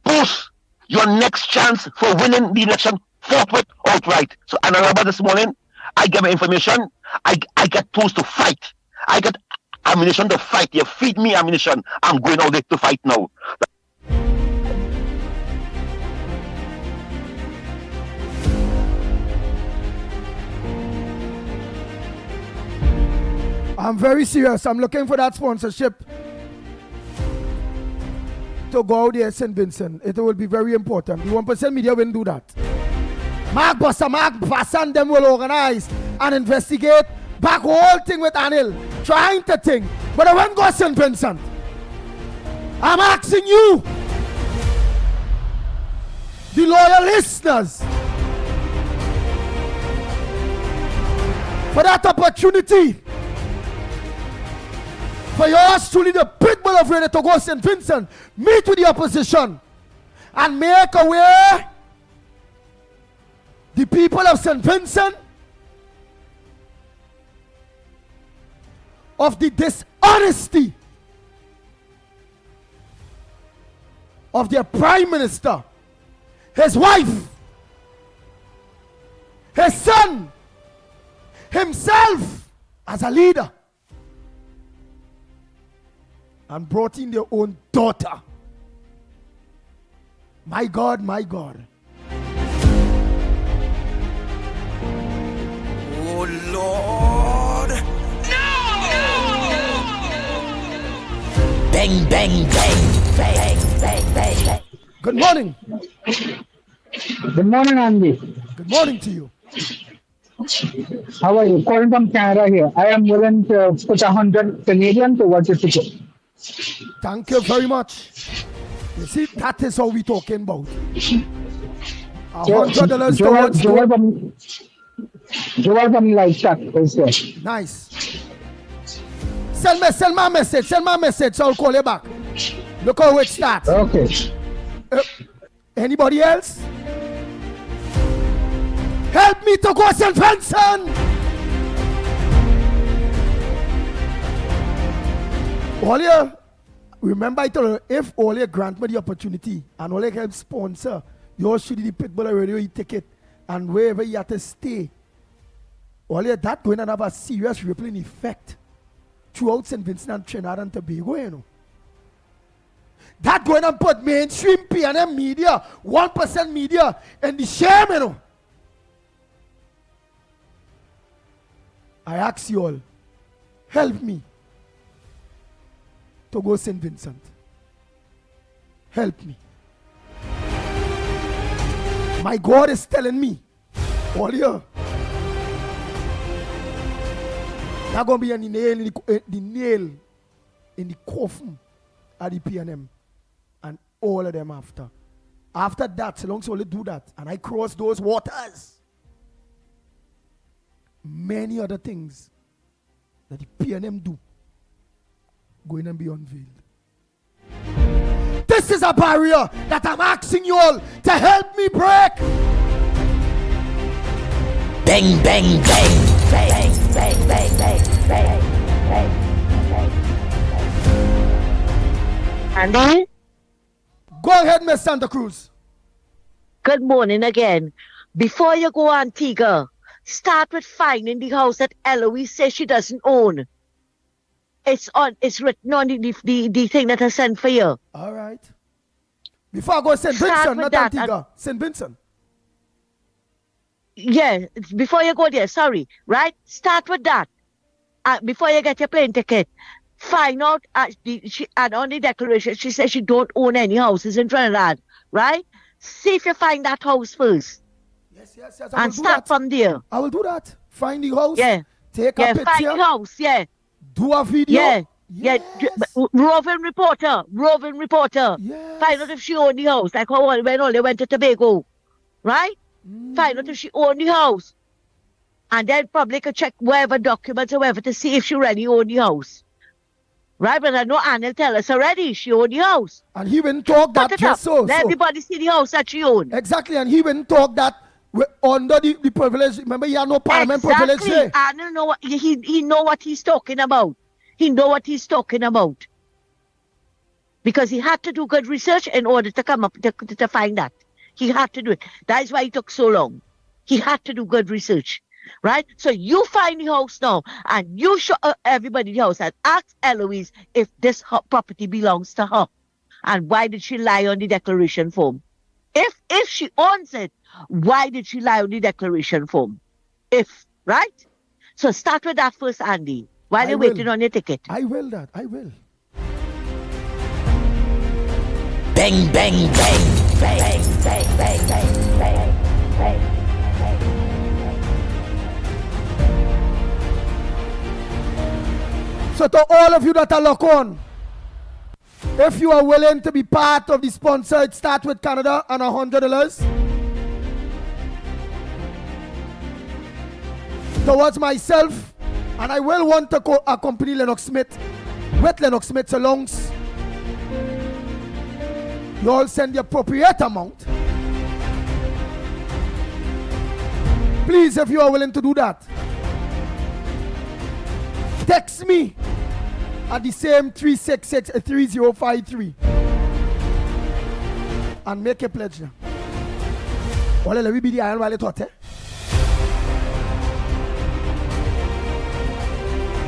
boost your next chance for winning the election forthwith outright. So, Anna Robert, this morning, I get my information. I get tools to fight. I get ammunition to fight. You feed me ammunition. I'm going out there to fight now. I'm very serious. I'm looking for that sponsorship to go out there, St. Vincent. It will be very important. The 1% media will do that. Mark Bossa and them will organize and investigate back whole thing with Anil, trying to think. But I won't go St. Vincent. I'm asking you, the loyal listeners, for that opportunity. For yours truly, the Pitbull of Radio to go St. Vincent, meet with the opposition and make aware the people of St. Vincent of the dishonesty of their Prime Minister, his wife, his son, himself as a leader, and brought in their own daughter. My God, my God. Oh Lord. No! Bang, bang, bang, bang, bang, bang, bang. Good morning. Good morning, Andy. Good morning to you. How are you? Calling from Canada here. I am willing to put 100 Canadian towards your ticket. Thank you very much. You see, that is how we talking about. $100 towards Joel from Light Chat is there. Nice. Send my message. Send my message. So I'll call you back. Look how it starts. Okay. Anybody else? Help me to go St. Vincent. Olia, remember I told you, if Olia grant me the opportunity and Olia help sponsor your should the Pitbull radio ticket and wherever you have to stay, Olia, that going to have a serious rippling effect throughout St. Vincent and Trinidad and Tobago, you know. That going to put mainstream PNM media, 1% media, in the shame, you know. I ask you all, help me to go St. Vincent. Help me. My God is telling me, all year, there's going to be a nail in the coffin at the PNM and all of them after. After that, so long as only do that, and I cross those waters, many other things that the PNM do going to be unveiled. This is a barrier that I'm asking you all to help me break. Bang, bang, bang. Bang, bang, bang, bang, bang, bang, bang. Andy? Go ahead, Miss Santa Cruz. Good morning again. Before you go, Antigua, start with finding the house that Eloise says she doesn't own. It's written on the thing that I sent for you. All right. Before I go St. Vincent, not Antigua. St. Vincent. Yeah, before you go there, sorry. Right? Start with that. Before you get your plane ticket. Find out, and on the declaration, she says she don't own any houses in Trinidad. Right? See if you find that house first. Yes. And start from there. I will do that. Find the house. Yeah. Take a picture. Find the house. Yeah. Do a video. Yeah. Yes. Roving reporter. Yes. Find out if she owned the house. Like when all they went to Tobago. Right? Find out if she owned the house. And then probably could check whatever documents or whatever to see if she really owned the house. Right? But I know Anil tell us already she owned the house. And he wouldn't talk that just so. Let everybody see the house that she owned. Exactly. And he wouldn't talk that under the privilege. Remember, he had no parliament privilege there. Anil know he know what he's talking about. He know what he's talking about. Because he had to do good research in order to come up to find that. He had to do it. That is why it took so long. He had to do good research. Right? So you find the house now and you show everybody the house and ask Eloise if this property belongs to her. And why did she lie on the declaration form? If she owns it, why did she lie on the declaration form? Right? So start with that first, Andy. While you're waiting on your ticket. I will. Bang, bang, bang, bang, bang, bang, bang, bang, bang. So to all of you that are locked on, if you are willing to be part of the sponsored Start With Canada and $100 towards myself, and I will want to accompany Lennox Smith with Lennox Smith alongs. You all send the appropriate amount. Please, if you are willing to do that, text me at the same 366-3053 and make a pledge now. Well, let me be the iron while it hot, eh?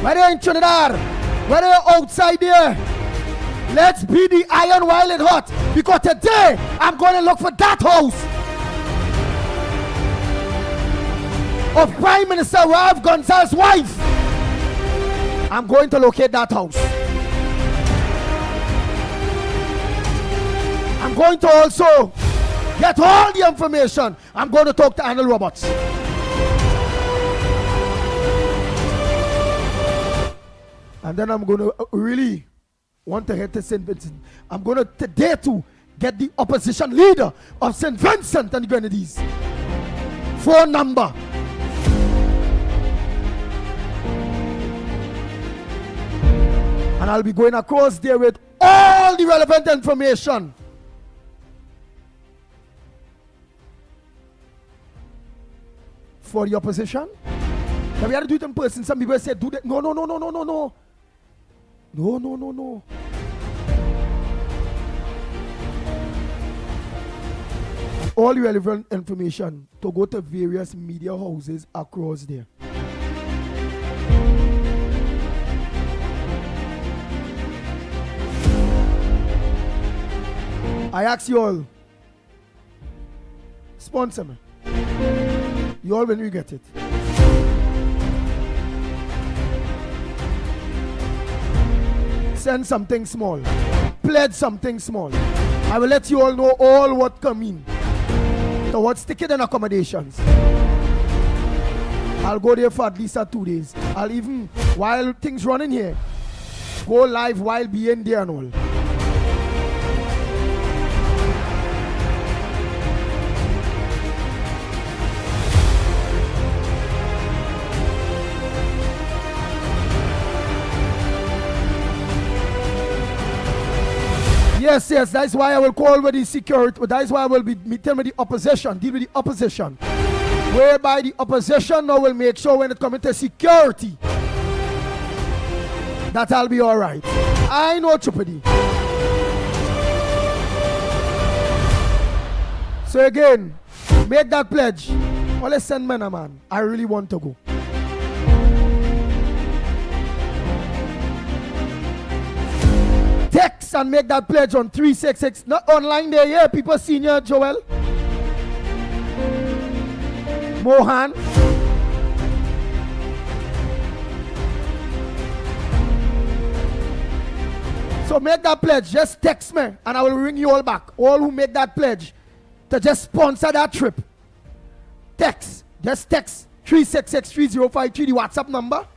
Whether you're in Trinidad, whether you're outside there, let's be the iron while it hot. Because today, I'm going to look for that house of Prime Minister Rav Gonsalves' wife. I'm going to locate that house. I'm going to also Get all the information. I'm going to talk to Arnold Roberts. And then I'm going to really want to head to St. Vincent. I'm going to today to get the opposition leader of St. Vincent and the Grenadines. Phone number. And I'll be going across there with all the relevant information. For the opposition. Now we have to do it in person. Some people say do that. No. No. All the relevant information to go to various media houses across there. I ask you all, sponsor me. You all when you get it. Send something small. Pledge something small. I will let you all know all what come in towards ticket and accommodations. I'll go there for at least 2 days. I'll even, while things running here, go live while being there and all. Yes, that's why I will call with the security. That's why I will be meeting with the opposition, deal with the opposition. Whereby the opposition now will make sure when it comes to security that I'll be alright. I know Chupadi. So again, make that pledge. Well, let's send me a man. I really want to go. Text and make that pledge on 366. Not online there, yeah. People senior Joel. Mohan. So make that pledge. Just text me and I will ring you all back. All who make that pledge to just sponsor that trip. Text. Just text 366-3053, the WhatsApp number.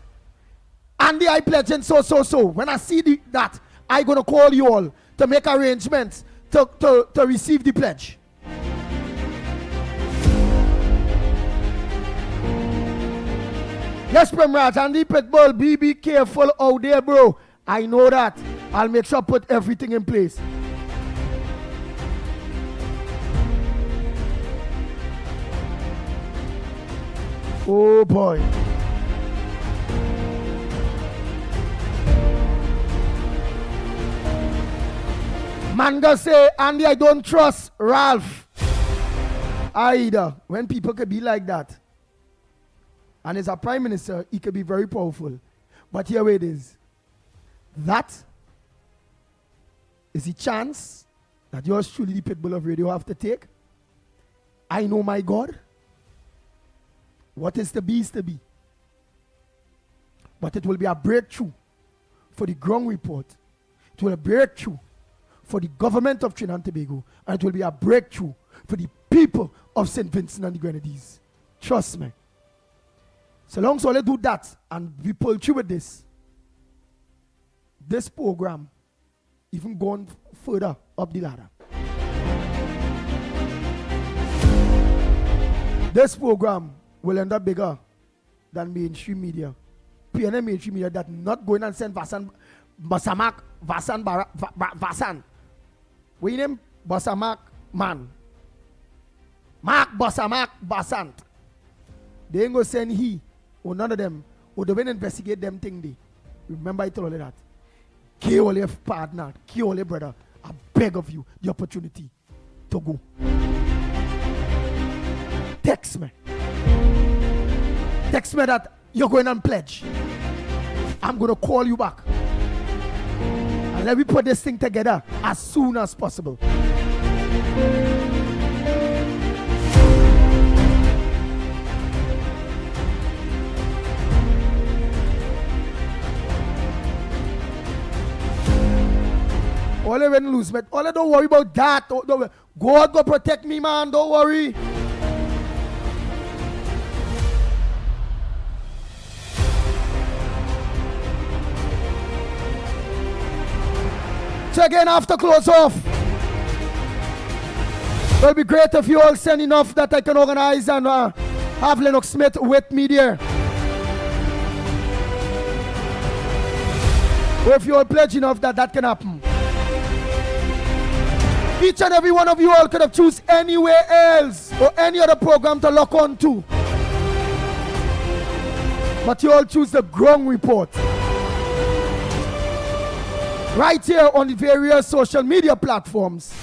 And the I pledge and so. When I see that, I'm going to call you all to make arrangements to receive the pledge. Yes, Premraj, and the Pitbull, be careful out there, bro. I know that. I'll make sure I put everything in place. Oh, boy. Manga say, Andy, I don't trust Ralph either. When people can be like that. And as a prime minister, he can be very powerful. But here it is. That is the chance that yours truly, the Pitbull of radio, have to take. I know my God. What is to be is to be. But it will be a breakthrough for the ground report. It will be a breakthrough for the government of Trinidad and Tobago, and it will be a breakthrough for the people of St. Vincent and the Grenadines. Trust me. So long as we do that and we pull through with this program even going further up the ladder. This program will end up bigger than mainstream media. PNM mainstream media that not going and send Vasan. We name Basamak man. Mark Basamak Basant. They ain't go send he or none of them or they will investigate them thing they. Remember I told you that. Kill all your partner, kill all your brother. I beg of you the opportunity to go. Text me. Text me that you're going and pledge. I'm going to call you back. And let me put this thing together as soon as possible. All I win lose, but all I don't worry about that. God go protect me, man. Don't worry. So again, after close off, it'll be great if you all send enough that I can organize and have Lennox Smith with me there. Or if you all pledge enough that can happen. Each and every one of you all could have choose anywhere else or any other program to lock on to. But you all choose the Ground Report. Right here on the various social media platforms.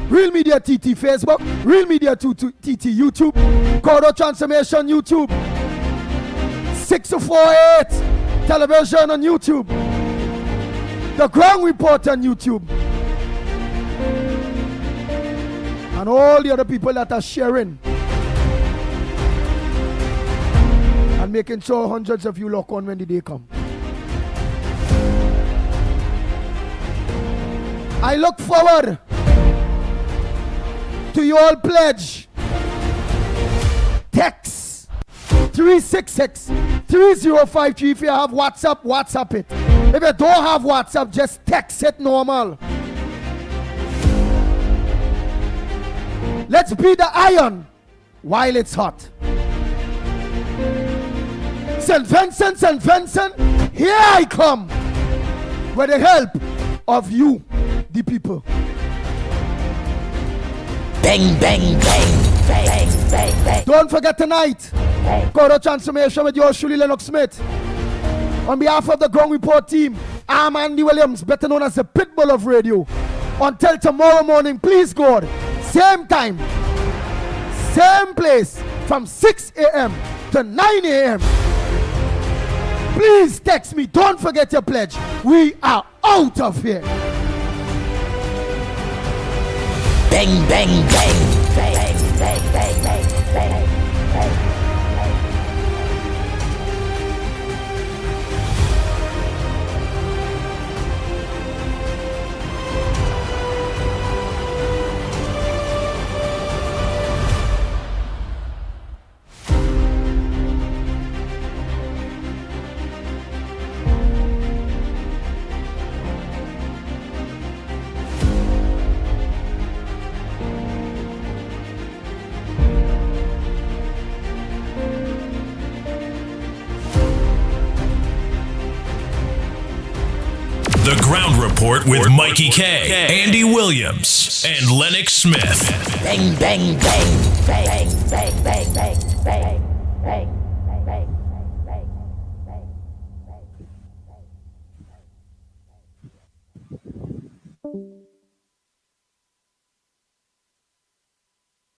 Real Media TT Facebook, Real Media TT YouTube, Cordo Transformation YouTube, 648 Television on YouTube, The Ground Report on YouTube, and all the other people that are sharing and making sure hundreds of you lock on when the day come. I look forward to you all pledge. Text 366-3053. If you have WhatsApp, WhatsApp it. If you don't have WhatsApp, just text it normal. Let's be the iron while it's hot. St. Vincent, St. Vincent, here I come with the help of you, the people. Bang, bang, bang, bang, bang, bang. Don't forget tonight, Cordo Transformation with yours truly, Lennox Smith. On behalf of the Ground Report team, I'm Andy Williams, better known as the Pitbull of radio. Until tomorrow morning, please God, same time, same place, from 6 a.m. to 9 a.m. Please text me. Don't forget your pledge. We are out of here. Bang, bang, bang, bang, bang, bang, bang, bang, bang, bang. The Ground Report with Mikey K, Andy Williams, and Lennox Smith. Bang, bang, bang, bang, bang, bang, bang, bang, bang, bang, bang, bang, bang.